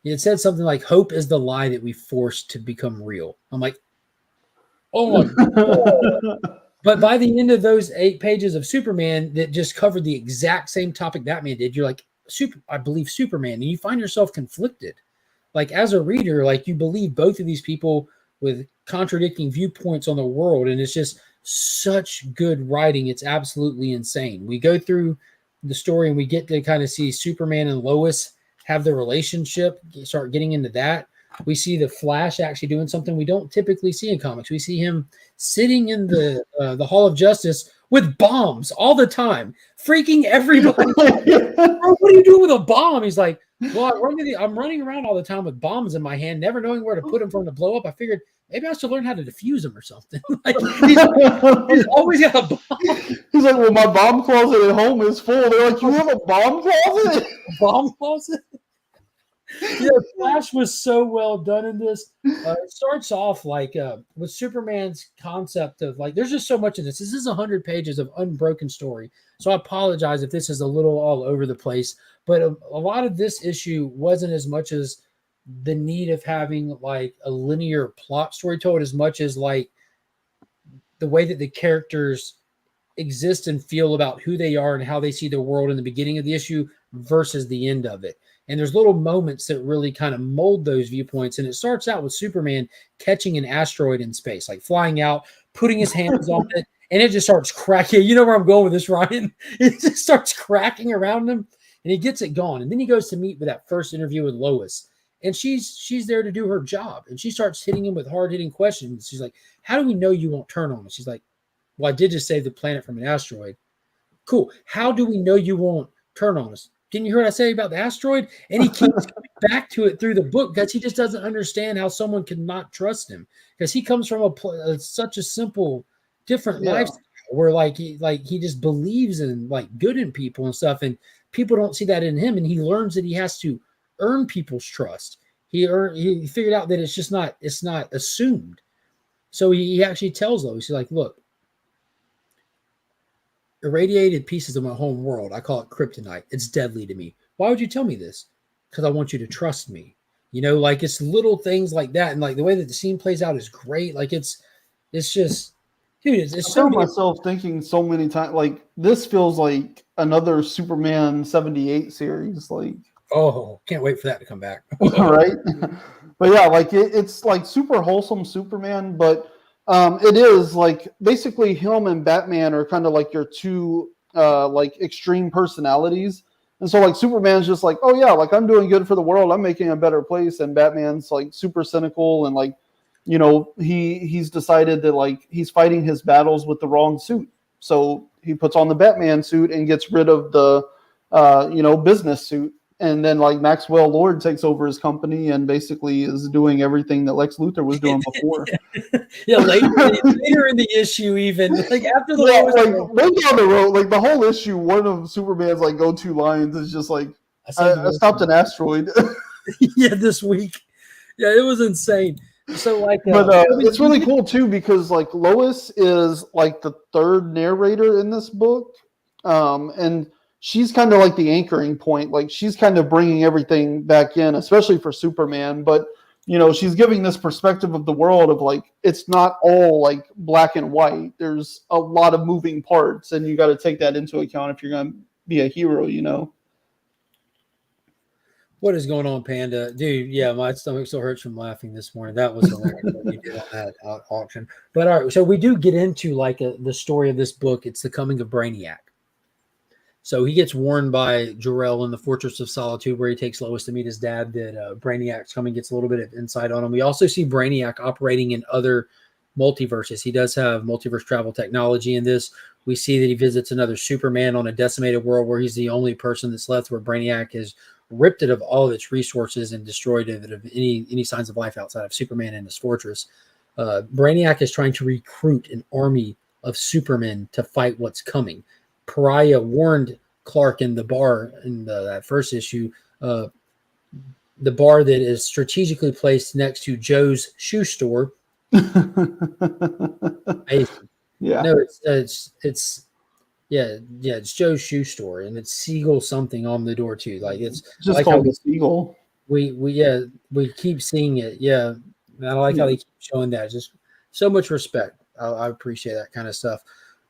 it said something like, hope is the lie that we forced to become real. I'm like, oh my God. But by the end of those 8 pages of Superman that just covered the exact same topic Batman did, you're like, I believe Superman. And you find yourself conflicted. Like, as a reader, like, you believe both of these people with contradicting viewpoints on the world. And it's just such good writing. It's absolutely insane. We go through the story and we get to kind of see Superman and Lois have their relationship, start getting into that. We see the Flash actually doing something we don't typically see in comics. We see him sitting in the Hall of Justice with bombs all the time, freaking everybody. Bro, what are you doing with a bomb? He's like, well, I'm running around all the time with bombs in my hand, never knowing where to put them for them to blow up. I figured maybe I should learn how to defuse them or something. Like, he's always got a bomb. He's like, well, my bomb closet at home is full. They're like, you have a bomb closet? Bomb closet? Yeah, Flash was so well done in this. It starts off like with Superman's concept of like, there's just so much of this. This is 100 pages of unbroken story. So I apologize if this is a little all over the place, but a lot of this issue wasn't as much as the need of having like a linear plot story told, as much as like the way that the characters exist and feel about who they are and how they see the world in the beginning of the issue versus the end of it. And there's little moments that really kind of mold those viewpoints. And it starts out with Superman catching an asteroid in space, like flying out, putting his hands on it, and it just starts cracking. You know where I'm going with this, Ryan? It just starts cracking around him, and he gets it gone. And then he goes to meet with that first interview with Lois, and she's there to do her job. And she starts hitting him with hard-hitting questions. She's like, how do we know you won't turn on us? She's like, well, I did just save the planet from an asteroid. Cool. How do we know you won't turn on us? Didn't you hear what I say about the asteroid? And he keeps coming back to it through the book because he just doesn't understand how someone can not trust him, because he comes from such a simple, different lifestyle where like he just believes in like good in people and stuff, and people don't see that in him, and he learns that he has to earn people's trust. He figured out that it's not assumed. So he actually tells Lois, he's like, look, irradiated pieces of my home world, I call it kryptonite. It's deadly to me. Why would you tell me this? Because I want you to trust me. You know, like, it's little things like that, and like the way that the scene plays out is great. Like, it's just, dude, it's I found myself thinking so many times, like, this feels like another Superman 78 series. Like, oh, can't wait for that to come back. Right? But yeah, like it's like super wholesome Superman, but it is like basically him and Batman are kind of like your two like extreme personalities. And so like Superman's just like, oh yeah, like I'm doing good for the world, I'm making a better place, and Batman's like super cynical and like, you know, he's decided that like he's fighting his battles with the wrong suit. So he puts on the Batman suit and gets rid of the you know, business suit. and then like Maxwell Lord takes over his company and basically is doing everything that Lex Luthor was doing before. Yeah, later in the issue, even like after the way down the road, like the whole issue, one of Superman's like go-to lines is just like, "I stopped an asteroid." Yeah, this week. Yeah, it was insane. So like, but it's really cool too because like Lois is like the third narrator in this book, and she's kind of like the anchoring point. Like she's kind of bringing everything back in, especially for Superman. But you know, she's giving this perspective of the world of like it's not all like black and white. There's a lot of moving parts, and you got to take that into account if you're going to be a hero. You know. What is going on, Panda? Dude, yeah, my stomach still hurts from laughing this morning. That was hilarious what you did on that auction. But all right, so we do get into like the story of this book. It's the coming of Brainiac. So he gets warned by Jor-El in the Fortress of Solitude, where he takes Lois to meet his dad, that Brainiac's coming, gets a little bit of insight on him. We also see Brainiac operating in other multiverses. He does have multiverse travel technology in this. We see that he visits another Superman on a decimated world where he's the only person that's left, where Brainiac is ripped it of all of its resources and destroyed it of any signs of life outside of Superman and his fortress. Brainiac is trying to recruit an army of Supermen to fight what's coming. Pariah warned Clark in the bar in that first issue, the bar that is strategically placed next to Joe's shoe store. Yeah. No, it's Joe's shoe store, and it's Siegel something on the door too. Like it's just like called the Siegel. We keep seeing it. Yeah, I like how they keep showing that. Just so much respect. I appreciate that kind of stuff.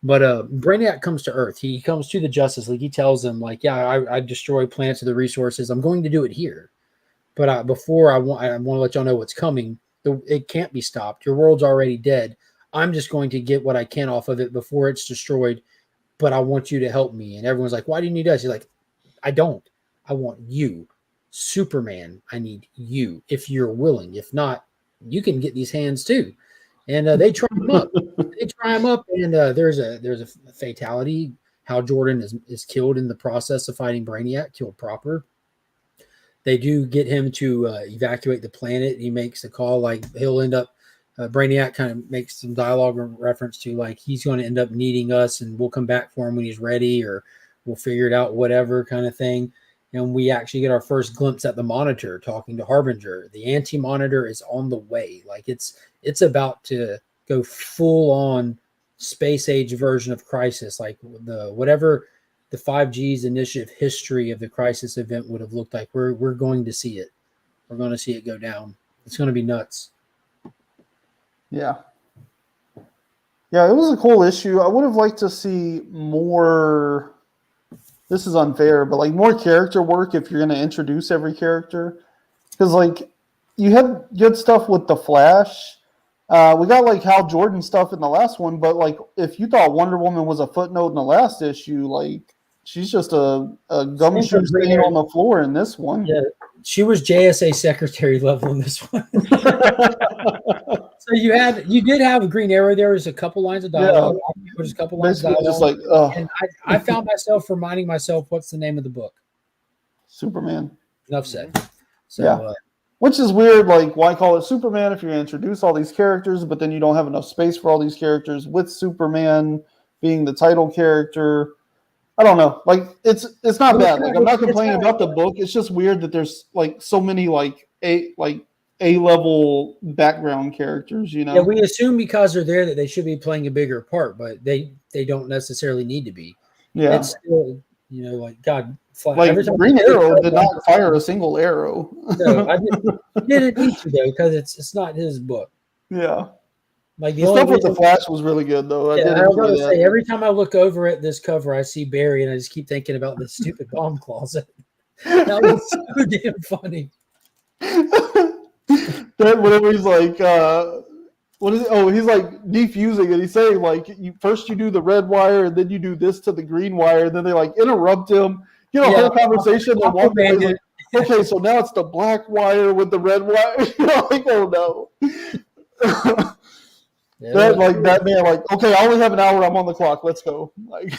But Brainiac comes to Earth. He comes to the Justice League. He tells them like, "Yeah, I destroy planets of the resources. I'm going to do it here, but I want to let y'all know what's coming. It can't be stopped. Your world's already dead. I'm just going to get what I can off of it before it's destroyed. But I want you to help me." And everyone's like, "Why do you need us?" He's like, "I don't. I want you, Superman. I need you. If you're willing. If not, you can get these hands too." And they try him up. And there's a fatality. Hal Jordan is killed in the process of fighting Brainiac, killed proper. They do get him to evacuate the planet. He makes a call like he'll end up. Brainiac kind of makes some dialogue in reference to like he's going to end up needing us, and we'll come back for him when he's ready, or we'll figure it out, whatever kind of thing. And we actually get our first glimpse at the Monitor talking to Harbinger. The Anti-Monitor is on the way. Like it's about to go full on space age version of Crisis, like whatever the 5G's initiative history of the Crisis event would have looked like. We're going to see it. We're going to see it go down. It's going to be nuts. Yeah. Yeah, it was a cool issue. I would have liked to see more. This is unfair, but like more character work if you're going to introduce every character. Because like you had good stuff with the Flash. We got like Hal Jordan stuff in the last one, but like if you thought Wonder Woman was a footnote in the last issue, like she's just a gumshoe stain on the floor in this one. Yeah, she was JSA secretary level in this one. So you did have a Green Arrow. There was a couple lines of dialogue. Yeah. There's a couple lines of dialogue. Just like, and I found myself reminding myself, what's the name of the book? Superman. Enough said. So, yeah. Which is weird. Like, why call it Superman if you're going to introduce all these characters, but then you don't have enough space for all these characters with Superman being the title character? I don't know. Like, it's not bad. Like, I'm not complaining about the book. It's just weird that there's like so many A-level background characters, you know? Yeah, we assume because they're there that they should be playing a bigger part, but they don't necessarily need to be. Yeah. It's still, like, God. Like, Green Arrow did not fire a single arrow. No, he didn't need to, though, because it's not his book. Yeah. Like the stuff with the Flash was really good, though. I was going to say, every time I look over at this cover, I see Barry, and I just keep thinking about the stupid bomb closet. That was so damn funny. That whenever he's like, what is it? Oh, he's like defusing it. He's saying like, first you do the red wire, and then you do this to the green wire, and then they like interrupt him. You know, whole conversation. And walk away, like, okay, so now it's the black wire with the red wire. Like, oh no. That man, like, okay, I only have an hour. I'm on the clock. Let's go. Like,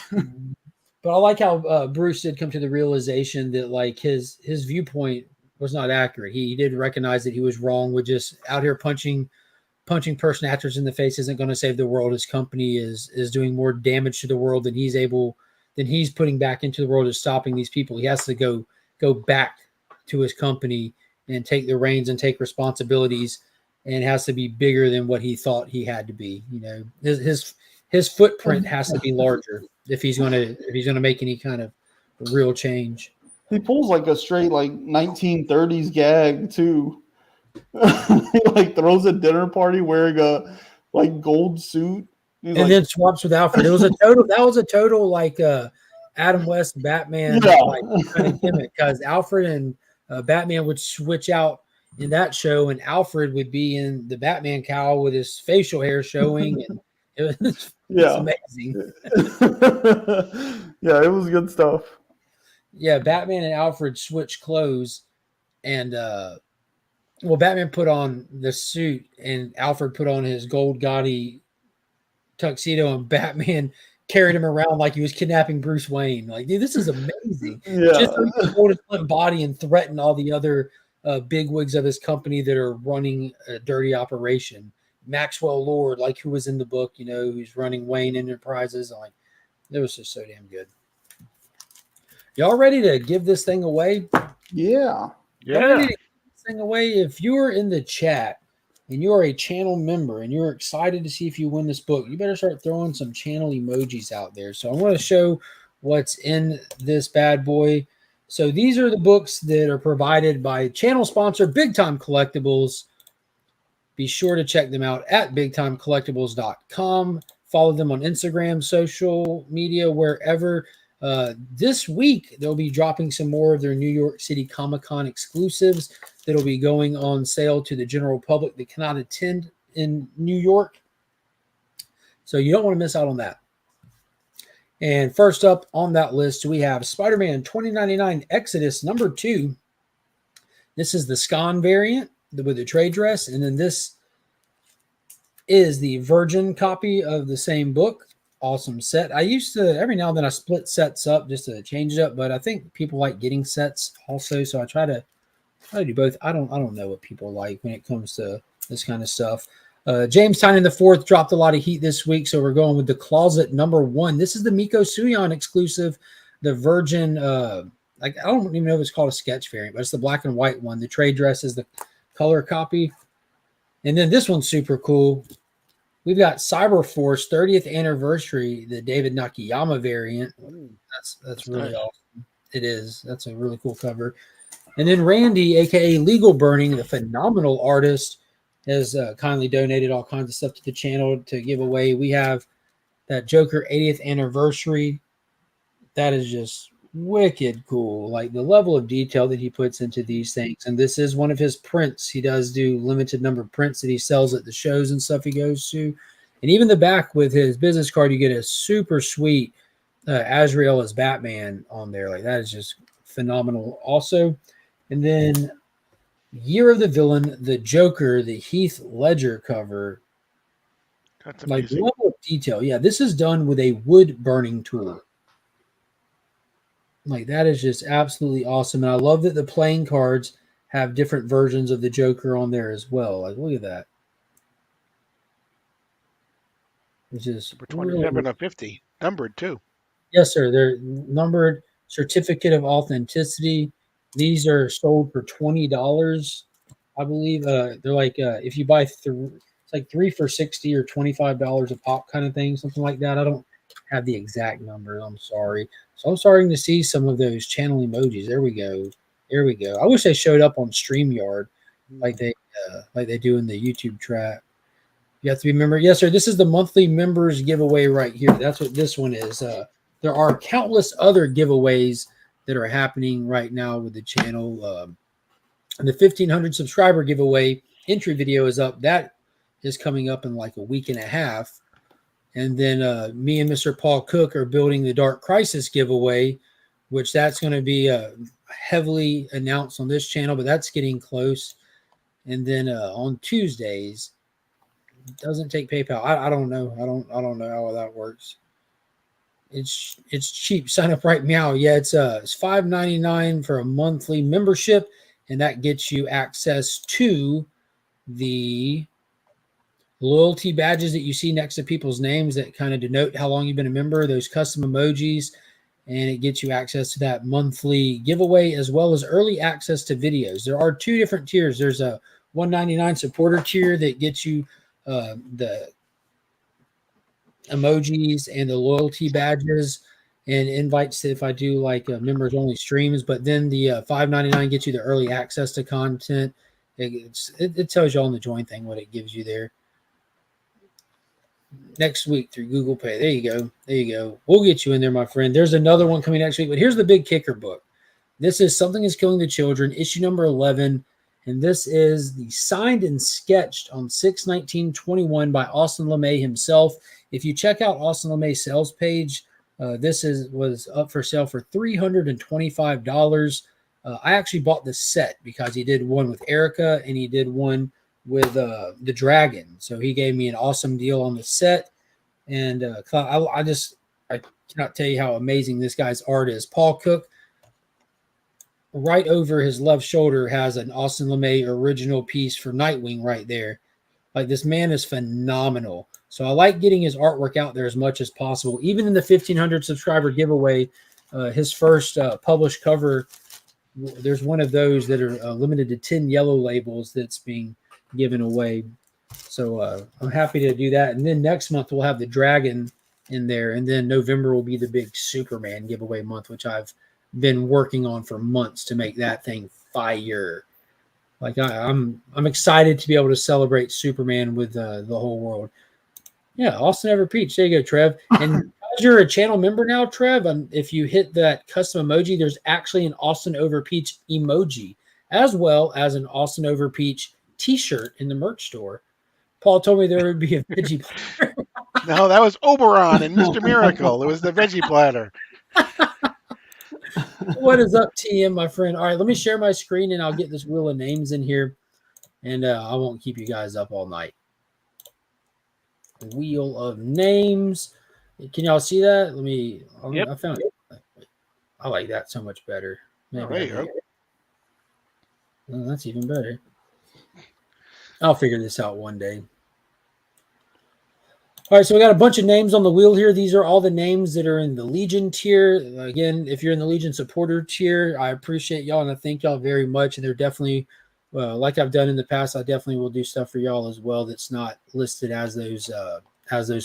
But I like how Bruce did come to the realization that like his viewpoint was not accurate. He did recognize that he was wrong with just out here punching person actors in the face isn't going to save the world. His company is doing more damage to the world than he's putting back into the world of stopping these people. He has to go back to his company and take the reins and take responsibilities, and has to be bigger than what he thought he had to be. You know, his footprint has to be larger if he's gonna make any kind of real change. He pulls like a straight like 1930s gag too. He like throws a dinner party wearing a like gold suit. And like, then swaps with Alfred. It was a total. That was a total like Adam West Batman like kind of gimmick, because Alfred and Batman would switch out in that show, and Alfred would be in the Batman cowl with his facial hair showing, and it was amazing. Yeah, it was good stuff. Yeah, Batman and Alfred switched clothes, and Batman put on the suit, and Alfred put on his gold gaudy tuxedo, and Batman carried him around like he was kidnapping Bruce Wayne. Like, dude, this is amazing. Just so he could hold his limp body and threaten all the other bigwigs of his company that are running a dirty operation. Maxwell Lord, like who was in the book, you know, who's running Wayne Enterprises. Like, it was just so damn good. Y'all ready to give this thing away? Yeah. Yeah. Thing away. If you're in the chat and you're a channel member and you're excited to see if you win this book, you better start throwing some channel emojis out there. So I want to show what's in this bad boy. So these are the books that are provided by channel sponsor Big Time Collectibles. Be sure to check them out at bigtimecollectibles.com. Follow them on Instagram, social media, wherever. This week, they'll be dropping some more of their New York City Comic-Con exclusives that'll be going on sale to the general public that cannot attend in New York. So you don't want to miss out on that. And first up on that list, we have Spider-Man 2099 Exodus number 2. This is the Scon variant with the trade dress. And then this is the Virgin copy of the same book. Awesome set. I used to, every now and then I split sets up just to change it up, but I think people like getting sets also, so I try to do both. I don't know what people like when it comes to this kind of stuff. James Tynion IV dropped a lot of heat this week, so we're going with the Closet number 1. This is the Miko Suyon exclusive, the Virgin. Like, I don't even know if it's called a sketch variant, but it's the black and white one. The trade dress is the color copy, and then this one's super cool. We've got Cyberforce 30th anniversary, the David Nakayama variant. That's really awesome. It is. That's a really cool cover. And then Randy, aka Legal Burning, the phenomenal artist, has kindly donated all kinds of stuff to the channel to give away. We have that Joker 80th anniversary. That is just wicked cool. Like the level of detail that he puts into these things. And this is one of his prints. He does do limited number of prints that he sells at the shows and stuff he goes to. And even the back with his business card, you get a super sweet Azrael as Batman on there. Like, that is just phenomenal also. And then Year of the Villain, the Joker, the Heath Ledger cover. That's amazing. Like, level of detail. Yeah, this is done with a wood burning tool. Like, that is just absolutely awesome. And I love that the playing cards have different versions of the Joker on there as well. Like, look at that. It's just Number 27 of 50. Numbered, too. Yes, sir. They're numbered, certificate of authenticity. These are sold for $20, I believe. They're like, if you buy it's like 3 for $60 or $25 a pop kind of thing, something like that. I don't have the exact number. I'm sorry. So I'm starting to see some of those channel emojis. There we go. There we go. I wish they showed up on StreamYard like they do in the YouTube chat. You have to be a member. Yes, sir. This is the monthly members giveaway right here. That's what this one is. There are countless other giveaways that are happening right now with the channel. And the 1,500 subscriber giveaway entry video is up. That is coming up in like a week and a half. And then me and Mr. Paul Cook are building the Dark Crisis giveaway, which that's going to be heavily announced on this channel, but that's getting close. And then on Tuesdays, it doesn't take PayPal. I don't know. I don't know how that works. It's cheap. Sign up right now. Yeah, it's $5.99 for a monthly membership, and that gets you access to the loyalty badges that you see next to people's names that kind of denote how long you've been a member, those custom emojis, and it gets you access to that monthly giveaway as well as early access to videos. There are two different tiers. There's a $1.99 supporter tier that gets you the emojis and the loyalty badges and invites if I do like members only streams, but then the $5.99 gets you the early access to content. It tells you all in the join thing what it gives you there. Next week through Google Pay. There you go. There you go. We'll get you in there, my friend. There's another one coming next week, but here's the big kicker book. This is Something is Killing the Children, issue number 11. And this is the signed and sketched on 6/19/21 by Austin LeMay himself. If you check out Austin LeMay's sales page, this was up for sale for $325. I actually bought this set because he did one with Erica and he did one with the dragon. So he gave me an awesome deal on the set. And I cannot tell you how amazing this guy's art is. Paul Cook, right over his left shoulder, has an Austin LeMay original piece for Nightwing right there. Like, this man is phenomenal. So I like getting his artwork out there as much as possible. Even in the 1,500 subscriber giveaway, his first published cover, there's one of those that are limited to 10 yellow labels that's being given away. So I'm happy to do that. And then next month we'll have the dragon in there. And then November will be the big Superman giveaway month, which I've been working on for months to make that thing fire. Like I'm excited to be able to celebrate Superman with the whole world. Yeah, Austin Ever Peach. There you go, Trev. And as you're a channel member now, Trev, if you hit that custom emoji, there's actually an Austin Over Peach emoji, as well as an Austin Over Peach t-shirt in the merch store. Paul told me there would be a veggie platter. No, that was Oberon and Mr. Miracle. It was the veggie platter. What is up, TM, my friend? All right, let me share my screen and I'll get this wheel of names in here, and I won't keep you guys up all night. Wheel of names. Can y'all see that? Yep. I found it. I like that so much better. Maybe well, that's even better. I'll figure this out one day. All right, so we got a bunch of names on the wheel here. These are all the names that are in the Legion tier. Again, if you're in the Legion supporter tier, I appreciate y'all and I thank y'all very much. And they're definitely, like I've done in the past, I definitely will do stuff for y'all as well that's not listed as those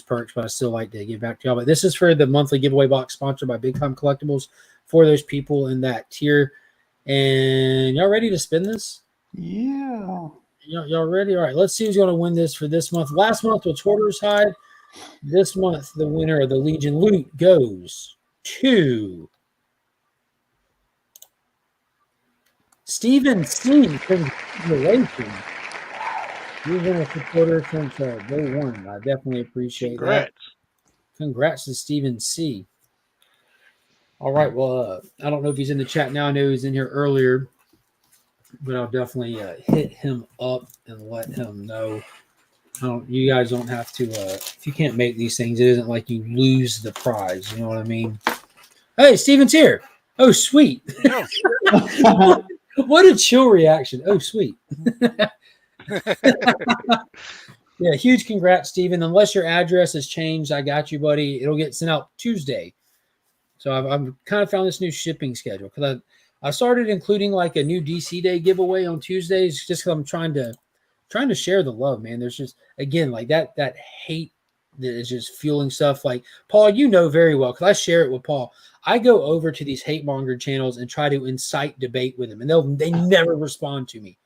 perks, but I still like to give back to y'all. But this is for the monthly giveaway box sponsored by Big Time Collectibles for those people in that tier. And y'all ready to spin this? Yeah. Y'all ready? All right, let's see who's going to win this for this month. Last month was Hoarder's Hide. This month, the winner of the Legion Loot goes to Stephen C. Congratulations. You've been a supporter since day one. I definitely appreciate that. Congrats to Stephen C. All right, well, I don't know if he's in the chat now. I know he was in here earlier, but I'll definitely hit him up and let him know. You guys don't have to, if you can't make these things, it isn't like you lose the prize. You know what I mean? Hey, Steven's here. Oh, sweet. What a chill reaction. Oh, sweet. Yeah, huge congrats, Steven. Unless your address has changed, I got you, buddy. It'll get sent out Tuesday. So I've kind of found this new shipping schedule because I started including like a new DC Day giveaway on Tuesdays just because I'm trying to share the love, man. There's just, again, like that hate that is just fueling stuff. Like, Paul, you know very well, because I share it with Paul. I go over to these hate monger channels and try to incite debate with them, and they never respond to me.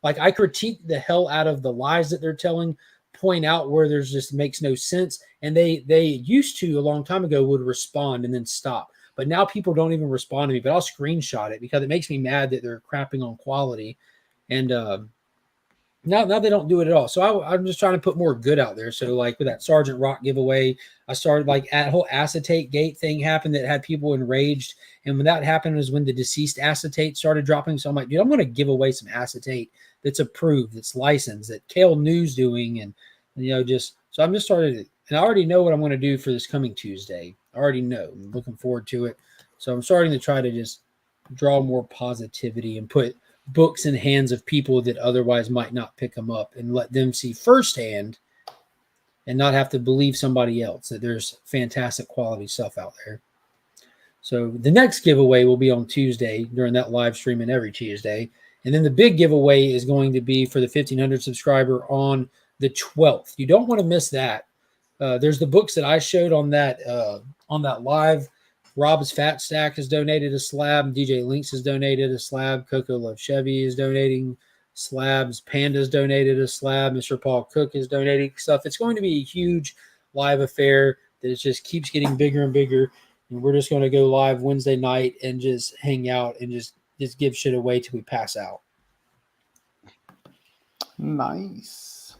Like, I critique the hell out of the lies that they're telling, point out where there's just makes no sense. And they used to, a long time ago, would respond and then stop. But now people don't even respond to me, but I'll screenshot it because it makes me mad that they're crapping on quality. And now they don't do it at all. So I'm just trying to put more good out there. So like with that Sergeant Rock giveaway, I started like a whole acetate gate thing happened that had people enraged. And when that happened was when the deceased acetate started dropping. So I'm like, dude, I'm going to give away some acetate that's approved, that's licensed, that Kale News doing. And, so I'm just started, and I already know what I'm going to do for this coming Tuesday. I already know. I'm looking forward to it. So I'm starting to try to just draw more positivity and put books in hands of people that otherwise might not pick them up and let them see firsthand and not have to believe somebody else that there's fantastic quality stuff out there. So the next giveaway will be on Tuesday during that live stream and every Tuesday. And then the big giveaway is going to be for the 1,500 subscriber on the 12th. You don't want to miss that. There's the books that I showed on that live. Rob's Fat Stack has donated a slab. DJ Links has donated a slab. Coco Love Chevy is donating slabs. Panda's donated a slab. Mr. Paul Cook is donating stuff. It's going to be a huge live affair that it just keeps getting bigger and bigger. And we're just going to go live Wednesday night and just hang out and just give shit away till we pass out. Nice.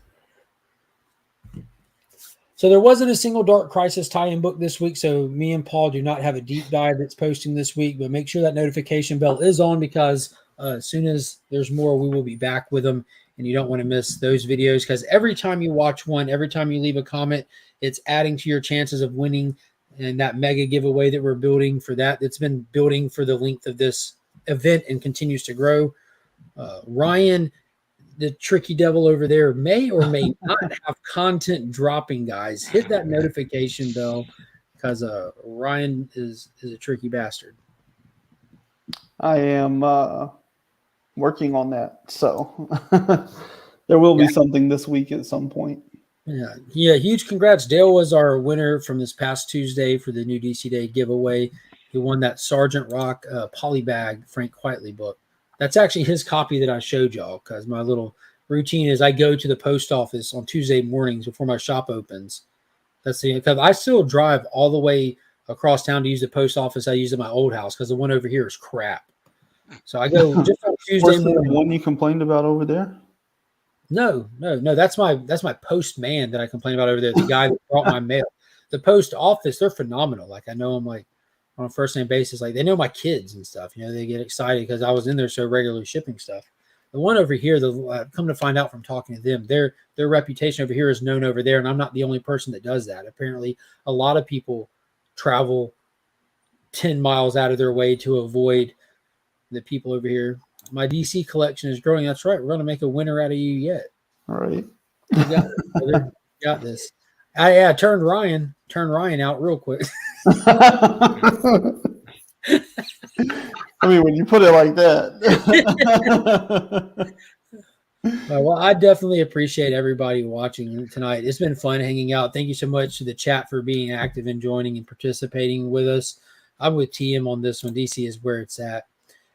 So there wasn't a single Dark Crisis tie-in book this week, so me and Paul do not have a deep dive that's posting this week, but make sure that notification bell is on because as soon as there's more, we will be back with them, and you don't want to miss those videos because every time you watch one, every time you leave a comment, it's adding to your chances of winning, and that mega giveaway that we're building for that's been building for the length of this event and continues to grow. Ryan, the tricky devil over there, may or may not have content dropping, guys. Hit that notification bell because Ryan is a tricky bastard. I am working on that, so there will be something this week at some point. Yeah. Huge congrats. Dale was our winner from this past Tuesday for the new DC Day giveaway. He won that Sergeant Rock polybag Frank Quitely book. That's actually his copy that I showed y'all because my little routine is I go to the post office on Tuesday mornings before my shop opens. That's because I still drive all the way across town to use the post office I use at my old house because the one over here is crap. So I go just on Tuesday morning. The one you complained about over there? No. That's my postman that I complained about over there. The guy that brought my mail. The post office, they're phenomenal. Like I know them like on a first name basis. Like they know my kids and stuff. You know, they get excited because I was in there so regularly shipping stuff. The one over here, come to find out from talking to them, their reputation over here is known over there, and I'm not the only person that does that. Apparently, a lot of people travel 10 miles out of their way to avoid the people over here. My DC collection is growing. That's right. We're going to make a winner out of you yet. All right. You got this, brother. You got this. I turned Ryan out real quick. I mean, when you put it like that. Well, I definitely appreciate everybody watching tonight. It's been fun hanging out. Thank you so much to the chat for being active and joining and participating with us. I'm with TM on this one. DC is where it's at.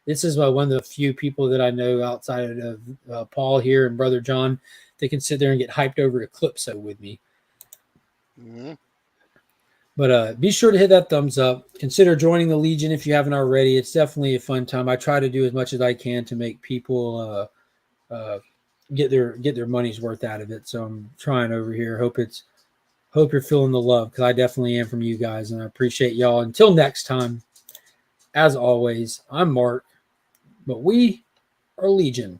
This is one of the few people that I know outside of Paul here and Brother John that can sit there and get hyped over Eclipso with me. Mm-hmm. But be sure to hit that thumbs up. Consider joining the Legion if you haven't already. It's definitely a fun time. I try to do as much as I can to make people get their money's worth out of it. So I'm trying over here. Hope you're feeling the love because I definitely am from you guys, and I appreciate y'all. Until next time, as always, I'm Mark, but we are Legion.